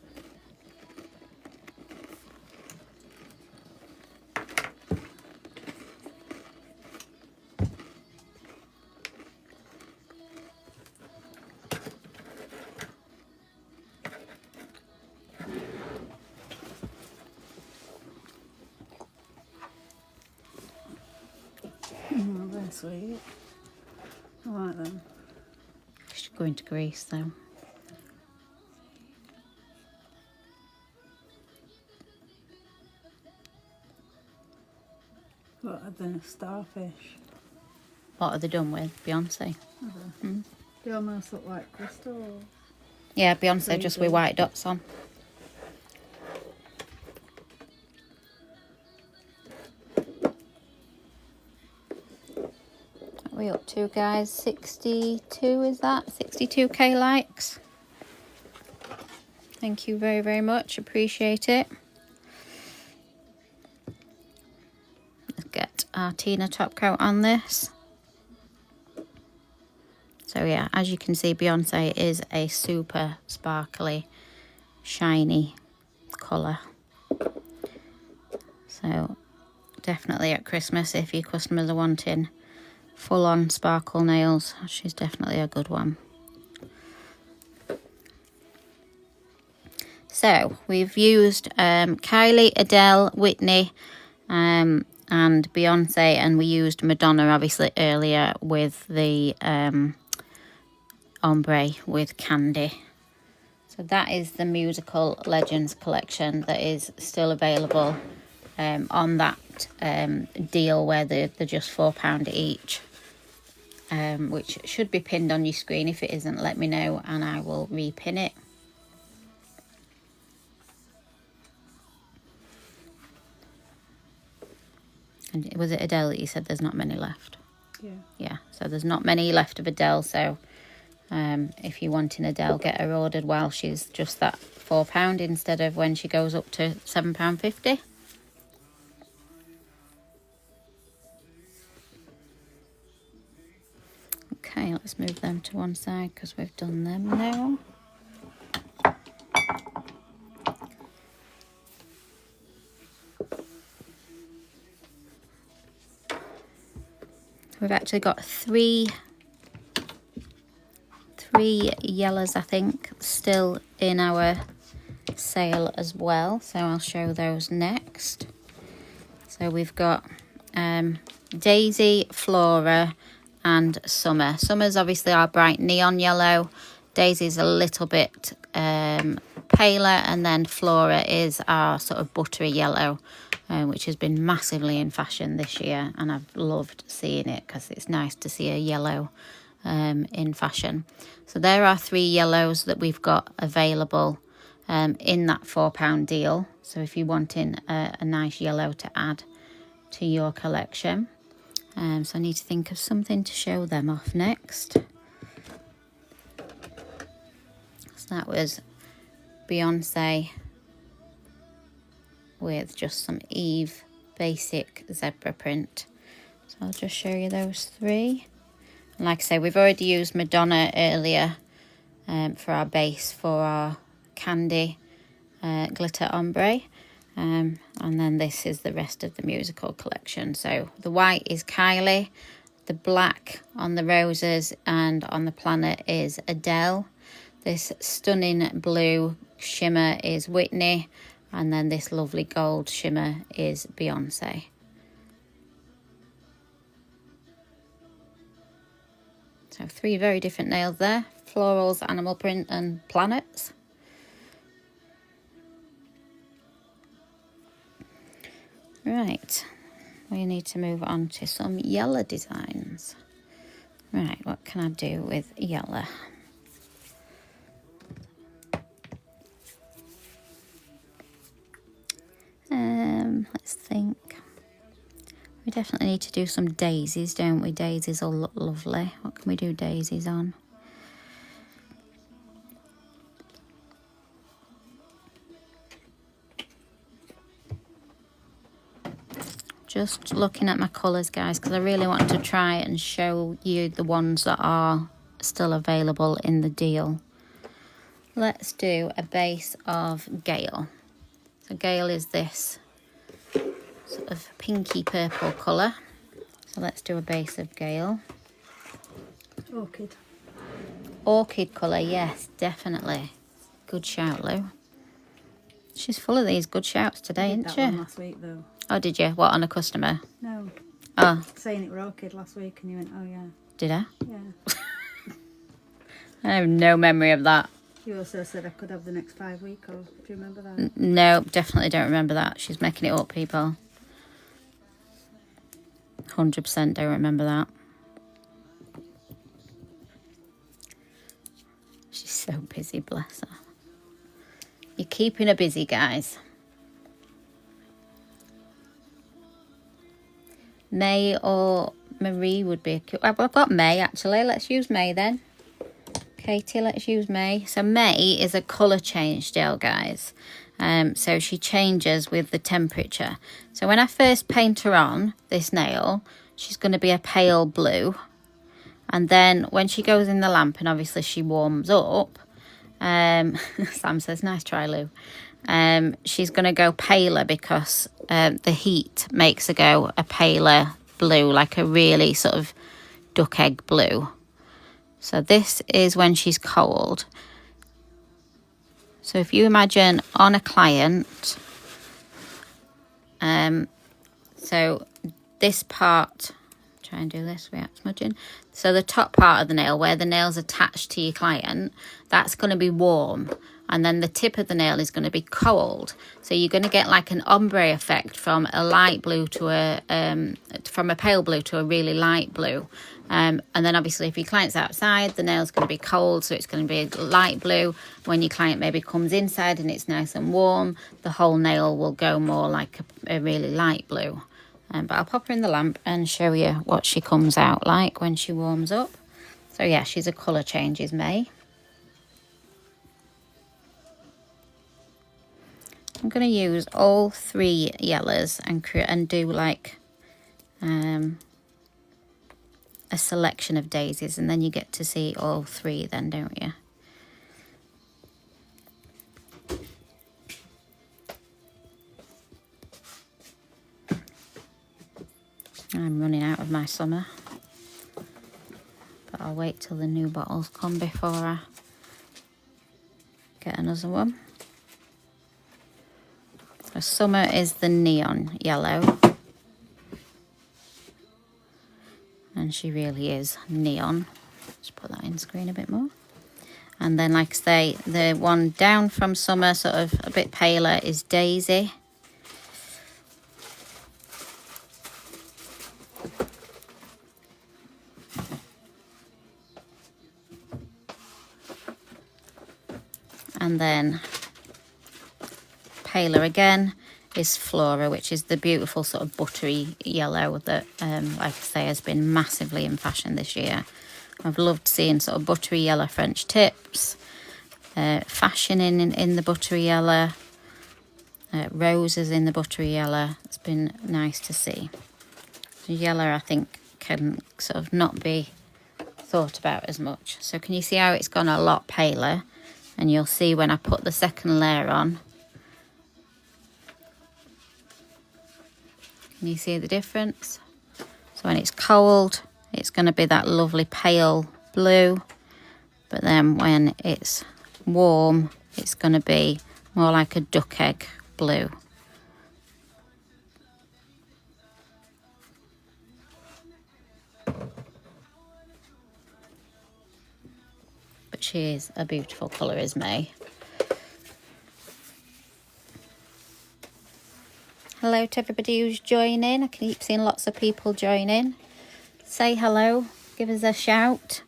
Oh, they're sweet. I like them. Should go into Greece though. What are the starfish? What are they done with? Beyonce. They almost look like crystals. Yeah, Beyonce just with white dots on. What are we up to, guys? 62, is that? 62k likes. Thank you very, very much. Appreciate it. Let's get our Tina top coat on this. So yeah, as you can see, Beyonce is a super sparkly, shiny colour. So definitely at Christmas, if your customers are wanting full-on sparkle nails, she's definitely a good one. So we've used Kylie, Adele, Whitney, and Beyonce, and we used Madonna obviously earlier with the ombre with Candy. So that is the Musical Legends collection that is still available on that deal where they're just £4 each, which should be pinned on your screen. If it isn't, let me know and I will repin it. And was it Adele that you said there's not many left? Yeah. Yeah, so there's not many left of Adele, so if you want an Adele, get her ordered while she's just that £4 instead of when she goes up to £7.50. Okay, let's move them to one side because we've done them now. We've actually got three yellows, I think, still in our sale as well. So I'll show those next. So we've got Daisy, Flora and Summer. Summer's obviously our bright neon yellow. Daisy's a little bit paler, and then Flora is our sort of buttery yellow, which has been massively in fashion this year, and I've loved seeing it because it's nice to see a yellow in fashion. So there are three yellows that we've got available in that £4 deal. So if you're wanting a nice yellow to add to your collection, so I need to think of something to show them off next. So that was Beyonce with just some Eve basic zebra print. So I'll just show you those three. And like I say, we've already used Madonna earlier for our base for our Candy glitter ombre. And then this is the rest of the Musical collection. So the white is Kylie, the black on the roses and on the planet is Adele. This stunning blue shimmer is Whitney, and then this lovely gold shimmer is Beyonce. So three very different nails there: florals, animal print and planets. Right, we need to move on to some yellow designs. Right, what can I do with yellow? Let's think. definitely need to do some daisies, don't we? Daisies will look lovely. What can we do daisies on? Just looking at my colours, guys, because I really want to try and show you the ones that are still available in the deal. Let's do a base of Gale. So Gale is this sort of pinky purple colour. So let's do a base of Gale. Orchid. Orchid colour, yes, definitely. Good shout, Lou. She's full of these good shouts today, isn't she? One last week though. Oh, did you? What, on a customer? No. Oh. Saying it were orchid last week and you went, oh yeah. Did I? Yeah. I have no memory of that. You also said I could have the next 5 week off. Do you remember that? No, definitely don't remember that. She's making it up, people. 100% don't remember that. She's so busy, bless her. You're keeping her busy, guys. May or Marie would be a cute... Well, I've got May, actually. Let's use May, then. Katie, let's use May. So May is a colour change gel, guys. So she changes with the temperature. So when I first paint her on this nail, she's going to be a pale blue. And then when she goes in the lamp and obviously she warms up, Sam says, nice try, Lou. She's going to go paler because the heat makes her go a paler blue, like a really sort of duck egg blue. So this is when she's cold. So if you imagine on a client, so this part, try and do this without smudging. So the top part of the nail, where the nail's attached to your client, that's going to be warm. And then the tip of the nail is going to be cold. So you're going to get like an ombre effect from a light blue to from a pale blue to a really light blue. And then obviously if your client's outside, the nail's going to be cold, so it's going to be light blue. When your client maybe comes inside and it's nice and warm, the whole nail will go more like a really light blue. But I'll pop her in the lamp and show you what she comes out like when she warms up. So yeah, she's a colour change, is May. I'm going to use all 3 yellows and do like a selection of daisies, and then you get to see all 3 then, don't you? I'm running out of my summer, but I'll wait till the new bottles come before I get another one. So summer is the neon yellow, and she really is neon. Just put that in screen a bit more. And then, like I say, the one down from summer, sort of a bit paler, is Daisy. And then paler again is Flora, which is the beautiful sort of buttery yellow that, like I say, has been massively in fashion this year. I've loved seeing sort of buttery yellow French tips, fashion in the buttery yellow, roses in the buttery yellow. It's been nice to see. The yellow, I think, can sort of not be thought about as much. So can you see how it's gone a lot paler? And you'll see when I put the second layer on. Can you see the difference? So when it's cold, it's going to be that lovely pale blue. But then when it's warm, it's going to be more like a duck egg blue. But she is a beautiful colour, is May. Hello to everybody who's joining. I keep seeing lots of people joining. Say hello, give us a shout.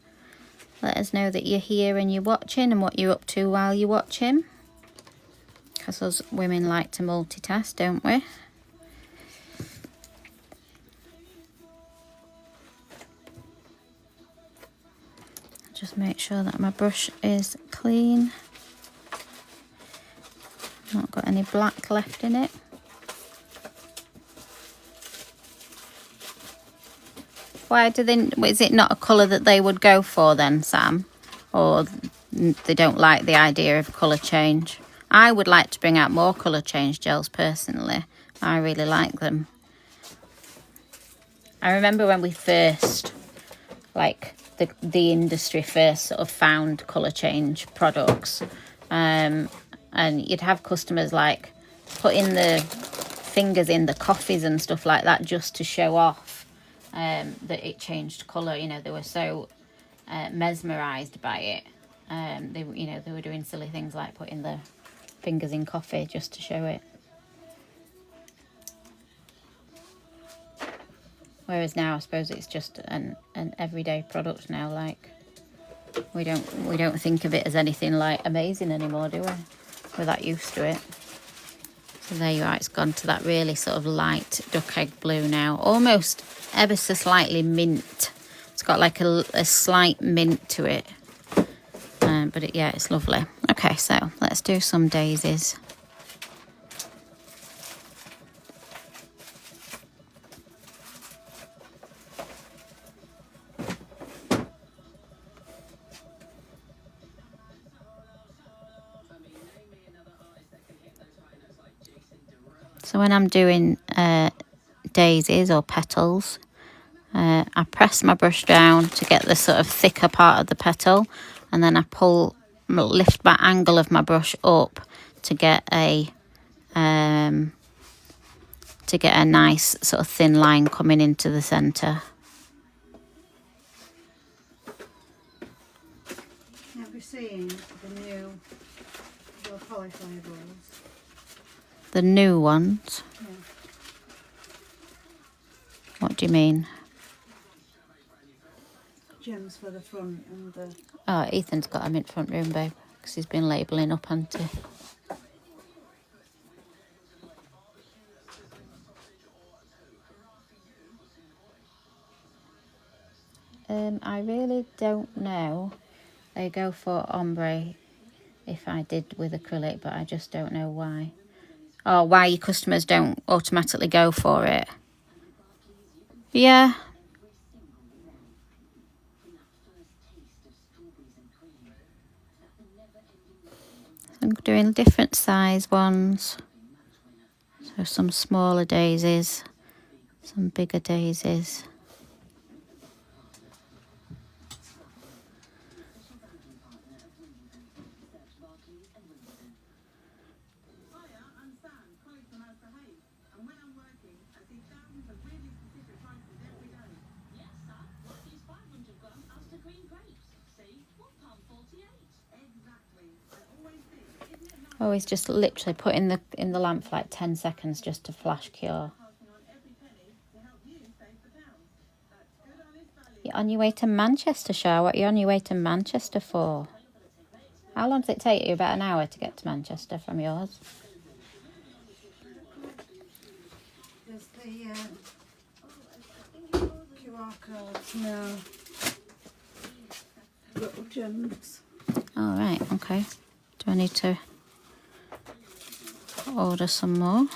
Let us know that you're here and you're watching and what you're up to while you're watching. Because us women like to multitask, don't we? just make sure that my brush is clean. Not got any black left in it. Why do they, is it not a colour that they would go for then, Sam? Or they don't like the idea of colour change? I would like to bring out more colour change gels personally. I really like them. I remember when we first, like the industry first sort of found colour change products, and you'd have customers like putting the fingers in the coffees and stuff like that just to show off that it changed colour. You know, they were so mesmerised by it. They were doing silly things like putting the fingers in coffee just to show it. Whereas now, I suppose it's just an everyday product now. Like we don't think of it as anything like amazing anymore, do we? We're that used to it. So there you are. It's gone to that really sort of light duck egg blue now, almost ever so slightly mint. It's got like a slight mint to it, but yeah, it's lovely. Okay, so let's do some daisies. So when I'm doing daisies or petals, I press my brush down to get the sort of thicker part of the petal, and then I lift my angle of my brush up to get a nice sort of thin line coming into the centre. Have you seen the new polish labels? The new ones? Yeah. What do you mean? Gems for the front and the... Oh, Ethan's got them in front room, babe, because he's been labelling up, hasn't he? I really don't know. They go for ombre if I did with acrylic, but I just don't know why. Oh, why your customers don't automatically go for it? Yeah. I'm doing different size ones. So some smaller daisies, some bigger daisies. Always just literally put in the lamp for like 10 seconds just to flash cure. You're on your way to Manchester, Shah. What are you on your way to Manchester for? How long does it take you? About an hour to get to Manchester from yours? There's the QR codes now. Little gems. All right, okay. Do I need to order some more?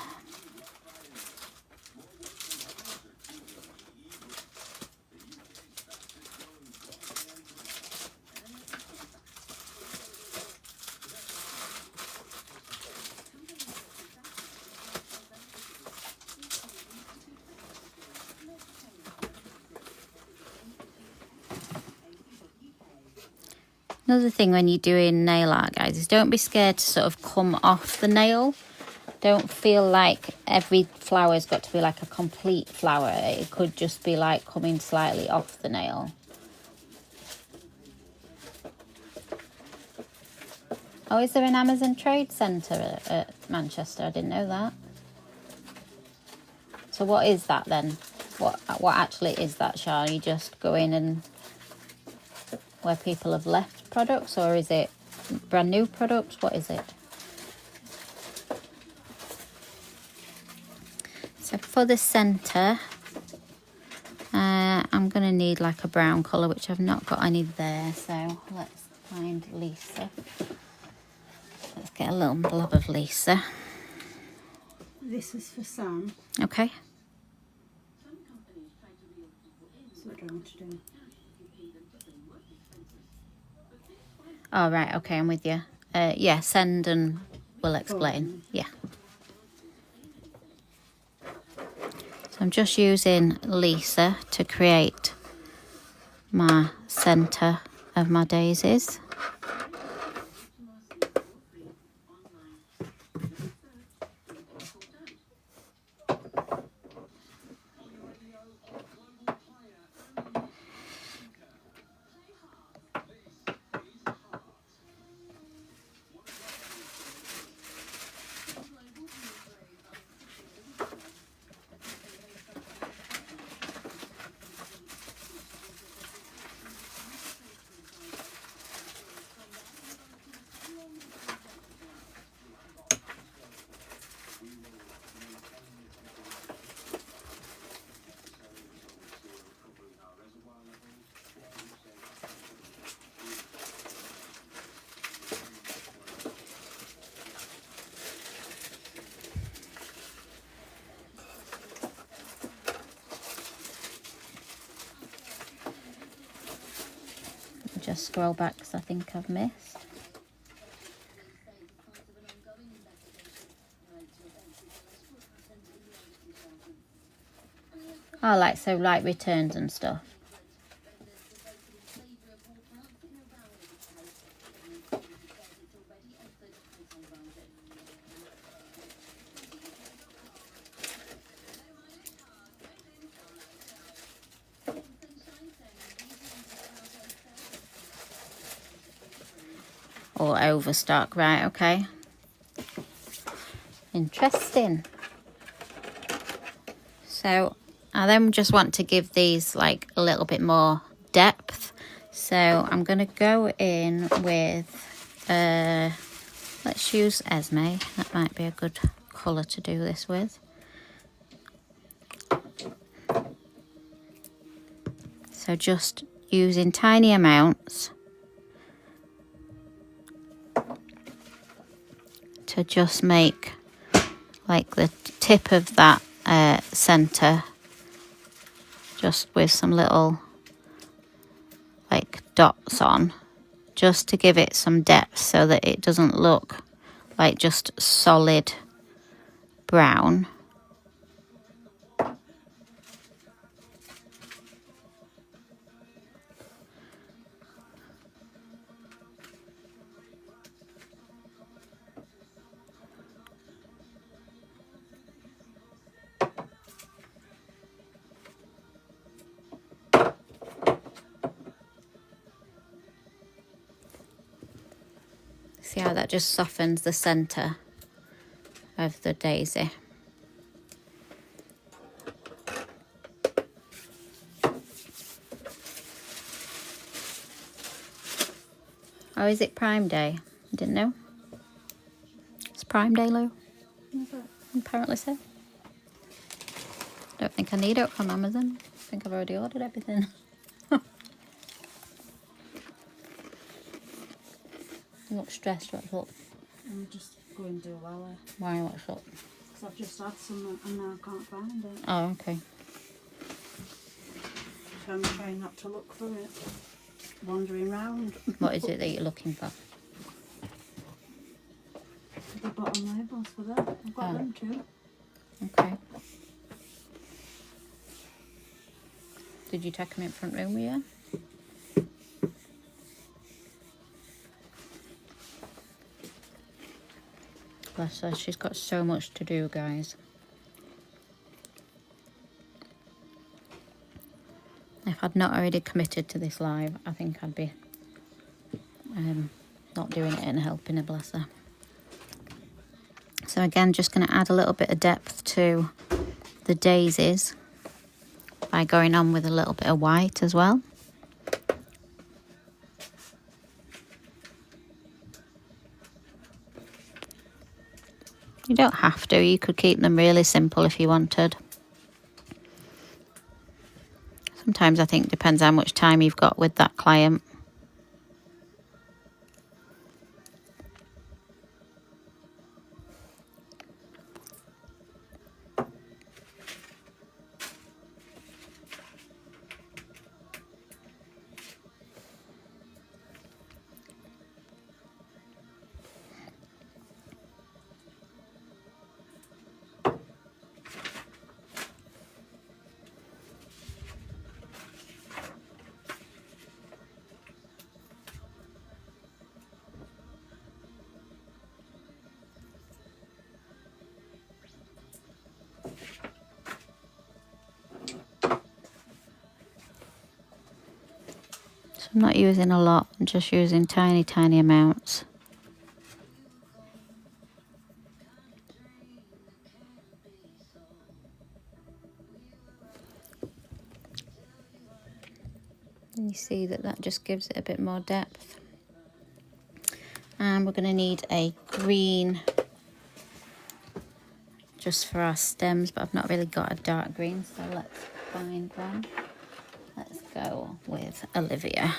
Another thing when you're doing nail art, guys, is don't be scared to sort of come off the nail. Don't feel like every flower's got to be like a complete flower. It could just be like coming slightly off the nail. Oh, is there an Amazon Trade Centre at Manchester? I didn't know that. So what is that then? What actually is that, Shah? You just go in and where people have left products, or is it brand new products? What is it? So for the centre, I'm I'm going to need like a brown colour, which I've not got any there. So let's find Lisa. Let's get a little blob of Lisa. This is for Sam. Okay. So what do I want to do? Oh, right. Okay, I'm with you. Yeah, send and we'll explain. Yeah. So I'm just using Lisa to create my centre of my daisies. Just scroll back because I think I've missed. Oh, like so, like returns and stuff. Or overstock, right? Okay. Interesting. So I then just want to give these like a little bit more depth. So I'm going to go in with, let's use Esme. That might be a good colour to do this with. So just using tiny amounts to just make like the tip of that centre, just with some little like dots on, just to give it some depth so that it doesn't look like just solid brown. See how that just softens the centre of the daisy. Oh, is it Prime Day? I didn't know. It's Prime Day, Lou. Apparently so. Don't think I need it from Amazon. I think I've already ordered everything. You look stressed, what's up? I'm just going to do Lala. Why, what's up? Because I've just had some and now I can't find it. Oh, okay. So I'm trying not to look for it. Wandering round. What is it that you're looking for? The bottom labels for that. I've got them too. Okay. Did you take them in front room with you? Bless her, she's got so much to do, guys. If I'd not already committed to this live, I think I'd be not doing it and helping her, bless her. So again, just going to add a little bit of depth to the daisies by going on with a little bit of white as well. You don't have to, you could keep them really simple if you wanted. Sometimes sometimes I think depends how much time you've got with that client. I'm not using a lot, I'm just using tiny amounts. And you see that just gives it a bit more depth. And we're going to need a green just for our stems, but I've not really got a dark green, so let's find one. Let's go with Olivia.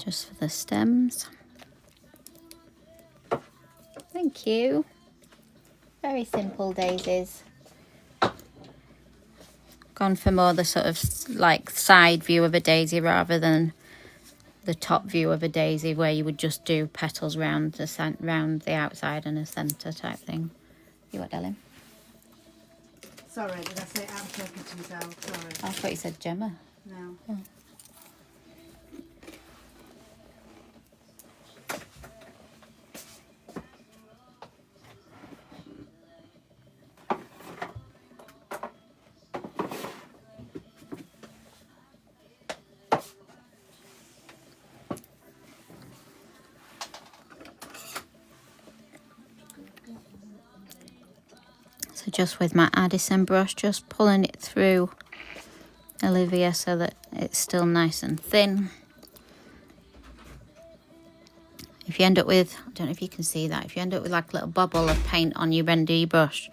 Just for the stems. Thank you. Very simple daisies. Gone for more the sort of like side view of a daisy rather than the top view of a daisy where you would just do petals round the outside and a centre type thing. You what, darling? Sorry, did I say I'm talking to myself? Sorry. I thought you said Gemma. No. Oh. So just with my Addison brush, just pulling it through Olivia so that it's still nice and thin. If you end up with, I don't know if you can see that, if you end up with like a little bubble of paint on your bendy brush,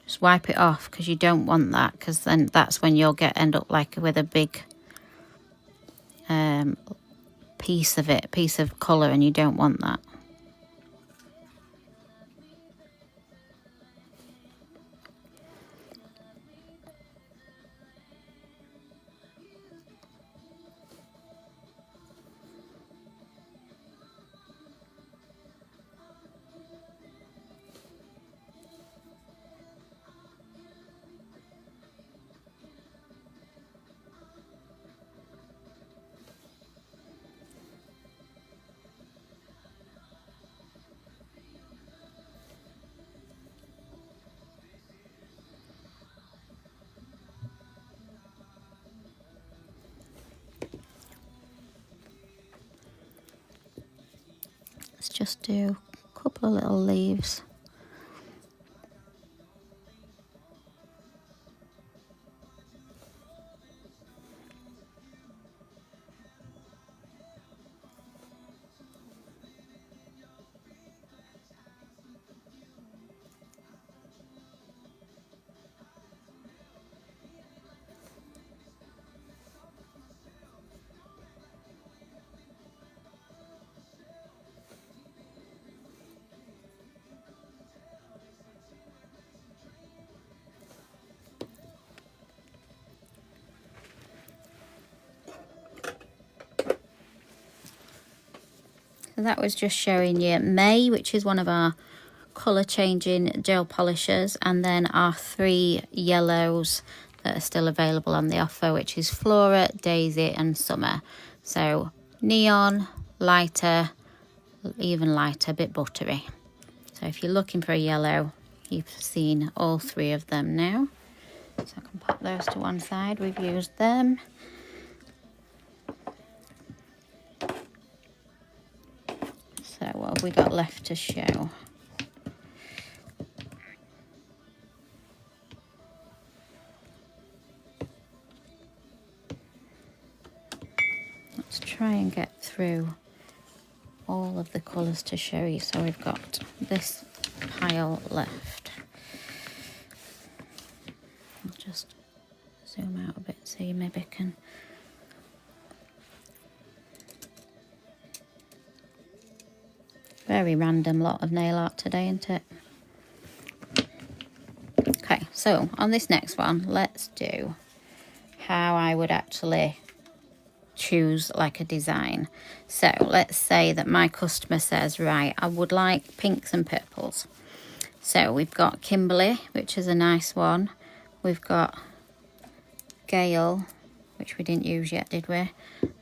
just wipe it off because you don't want that, because then that's when you'll end up like with a big piece of colour, and you don't want that. Let's just do a couple of little leaves. So that was just showing you May, which is one of our colour changing gel polishers, and then our 3 yellows that are still available on the offer, which is Flora, Daisy and Summer. So neon, lighter, even lighter, a bit buttery. So if you're looking for a yellow, you've seen all 3 of them now. So I can pop those to one side, we've used them. So what have we got left to show? Let's try and get through all of the colours to show you. So we've got this pile left. I'll just so you maybe can... Very random lot of nail art today, isn't it? Okay, so on this next one, let's do how I would actually choose like a design. So let's say that my customer says, right, I would like pinks and purples. So we've got Kimberly, which is a nice one. We've got Gale, which we didn't use yet, did we?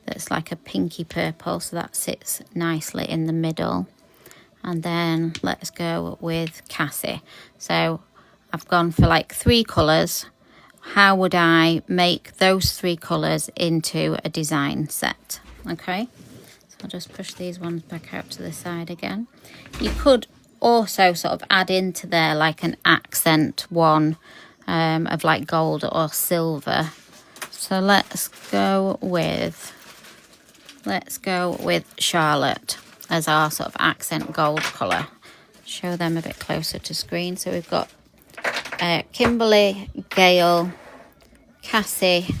That's like a pinky purple, so that sits nicely in the middle. And then let's go with Cassie. So I've gone for like 3 colours. How would I make those 3 colours into a design set? Okay, so I'll just push these ones back out to the side again. You could also sort of add into there like an accent one of like gold or silver. So let's go with Charlotte as our sort of accent gold colour. Show them a bit closer to screen. So we've got Kimberly, Gale, Cassie,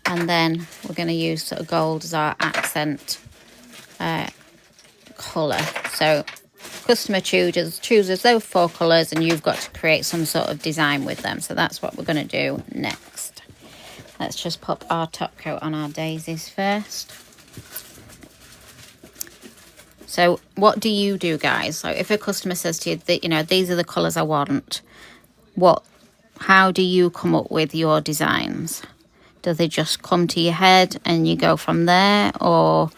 and then we're going to use sort of gold as our accent colour. So customer chooses those 4 colours, and you've got to create some sort of design with them. So that's what we're going to do next. Let's just pop our top coat on our daisies first. So what do you do, guys? So if a customer says to you that, you know, these are the colours I want, how do you come up with your designs? Do they just come to your head and you go from there? Or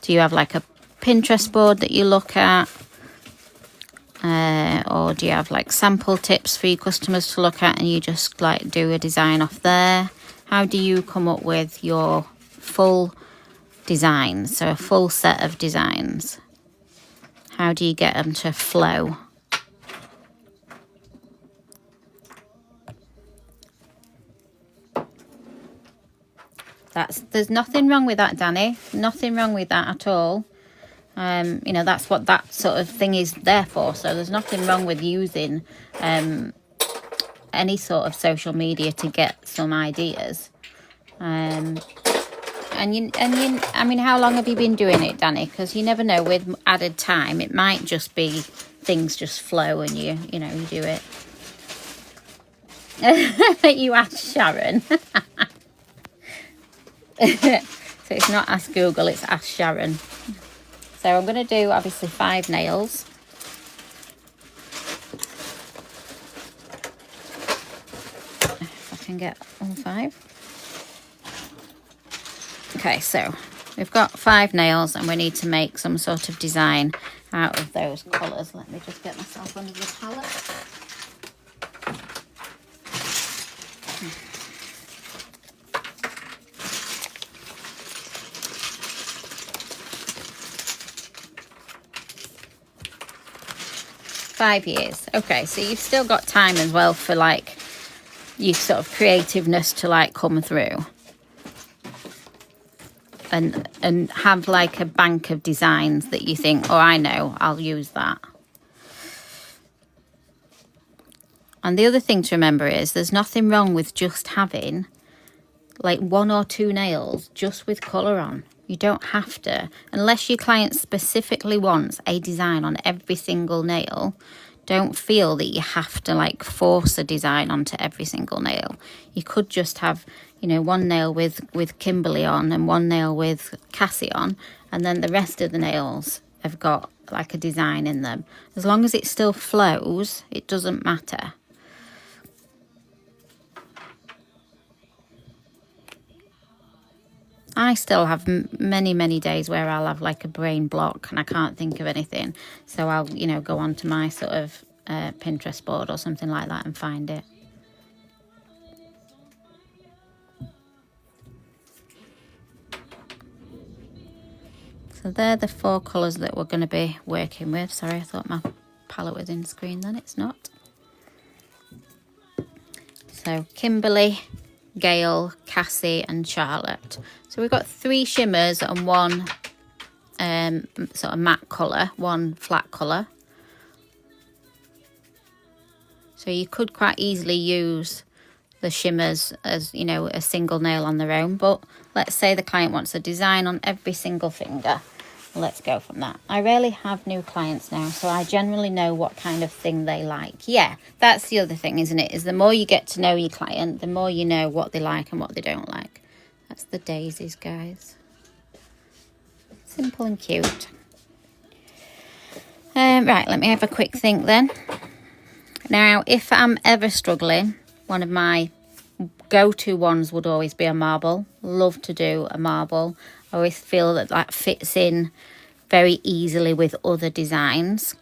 do you have like a Pinterest board that you look at? Or do you have like sample tips for your customers to look at and you just like do a design off there? How do you come up with your full designs? So a full set of designs. How do you get them to flow? There's nothing wrong with that, Danny. Nothing wrong with that at all. You know, that's what that sort of thing is there for. So there's nothing wrong with using any sort of social media to get some ideas. I mean, how long have you been doing it, Danny? Because you never know, with added time, it might just be things just flow and you do it. You ask Sharon. So it's not Ask Google, it's Ask Sharon. So I'm going to do obviously 5 nails. If I can get all 5. Okay, so we've got 5 nails and we need to make some sort of design out of those colours. Let me just get myself under the palette. Five years. Okay, so you've still got time as well for like your sort of creativeness to like come through and have like a bank of designs that you think, oh, I know, I'll use that. And the other thing to remember is there's nothing wrong with just having like 1 or 2 nails just with colour on. You don't have to, unless your client specifically wants a design on every single nail. Don't feel that you have to like force a design onto every single nail. You could just have, you know, 1 nail with Kimberly on and 1 nail with Cassie on, and then the rest of the nails have got like a design in them. As long as it still flows, it doesn't matter. I still have many days where I'll have like a brain block and I can't think of anything. So I'll, you know, go onto my sort of Pinterest board or something like that and find it. So they're the 4 colours that we're going to be working with. Sorry, I thought my palette was in screen then. It's not. So Kimberly, Gale, Cassie and Charlotte. So we've got 3 shimmers and 1 sort of matte colour, 1 flat colour. So you could quite easily use the shimmers as, you know, a single nail on their own. But let's say the client wants a design on every single finger. Let's go from that. I rarely have new clients now, so I generally know what kind of thing they like. Yeah, that's the other thing, isn't it? Is the more you get to know your client, the more you know what they like and what they don't like. That's the daisies, guys. Simple and cute. Right, let me have a quick think then. Now, if I'm ever struggling, one of my go-to ones would always be a marble. Love to do a marble. I always feel that that fits in very easily with other designs.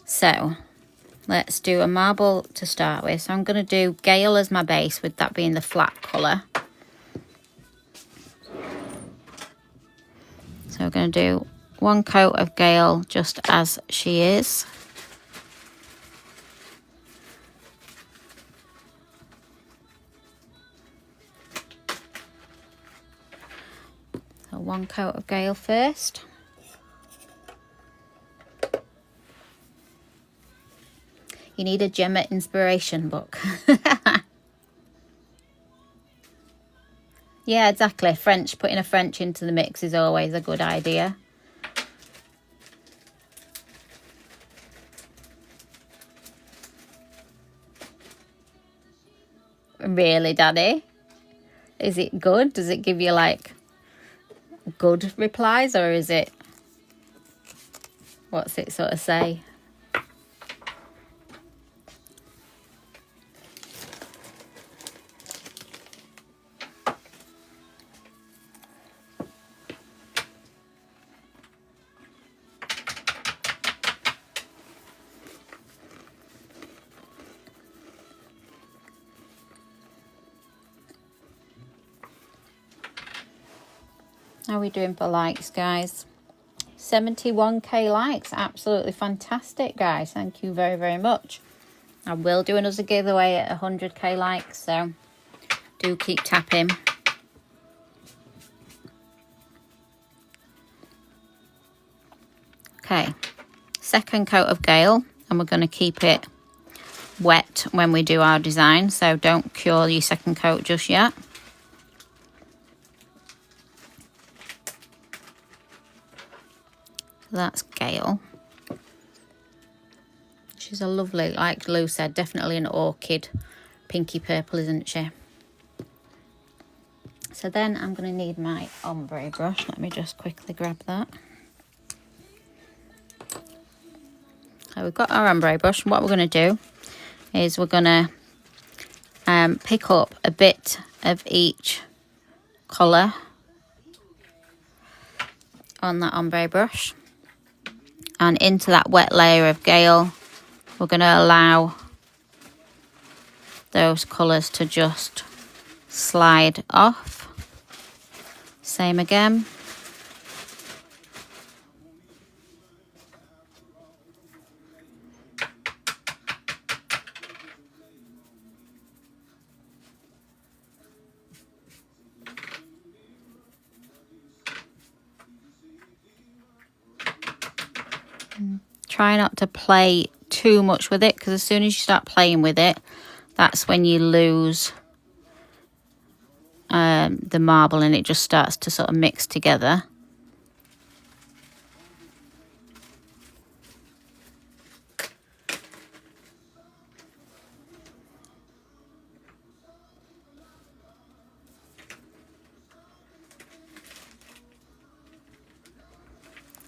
So let's do a marble to start with. So I'm going to do Gale as my base, with that being the flat colour. So we're going to do one coat of Gale just as she is. So one coat of Gale first. You need a Gemma inspiration book. Yeah, exactly. French, putting a French into the mix is always a good idea. Really, Daddy? Is it good? Does it give you like good replies, or is it, what's it sort of say? How are we doing for likes, guys? 71k likes. Absolutely fantastic, guys. Thank you very, very much. I will do another giveaway at 100k likes, so do keep tapping. Okay, second coat of Gale, and we're going to keep it wet when we do our design, so don't cure your second coat just yet. That's Gale. She's a lovely, like Lou said, definitely an orchid pinky purple, isn't she? So then I'm going to need my ombre brush. Let me just quickly grab that. So we've got our ombre brush, and what we're going to do is we're going to pick up a bit of each colour on that ombre brush. And into that wet layer of Gale, we're going to allow those colours to just slide off. Same again. Try not to play too much with it, because as soon as you start playing with it, that's when you lose the marble, and it just starts to sort of mix together.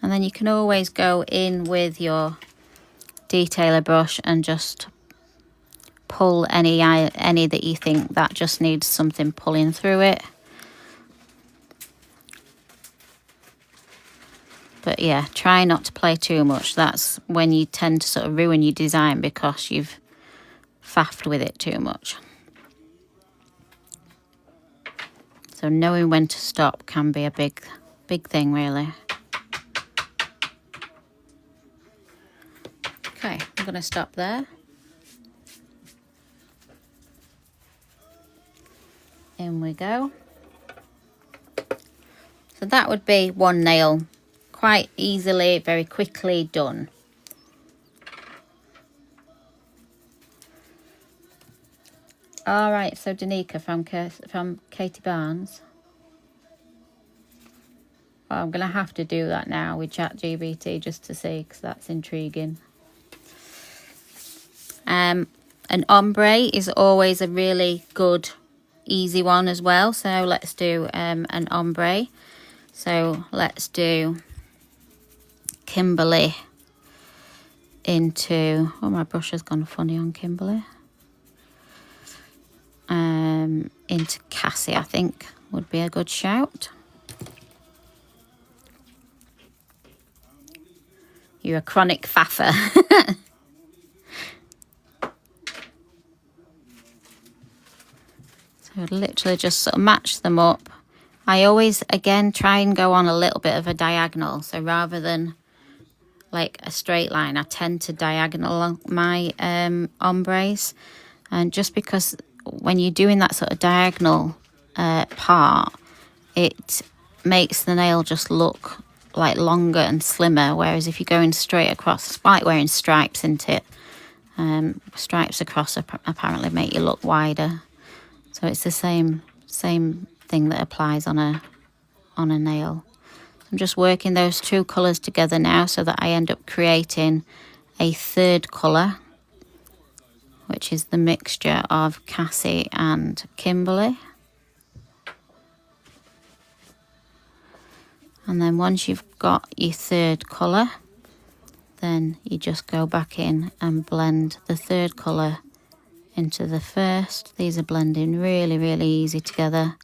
And then you can always go in with your detailer brush and just pull any that you think that just needs something pulling through it. But yeah, try not to play too much. That's when you tend to sort of ruin your design, because you've faffed with it too much. So knowing when to stop can be a big thing, really. Okay, I'm going to stop there. In we go. So that would be one nail. Quite easily, very quickly done. All right, so Danica from Katie Barnes. Well, I'm going to have to do that now with ChatGPT just to see, because that's intriguing. An ombre is always a really good, easy one as well. So let's do an ombre. So let's do Kimberly into... Oh, my brush has gone funny on Kimberly. Into Cassie, I think, would be a good shout. You're a chronic faffer. So literally just sort of match them up. I always, again, try and go on a little bit of a diagonal. So rather than like a straight line, I tend to diagonal my ombres. And just because when you're doing that sort of diagonal part, it makes the nail just look like longer and slimmer. Whereas if you're going straight across, it's like wearing stripes, isn't it? Stripes across apparently make you look wider. So it's the same thing that applies on a nail. I'm just working those two colours together now so that I end up creating a third colour, which is the mixture of Cassie and Kimberly. And then once you've got your third colour, then you just go back in and blend the third colour into the first. These are blending really, really easy together.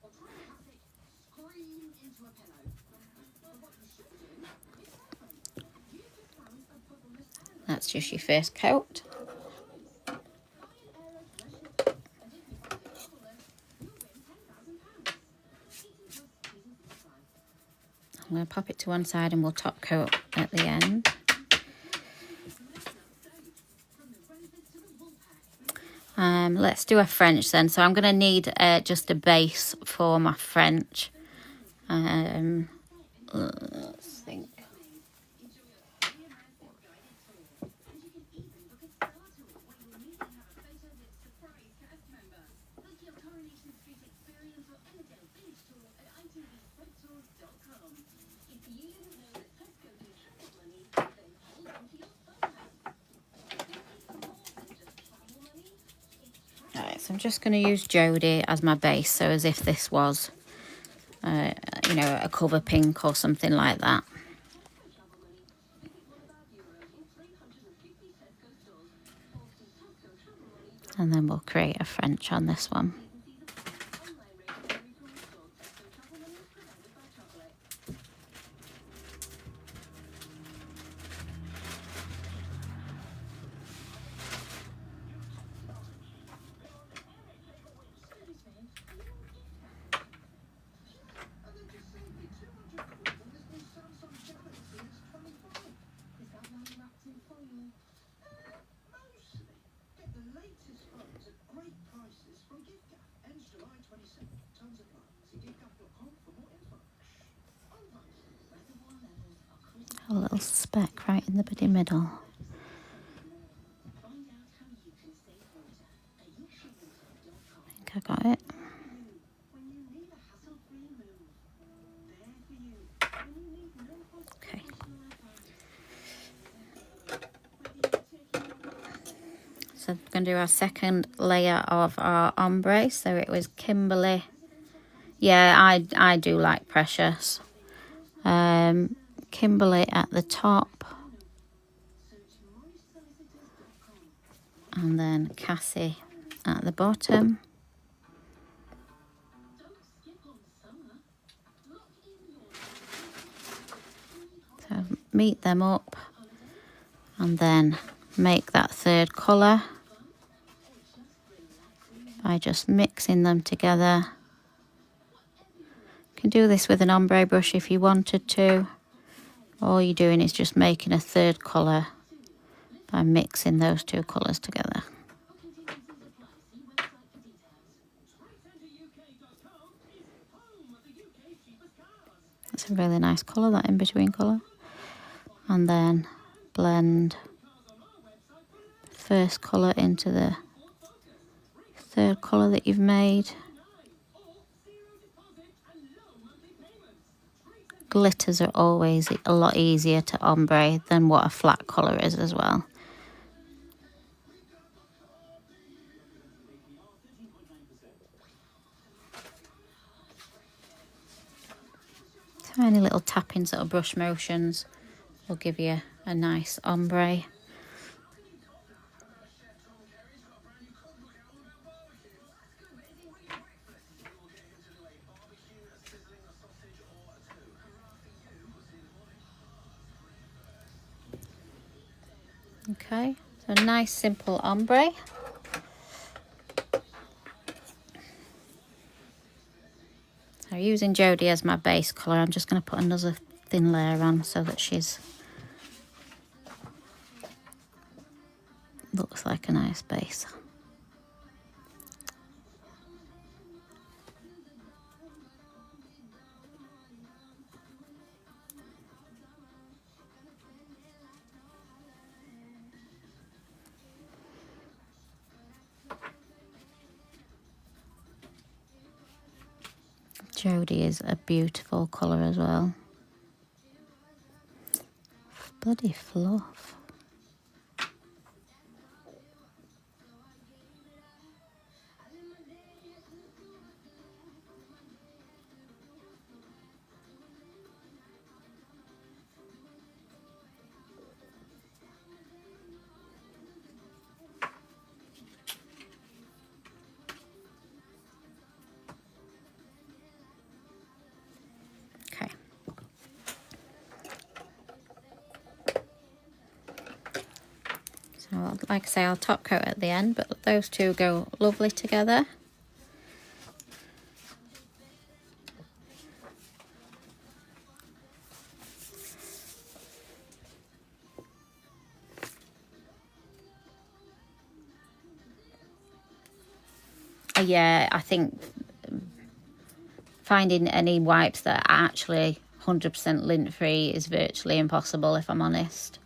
That's just your first coat. I'm going to pop it to one side and we'll top coat at the end. Let's do a French then. So I'm going to need just a base for my French. Let's think. Alright, so I'm just going to use Jodie as my base, so as if this was, you know, a cover pink or something like that. And then we'll create a French on this one. A little speck right in the bloody middle. I think I got it. Okay. So we're going to do our second layer of our ombre. So it was Kimberly. Yeah, I do like Precious. Kimberly at the top. And then Cassie at the bottom. So meet them up and then make that third colour by just mixing them together. You can do this with an ombre brush if you wanted to. All you're doing is just making a third colour by mixing those two colours together. That's a really nice colour, that in-between colour. And then blend the first colour into the third colour that you've made. Glitters are always a lot easier to ombre than what a flat colour is as well. Tiny little tapping sort of brush motions will give you a nice ombre. Okay, so a nice simple ombre. So using Jodie as my base colour, I'm just going to put another thin layer on so that she's looks like a nice base. Jodie is a beautiful colour as well. Bloody fluff. Okay. So like I say, I'll top coat at the end, but those two go lovely together. Yeah, I think finding any wipes that are actually 100% lint free is virtually impossible, if I'm honest.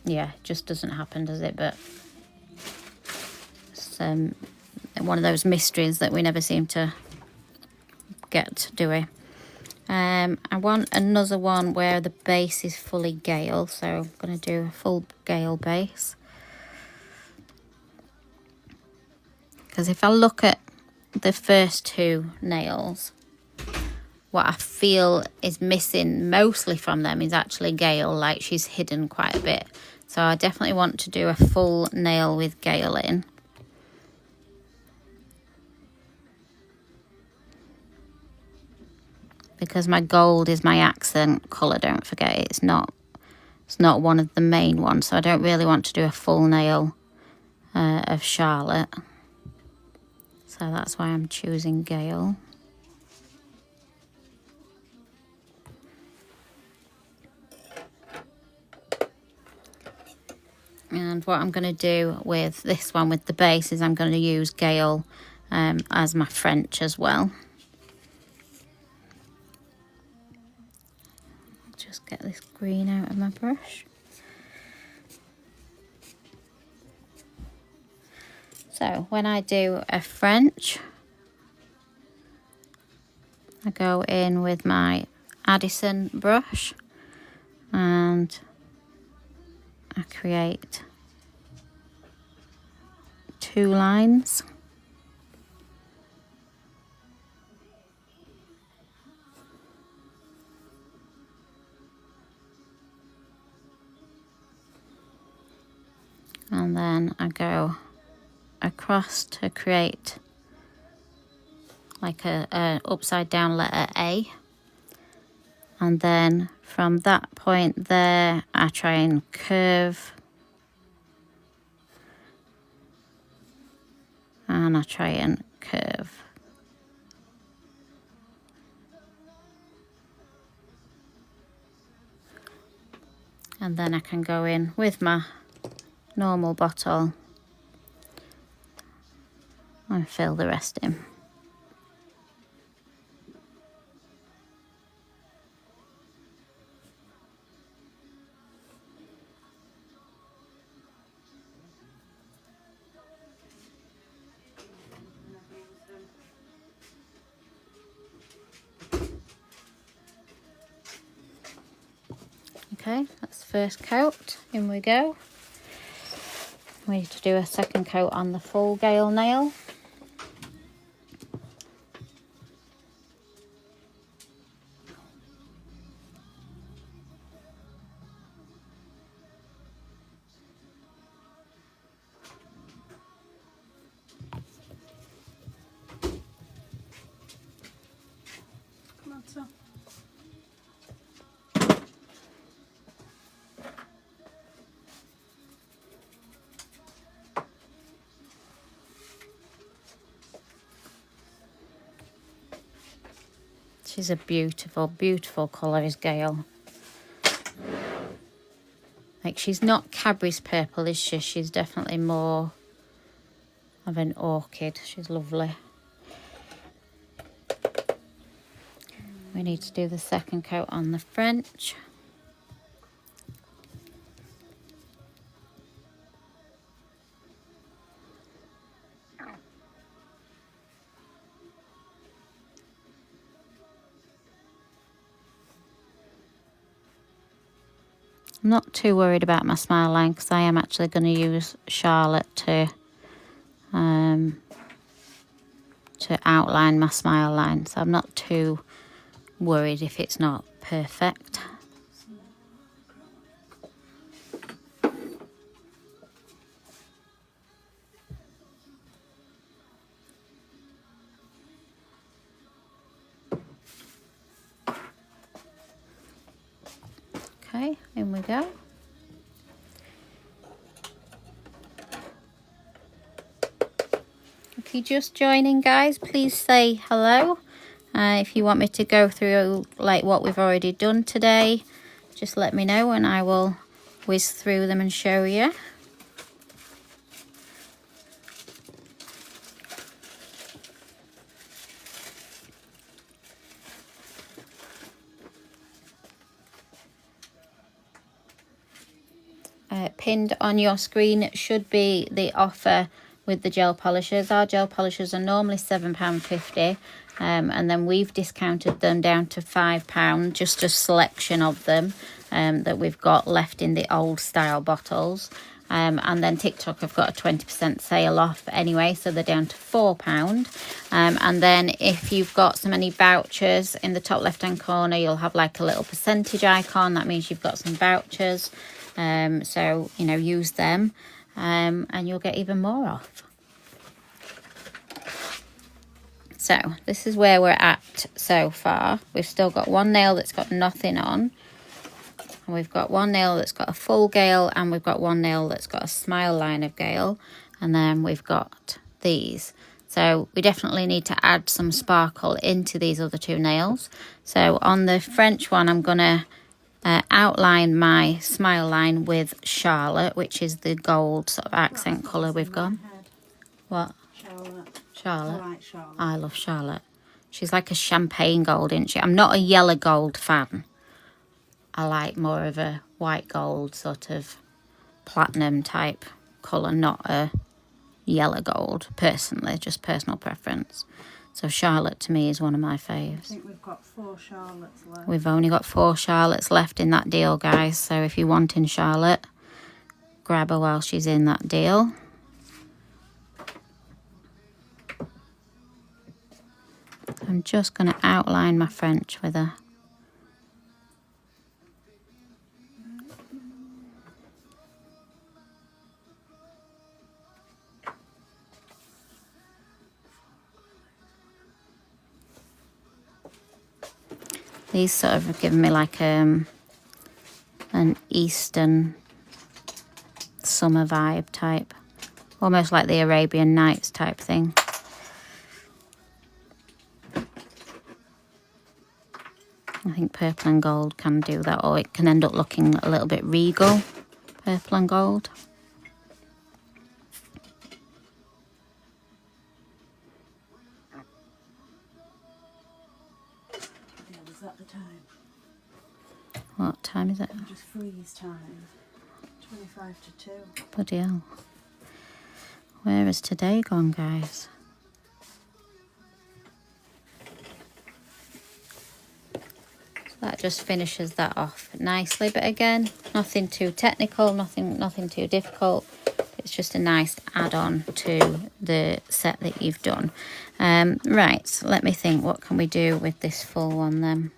Yeah, it just doesn't happen, does it? But it's one of those mysteries that we never seem to get, do we? I want another one where the base is fully Gale, so I'm going to do a full Gale base. Because if I look at the first two nails, what I feel is missing mostly from them is actually Gale, like she's hidden quite a bit. So I definitely want to do a full nail with Gale in. Because my gold is my accent colour, don't forget, it's not one of the main ones, so I don't really want to do a full nail of Charlotte. So that's why I'm choosing Gale. And what I'm going to do with this one, with the base, is I'm going to use Gale as my French as well. Just get this green out of my brush. So when I do a French, I go in with my Addison brush and I create 2 lines. And then I go across to create like a upside down letter A. And then from that point there, I try and curve. And I try and curve. And then I can go in with my normal bottle and fill the rest in. Okay, that's the first coat. In we go. We need to do a second coat on the full Gale nail. Come on, Tom. She's a beautiful, beautiful colour, is Gale. Like, she's not Cadbury's purple, is she? She's definitely more of an orchid. She's lovely. We need to do the second coat on the French. I'm not too worried about my smile line because I am actually going to use Charlotte to outline my smile line. So I'm not too worried if it's not perfect. Okay, in we go. If you're just joining, guys, please say hello. If you want me to go through like what we've already done today, just let me know and I will whiz through them and show you. Pinned on your screen should be the offer with the gel polishers. Our gel polishers are normally £7.50, and then we've discounted them down to £5, just a selection of them that we've got left in the old style bottles. And then TikTok have got a 20% sale off anyway, so they're down to £4. And then if you've got so many vouchers in the top left hand corner, you'll have like a little percentage icon. That means you've got some vouchers. So, you know, use them and you'll get even more off. So this is where we're at so far. We've still got one nail that's got nothing on. And we've got one nail that's got a full Gale, and we've got one nail that's got a smile line of Gale. And then we've got these. So we definitely need to add some sparkle into these other two nails. So on the French one, I'm going to outline my smile line with Charlotte, which is the gold sort of accent colour we've got. What? Charlotte. Charlotte. I like Charlotte. I love Charlotte. She's like a champagne gold, isn't she? I'm not a yellow gold fan. I like more of a white gold, sort of platinum type colour, not a yellow gold, personally, just personal preference. So Charlotte to me is one of my faves. I think we've got 4 Charlottes left. We've only got 4 Charlottes left in that deal, guys. So if you're wanting Charlotte, grab her while she's in that deal. I'm just going to outline my French with her. These sort of have given me like an Eastern summer vibe type. Almost like the Arabian Nights type thing. I think purple and gold can do that, or it can end up looking a little bit regal, purple and gold. Is that the time? What time is it? Just freeze time. 25 to 2. Bloody hell. Where has today gone, guys? That just finishes that off nicely, but again, nothing too technical, nothing too difficult. It's just a nice add-on to the set that you've done. Right, so let me think, what can we do with this full one then?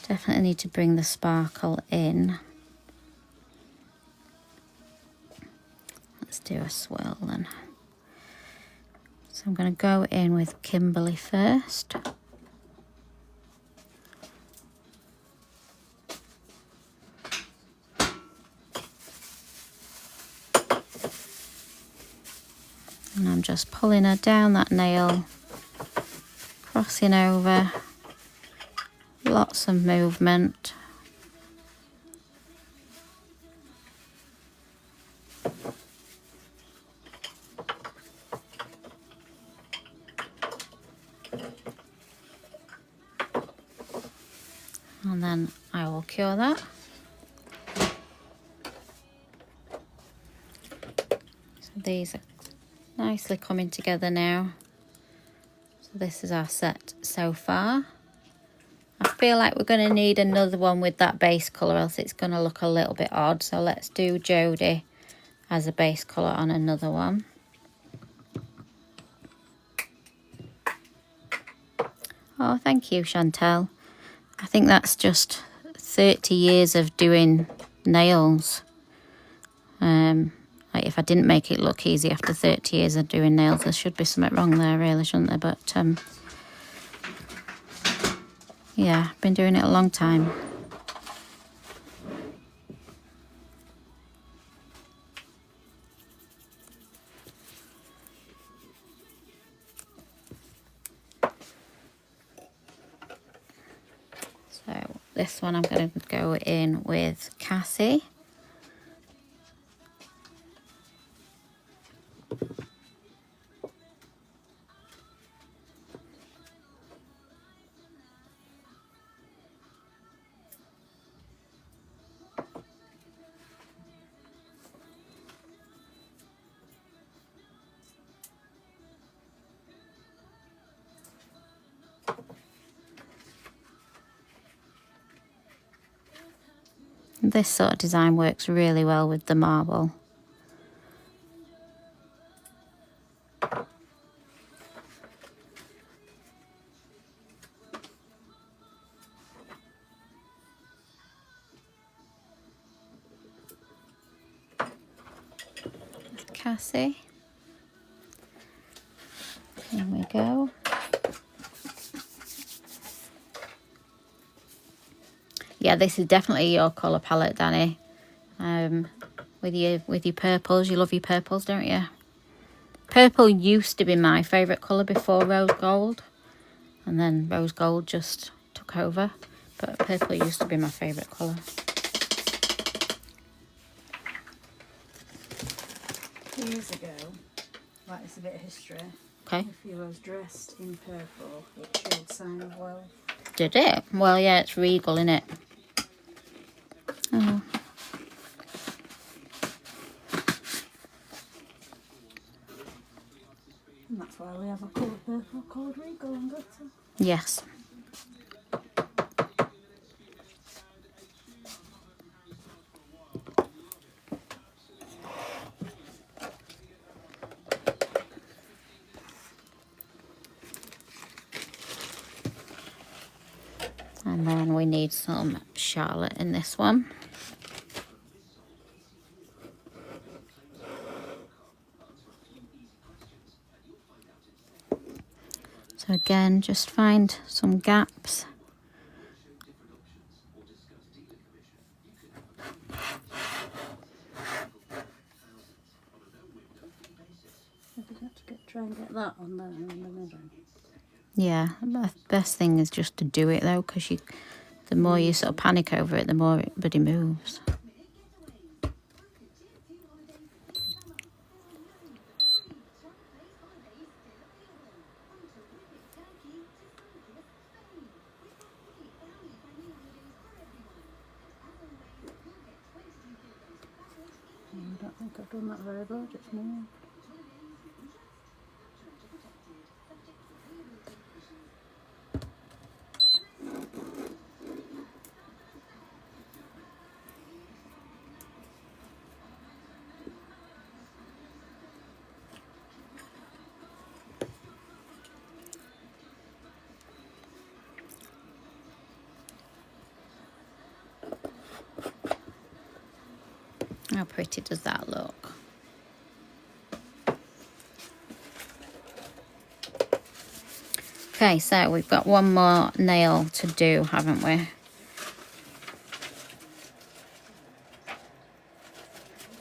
Definitely need to bring the sparkle in. Let's do a swirl then. So I'm going to go in with Kimberly first. And I'm just pulling her down that nail, crossing over, lots of movement. And then I will cure that. So these are nicely coming together now. So this is our set so far. I feel like we're going to need another one with that base colour, else it's going to look a little bit odd. So let's do Jodie as a base colour on another one. Oh, thank you, Chantel. I think that's just 30 years of doing nails. Like if I didn't make it look easy after 30 years of doing nails, there should be something wrong there, really, shouldn't there? But yeah, I've been doing it a long time. So this one I'm going to go in with Cassie. This sort of design works really well with the marble. Cassie. There we go. Yeah, this is definitely your colour palette, Danny. With your purples, you love your purples, don't you? Purple used to be my favourite colour before rose gold, and then rose gold just took over. But purple used to be my favourite colour. Years ago, like it's a bit of history. Okay. If you was dressed in purple, it showed sign of wealth. Did it? Well, yeah, it's regal, isn't it? Oh. And that's why we have a colour purple called regal and glitter. Yes. And then we need some Charlotte in this one. So again, just find some gaps. Try and get that on there in the middle. Yeah, the best thing is just to do it though, because the more you sort of panic over it, the more it bloody moves. I don't think I've done that very good, it's more. How pretty does that look? Okay, so we've got one more nail to do, haven't we?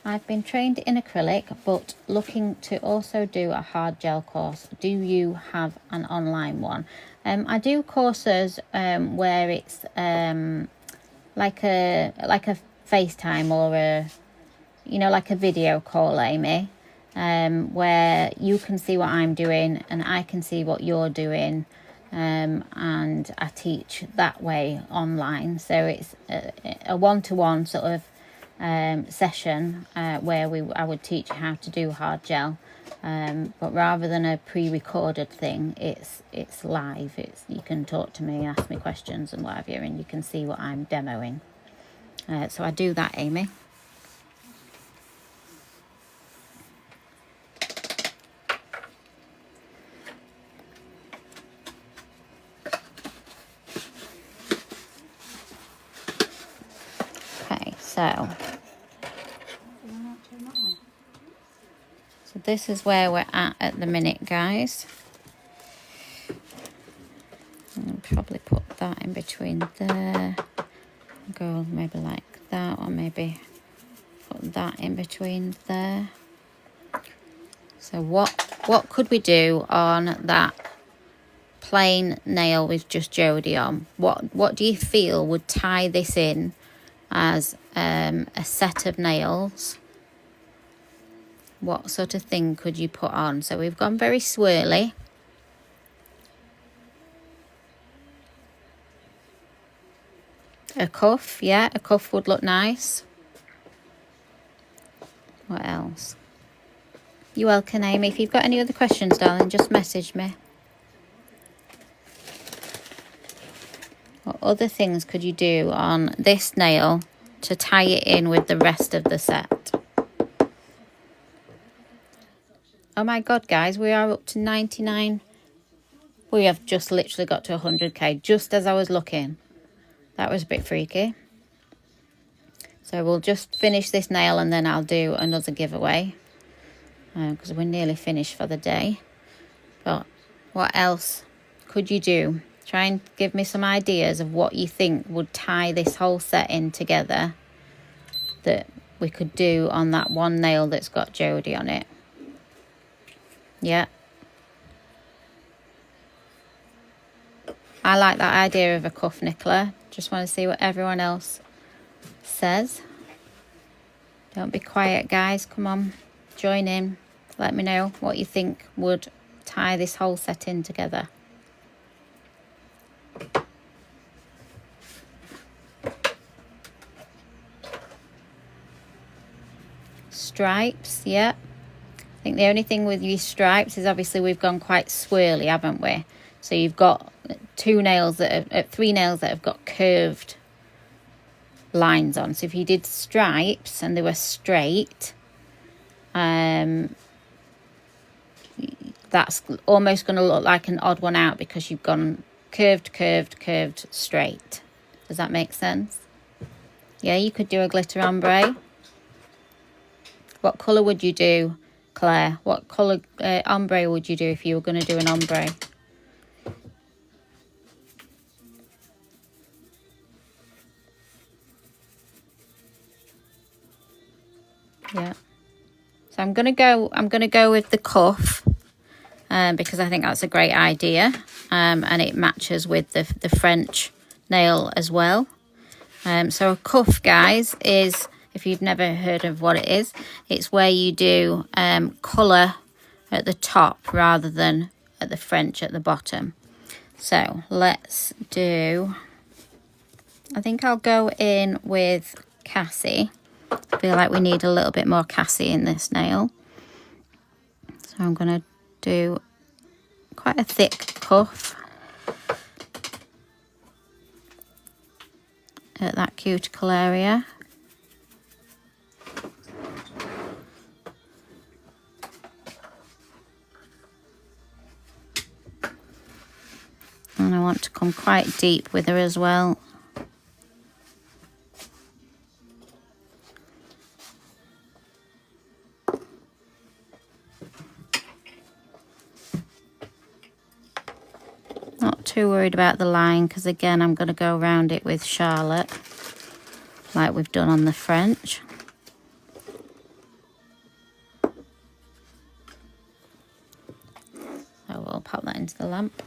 I've been trained in acrylic, but looking to also do a hard gel course. Do you have an online one? I do courses where it's like a FaceTime or a, you know, like a video call, Amy, where you can see what I'm doing and I can see what you're doing, and I teach that way online. So it's a one-to-one sort of session where I would teach you how to do hard gel, but rather than a pre-recorded thing, it's live. You can talk to me, ask me questions and what have you, and you can see what I'm demoing. So I do that, Amy. Okay, so this is where we're at the minute, guys. I'll probably put that in between there. Go maybe like that, or maybe put that in between there. So what could we do on that plain nail with just Jodie on? What do you feel would tie this in as a set of nails? What sort of thing could you put on? So we've gone very swirly. A cuff, yeah, a cuff would look nice. What else? You're welcome, Amy. If you've got any other questions, darling, just message me. What other things could you do on this nail to tie it in with the rest of the set? Oh my God, guys, we are up to 99. We have just literally got to 100k just as I was looking. That was a bit freaky. So we'll just finish this nail and then I'll do another giveaway, because we're nearly finished for the day. But what else could you do? Try and give me some ideas of what you think would tie this whole set in together that we could do on that one nail that's got Jodie on it. Yeah. I like that idea of a cuff, Nicola. Just want to see what everyone else says. Don't be quiet, guys. Come on, join in. Let me know what you think would tie this whole set in together. Stripes, yeah. I think the only thing with these stripes is obviously we've gone quite swirly, haven't we? So you've got three nails that have got curved lines on. So if you did stripes and they were straight, that's almost going to look like an odd one out because you've gone curved, straight. Does that make sense? Yeah, you could do a glitter ombre. What colour would you do, Claire? What colour ombre would you do if you were going to do an ombre? Yeah. So I'm gonna go with the cuff, because I think that's a great idea, and it matches with the French nail as well. So a cuff, guys, is, if you've never heard of what it is, it's where you do colour at the top rather than at the French at the bottom. So let's do, I think I'll go in with Cassie. I feel like we need a little bit more Cassie in this nail. So I'm going to do quite a thick cuff at that cuticle area. And I want to come quite deep with her as well. too worried about the line because again I'm going to go around it with Charlotte like we've done on the French. So we'll pop that into the lamp.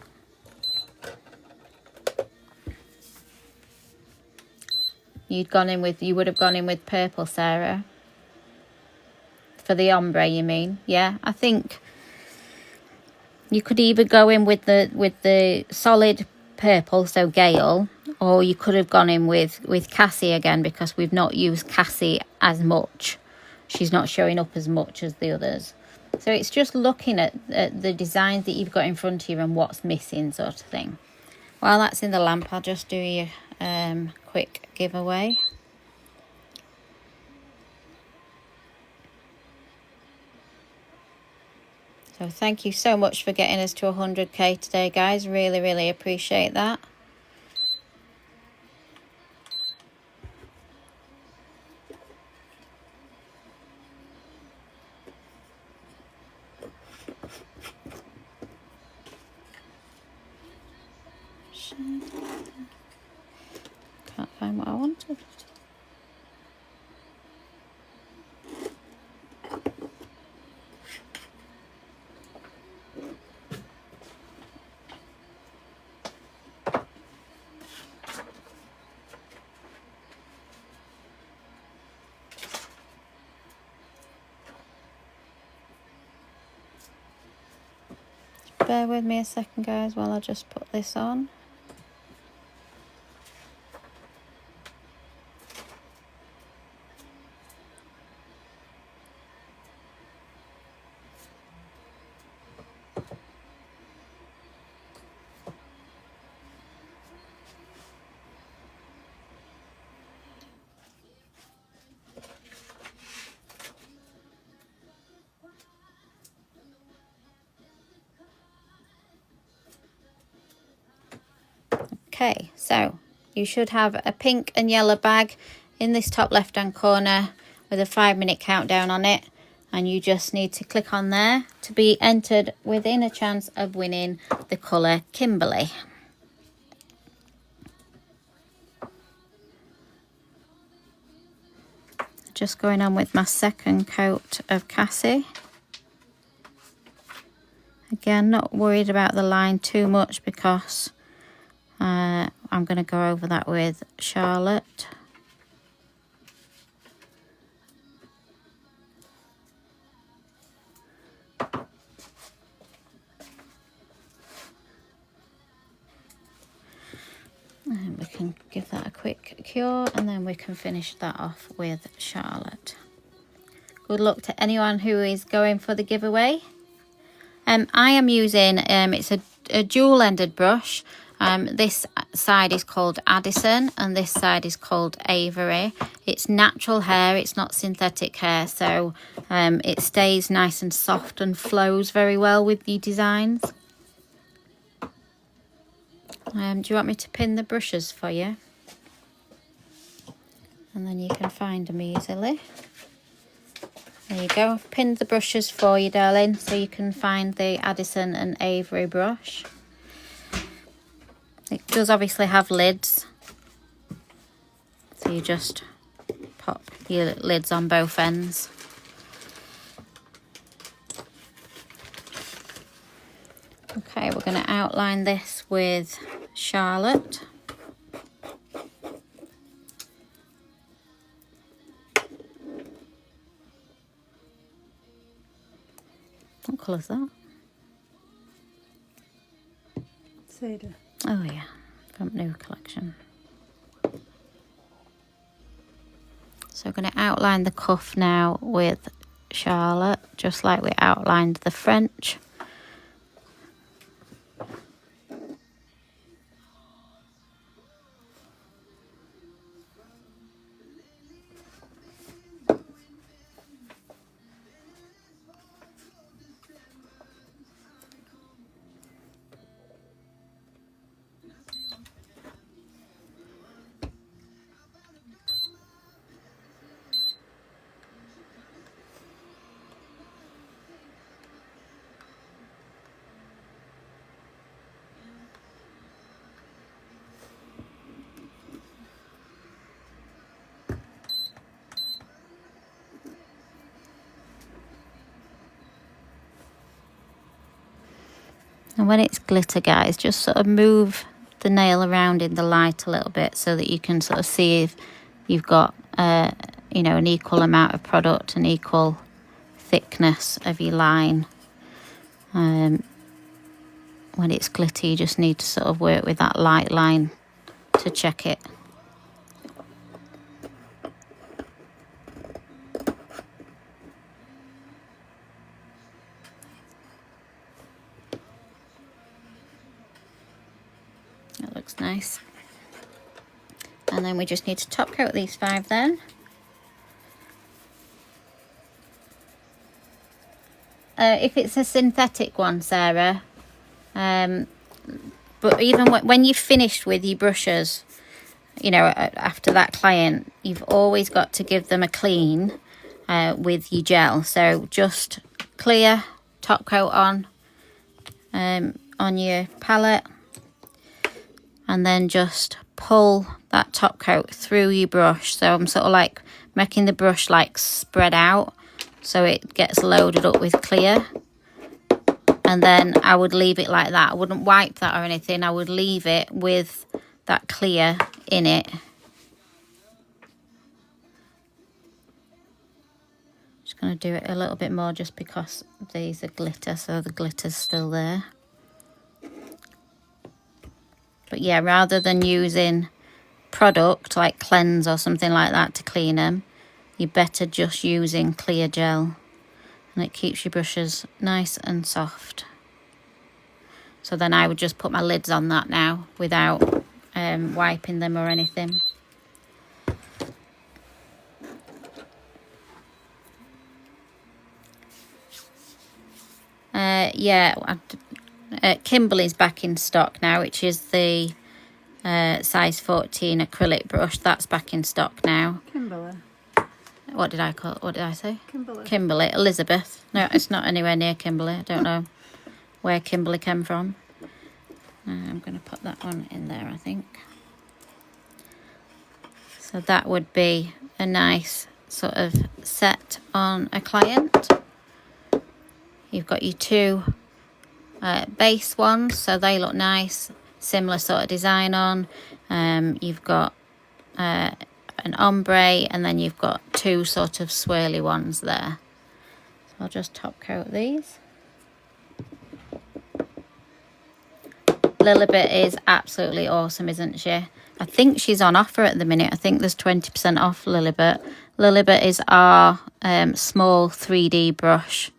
You would have gone in with purple, Sarah? For the ombre, you mean? Yeah, I think you could either go in with the solid purple, so Gale, or you could have gone in with Cassie again because we've not used Cassie as much. She's not showing up as much as the others. So it's just looking at the designs that you've got in front of you and what's missing, sort of thing. While that's in the lamp, I'll just do you quick giveaway. So thank you so much for getting us to 100k today, guys. Really appreciate that. Can't find what I wanted. Bear with me a second, guys, while I just put this on. Okay, so you should have a pink and yellow bag in this top left hand corner with a 5-minute countdown on it, and you just need to click on there to be entered within a chance of winning the colour Kimberly. Just going on with my second coat of Cassie. Again, not worried about the line too much because I'm going to go over that with Charlotte. And we can give that a quick cure and then we can finish that off with Charlotte. Good luck to anyone who is going for the giveaway. I am using, it's a dual-ended brush. This side is called Addison and this side is called Avery. It's natural hair, it's not synthetic hair, so it stays nice and soft and flows very well with the designs. Do you want me to pin the brushes for you? And then you can find them easily. There you go, I've pinned the brushes for you, darling, so you can find the Addison and Avery brush. It does obviously have lids, so you just pop your lids on both ends. Okay, we're going to outline this with Charlotte. What colour is that? Cedar. Oh yeah, from New Collection. So we're going to outline the cuff now with Charlotte, just like we outlined the French. And when it's glitter, guys, just sort of move the nail around in the light a little bit so that you can sort of see if you've got, you know, an equal amount of product, an equal thickness of your line. When it's glitter, you just need to sort of work with that light line to check it. That looks nice. And then we just need to top coat these 5 then. If it's a synthetic one, Sarah, but even when you've finished with your brushes, you know, after that client, you've always got to give them a clean with your gel. So just clear top coat on your palette, and then just pull that top coat through your brush. So I'm sort of like making the brush like spread out so it gets loaded up with clear. And then I would leave it like that. I wouldn't wipe that or anything. I would leave it with that clear in it. Just going to do it a little bit more just because these are glitter, so the glitter's still there. But yeah, rather than using product like cleanse or something like that to clean them, you're better just using clear gel, and it keeps your brushes nice and soft. So then I would just put my lids on that now without wiping them or anything. Yeah, Kimberly's back in stock now, which is the size 14 acrylic brush. That's back in stock now. Kimberly. What did I call it? What did I say? Kimberly. Kimberly. Elizabeth. No, it's not anywhere near Kimberly. I don't know where Kimberly came from. I'm going to put that one in there, I think. So that would be a nice sort of set on a client. You've got your 2 base ones, so they look nice. Similar sort of design on. You've got an ombre, and then you've got 2 sort of swirly ones there. So I'll just top coat these. Lilibet is absolutely awesome, isn't she? I think she's on offer at the minute. I think there's 20% off Lilibet. Lilibet is our small 3D brush,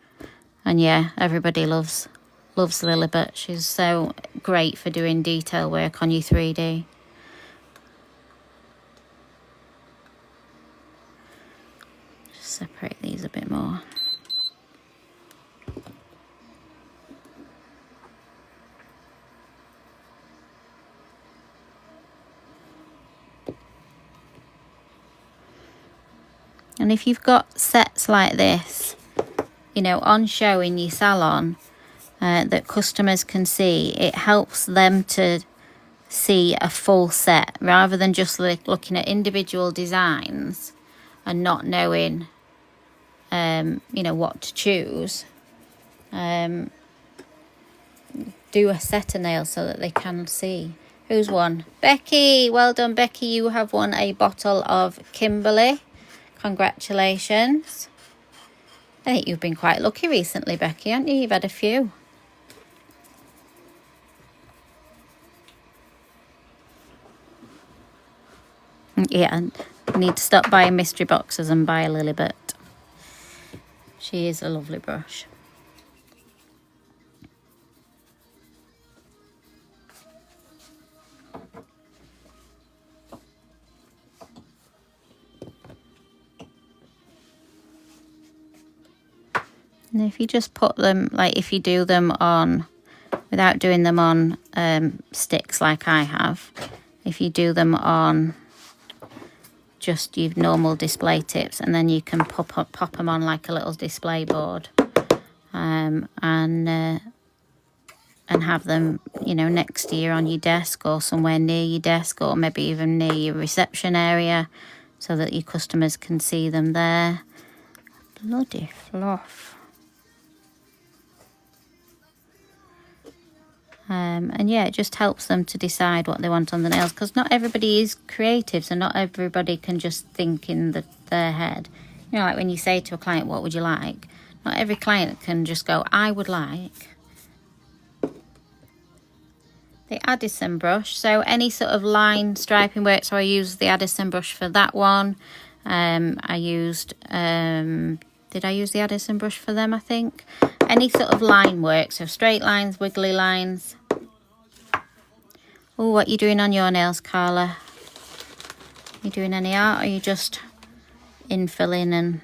and yeah, everybody loves Lilibet. She's so great for doing detail work on your 3D. Just separate these a bit more. And if you've got sets like this, you know, on show in your salon that customers can see, it helps them to see a full set rather than just looking at individual designs and not knowing, you know, what to choose. Do a set of nails so that they can see. Who's won? Becky. Well done, Becky. You have won a bottle of Kimberly. Congratulations. I think you've been quite lucky recently, Becky, haven't you? You've had a few. Yeah, and you need to stop buying mystery boxes and buy a Lilibet. She is a lovely brush. And if you just put them, like if you do them on, without doing them on sticks like I have, if you do them on just your normal display tips, and then you can pop them on like a little display board, and have them, you know, next to you on your desk or somewhere near your desk, or maybe even near your reception area, so that your customers can see them there. Bloody fluff. And yeah, it just helps them to decide what they want on the nails, because not everybody is creative, so not everybody can just think in their head. You know, like when you say to a client, what would you like? Not every client can just go, I would like the Addison brush. So any sort of line striping work, so I use the Addison brush for that one. I used, did I use the Addison brush for them, I think? Any sort of line work, so straight lines, wiggly lines. Oh, what are you doing on your nails, Carla? You doing any art, or are you just infilling and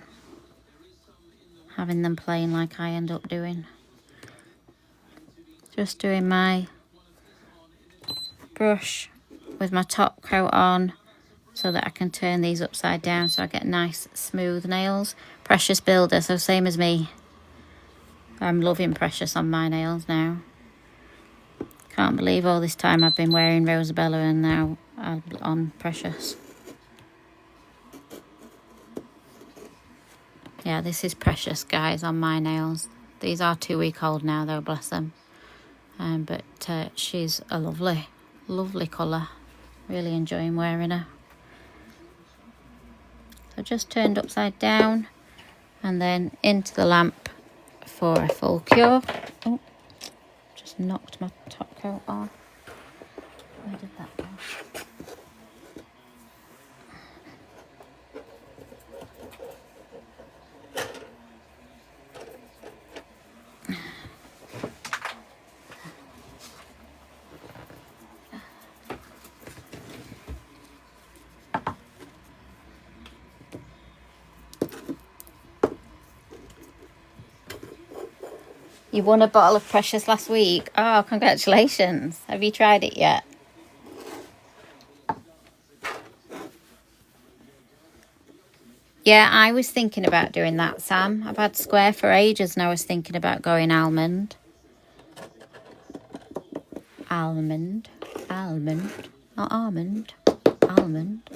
having them plain like I end up doing? Just doing my brush with my top coat on so that I can turn these upside down so I get nice smooth nails. Precious Builder, so same as me. I'm loving Precious on my nails now. Can't believe all this time I've been wearing Rosabella and now I'm on Precious. Yeah, this is Precious, guys, on my nails. These are 2-week-old now though, bless them. But she's a lovely, lovely colour. Really enjoying wearing her. So just turned upside down and then into the lamp for a full cure. Oh, just knocked my top coat off. Where did that go? You won a bottle of Precious last week. Oh, congratulations. Have you tried it yet? Yeah, I was thinking about doing that, Sam. I've had square for ages and I was thinking about going almond. Almond. Almond. Not almond. Almond.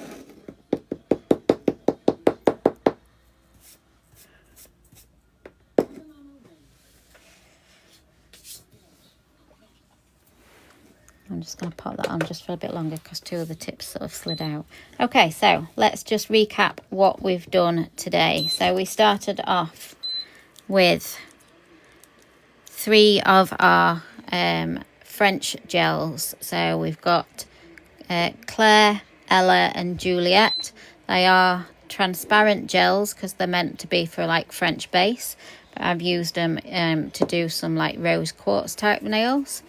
I'm just going to pop that on just for a bit longer because 2 of the tips sort of slid out. Okay, so let's just recap what we've done today. So we started off with 3 of our French gels. So we've got Claire, Ella and Juliet. They are transparent gels because they're meant to be for like French base. But I've used them to do some like rose quartz type nails.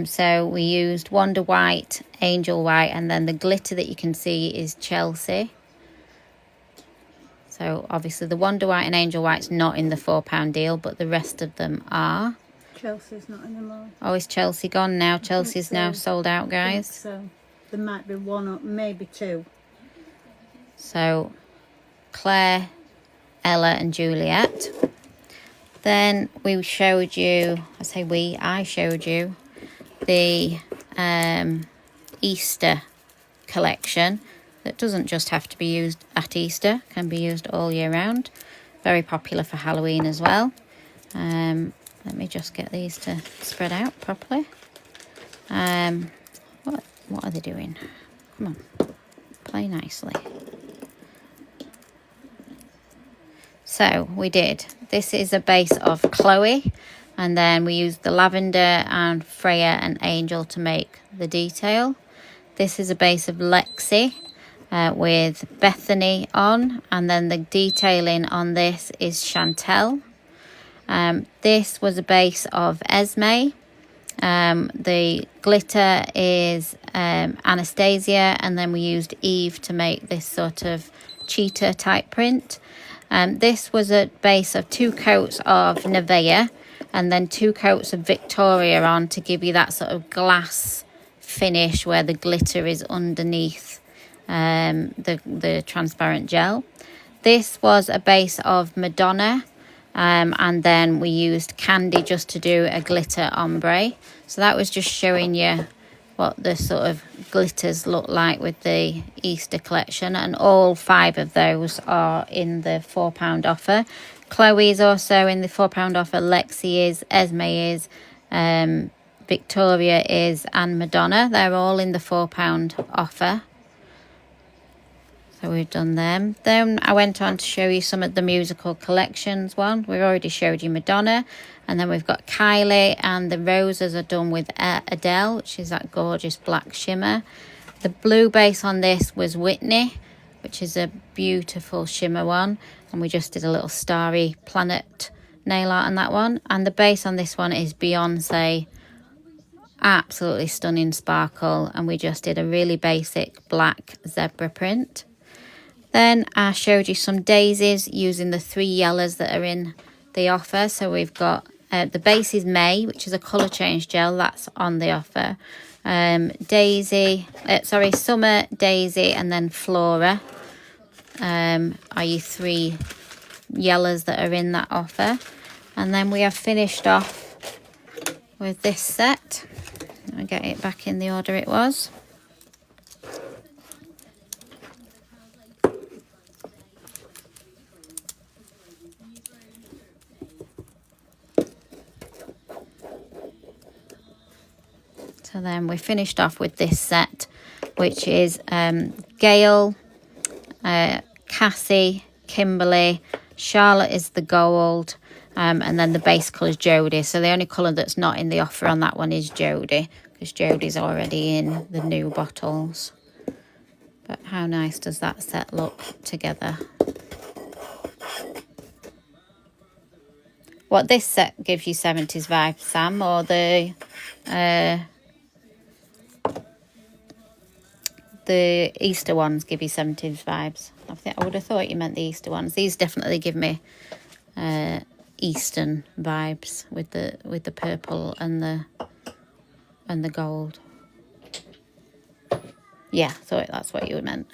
So we used Wonder White, Angel White, and then the glitter that you can see is Chelsea. So obviously the Wonder White and Angel White's not in the £4 deal, but the rest of them are. Chelsea's not anymore. Oh, is Chelsea gone now? Chelsea's so. now sold out, guys. So there might be 1 or maybe 2. So Claire, Ella and Juliet. Then we showed you, I showed you the Easter collection that doesn't just have to be used at Easter, can be used all year round. Very popular for Halloween as well. Let me just get these to spread out properly. What are they doing? Come on, play nicely. So we did, this is a base of Chloe, and then we used the lavender and Freya and Angel to make the detail. This is a base of Lexi with Bethany on, and then the detailing on this is Chantel. This was a base of Esme. The glitter is Anastasia, and then we used Eve to make this sort of cheetah type print. This was a base of 2 coats of Nivea and then 2 coats of Victoria on to give you that sort of glass finish where the glitter is underneath the transparent gel. This was a base of Madonna, and then we used Candy just to do a glitter ombre. So that was just showing you what the sort of glitters look like with the Easter collection, and all 5 of those are in the £4 offer. Chloe is also in the £4 offer, Lexi is, Esme is, Victoria is and Madonna. They're all in the £4 offer. So we've done them. Then I went on to show you some of the musical collections one. We've already showed you Madonna. And then we've got Kylie, and the roses are done with Adele, which is that gorgeous black shimmer. The blue base on this was Whitney, which is a beautiful shimmer one. And we just did a little starry planet nail art on that one. And the base on this one is Beyonce. Absolutely stunning sparkle. And we just did a really basic black zebra print. Then I showed you some daisies using the 3 yellows that are in the offer. So we've got the base is May, which is a colour change gel. That's on the offer. Summer, Daisy, and then Flora are your 3 yellows that are in that offer. And then we have finished off with this set. I'll get it back in the order it was. So then we finished off with this set, which is Gail, Cassie, Kimberly, Charlotte is the gold, and then the base colour is Jodie. So the only colour that's not in the offer on that one is Jodie, because Jodie's already in the new bottles. But how nice does that set look together? What, this set gives you 70s vibes, Sam, or the Easter ones give you 70s vibes? I would have thought you meant the Easter ones. These definitely give me Eastern vibes with the purple and the gold. Yeah, I thought that's what you meant.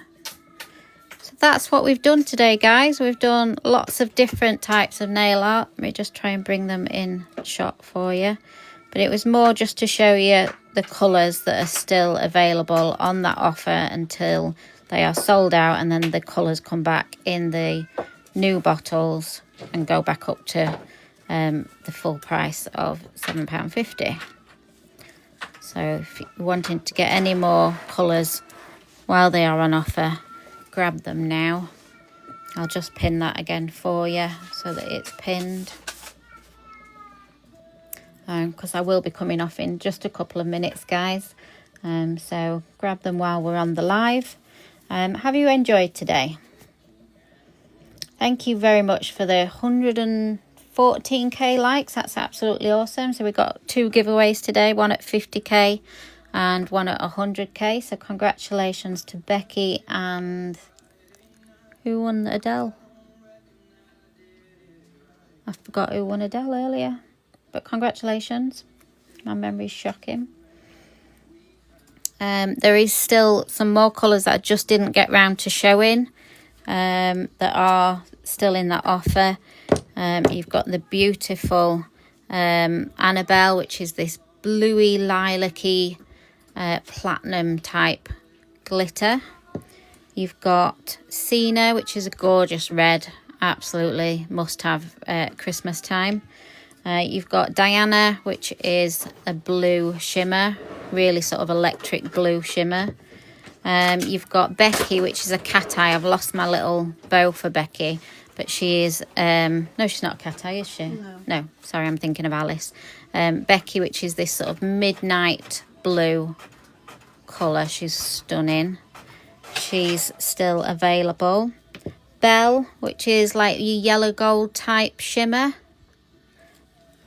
So that's what we've done today, guys. We've done lots of different types of nail art. Let me just try and bring them in shot for you. But it was more just to show you the colours that are still available on that offer until they are sold out, and then the colours come back in the new bottles and go back up to the full price of £7.50. So if you're wanting to get any more colours while they are on offer, grab them now. I'll just pin that again for you so that it's pinned. Because I will be coming off in just a couple of minutes, guys. So grab them while we're on the live. Have you enjoyed today? Thank you very much for the 114k likes. That's absolutely awesome. So we got 2 giveaways today, one at 50k and one at 100k. So congratulations to Becky and who won Adele? I forgot who won Adele earlier. But congratulations. My memory's shocking. There is still some more colours that I just didn't get round to showing that are still in that offer. You've got the beautiful Annabelle, which is this bluey, lilac-y, platinum type glitter. You've got Cena, which is a gorgeous red. Absolutely must have Christmas time. You've got Diana, which is a blue shimmer, really sort of electric blue shimmer. You've got Becky, which is a cat eye. I've lost my little bow for Becky, but she is, no, she's not a cat eye, is she? No, sorry, I'm thinking of Alice. Becky, which is this sort of midnight blue colour. She's stunning. She's still available. Belle, which is like your yellow gold type shimmer.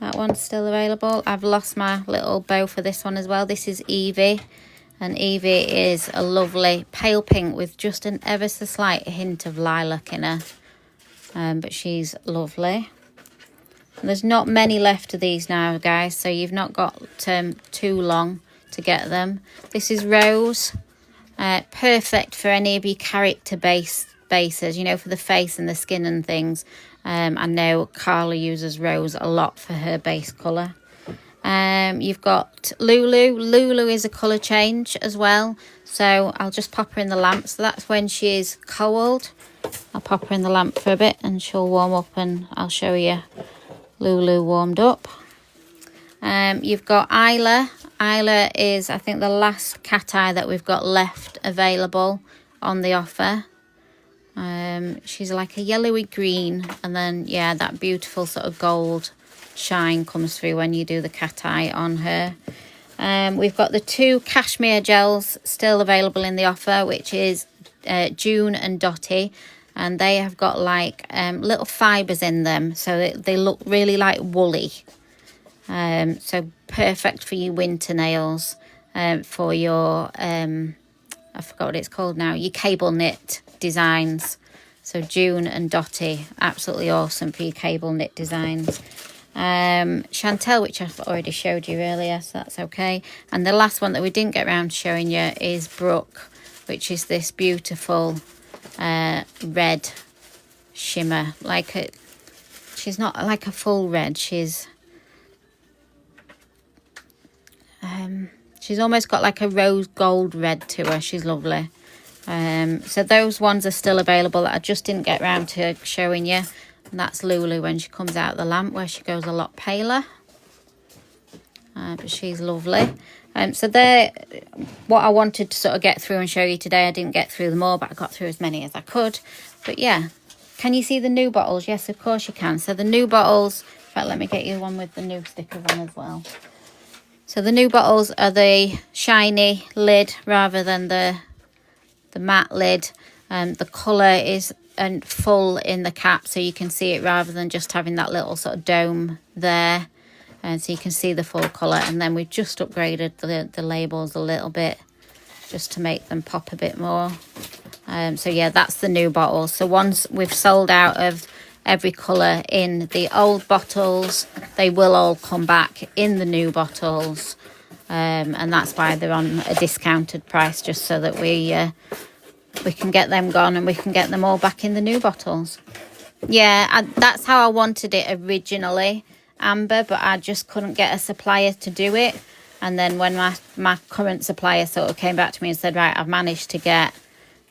That one's still available. I've lost my little bow for this one as well. This is Evie. And Evie is a lovely pale pink with just an ever so slight hint of lilac in her. But she's lovely. And there's not many left of these now, guys. So you've not got too long to get them. This is Rose. Perfect for any of your character bases, you know, for the face and the skin and things. I know Carla uses Rose a lot for her base colour. You've got Lulu. Lulu is a colour change as well. So I'll just pop her in the lamp. So that's when she is cold. I'll pop her in the lamp for a bit and she'll warm up and I'll show you Lulu warmed up. You've got Isla. Isla is, I think, the last cat eye that we've got left available on the offer. She's like a yellowy green, and then yeah, that beautiful sort of gold shine comes through when you do the cat eye on her. We've got the 2 cashmere gels still available in the offer, which is June and Dotty, and they have got like little fibres in them, so they look really like woolly. So perfect for your winter nails, for your I forgot what it's called now, your cable knit designs. So June and Dotty, absolutely awesome for your cable knit designs. Chantel, which I've already showed you earlier, so that's okay. And the last one that we didn't get around to showing you is Brooke, which is this beautiful red shimmer. She's not like a full red, she's almost got like a rose gold red to her. She's lovely. So those ones are still available that I just didn't get around to showing you. And that's Lulu when she comes out of the lamp, where she goes a lot paler. But she's lovely. So they're what I wanted to sort of get through and show you today. I didn't get through them all, but I got through as many as I could. But yeah, can you see the new bottles? Yes, of course you can. So the new bottles, in fact, let me get you one with the new stickers on as well. So the new bottles are the shiny lid rather than the matte lid. The colour is full in the cap, so you can see it rather than just having that little sort of dome there. And so you can see the full colour. And then we've just upgraded the labels a little bit just to make them pop a bit more. So yeah, that's the new bottle. So once we've sold out of every colour in the old bottles, they will all come back in the new bottles. And that's why they're on a discounted price, just so that we can get them gone and we can get them all back in the new bottles. Yeah, that's how I wanted it originally, Amber, but I just couldn't get a supplier to do it. And then when my current supplier sort of came back to me and said, right, I've managed to get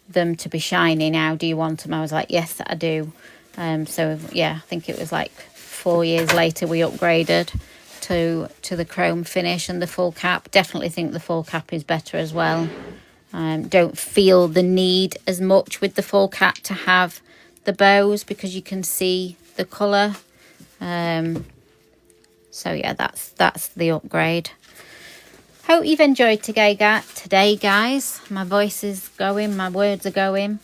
them to be shiny now, do you want them? I was like, yes, I do. So yeah, I think it was like 4 years later we upgraded to the chrome finish and the full cap. Definitely think the full cap is better as well. Don't feel the need as much with the full cap to have the bows, because you can see the colour. So yeah, that's the upgrade. Hope you've enjoyed today, guys. My voice is going, my words are going.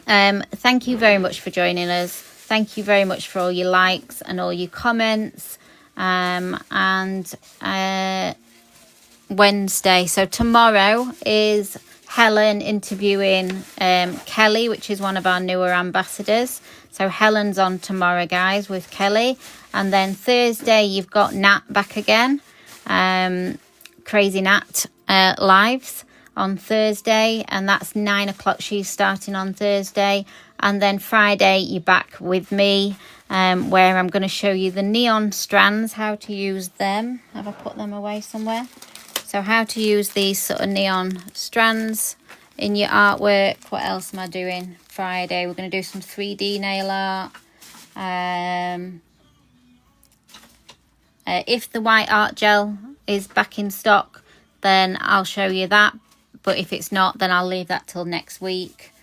Thank you very much for joining us. Thank you very much for all your likes and all your comments. And Wednesday, so tomorrow is Helen interviewing Kelly, which is one of our newer ambassadors. So Helen's on tomorrow, guys, with Kelly. And then Thursday you've got Nat back again, Crazy Nat lives on Thursday, and that's 9 o'clock. She's starting on Thursday. And then Friday you're back with me, where I'm going to show you the neon strands, how to use them. Have I put them away somewhere? So how to use these sort of neon strands in your artwork. What else am I doing? Friday we're going to do some 3D nail art. If the white art gel is back in stock, then I'll show you that. But if it's not, then I'll leave that till next week.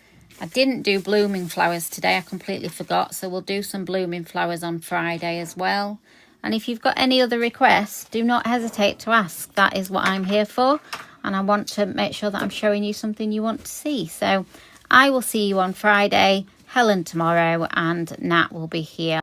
I didn't do blooming flowers today. I completely forgot. So we'll do some blooming flowers on Friday as well. And if you've got any other requests, do not hesitate to ask. That is what I'm here for. And I want to make sure that I'm showing you something you want to see. So I will see you on Friday, Helen tomorrow, and Nat will be here.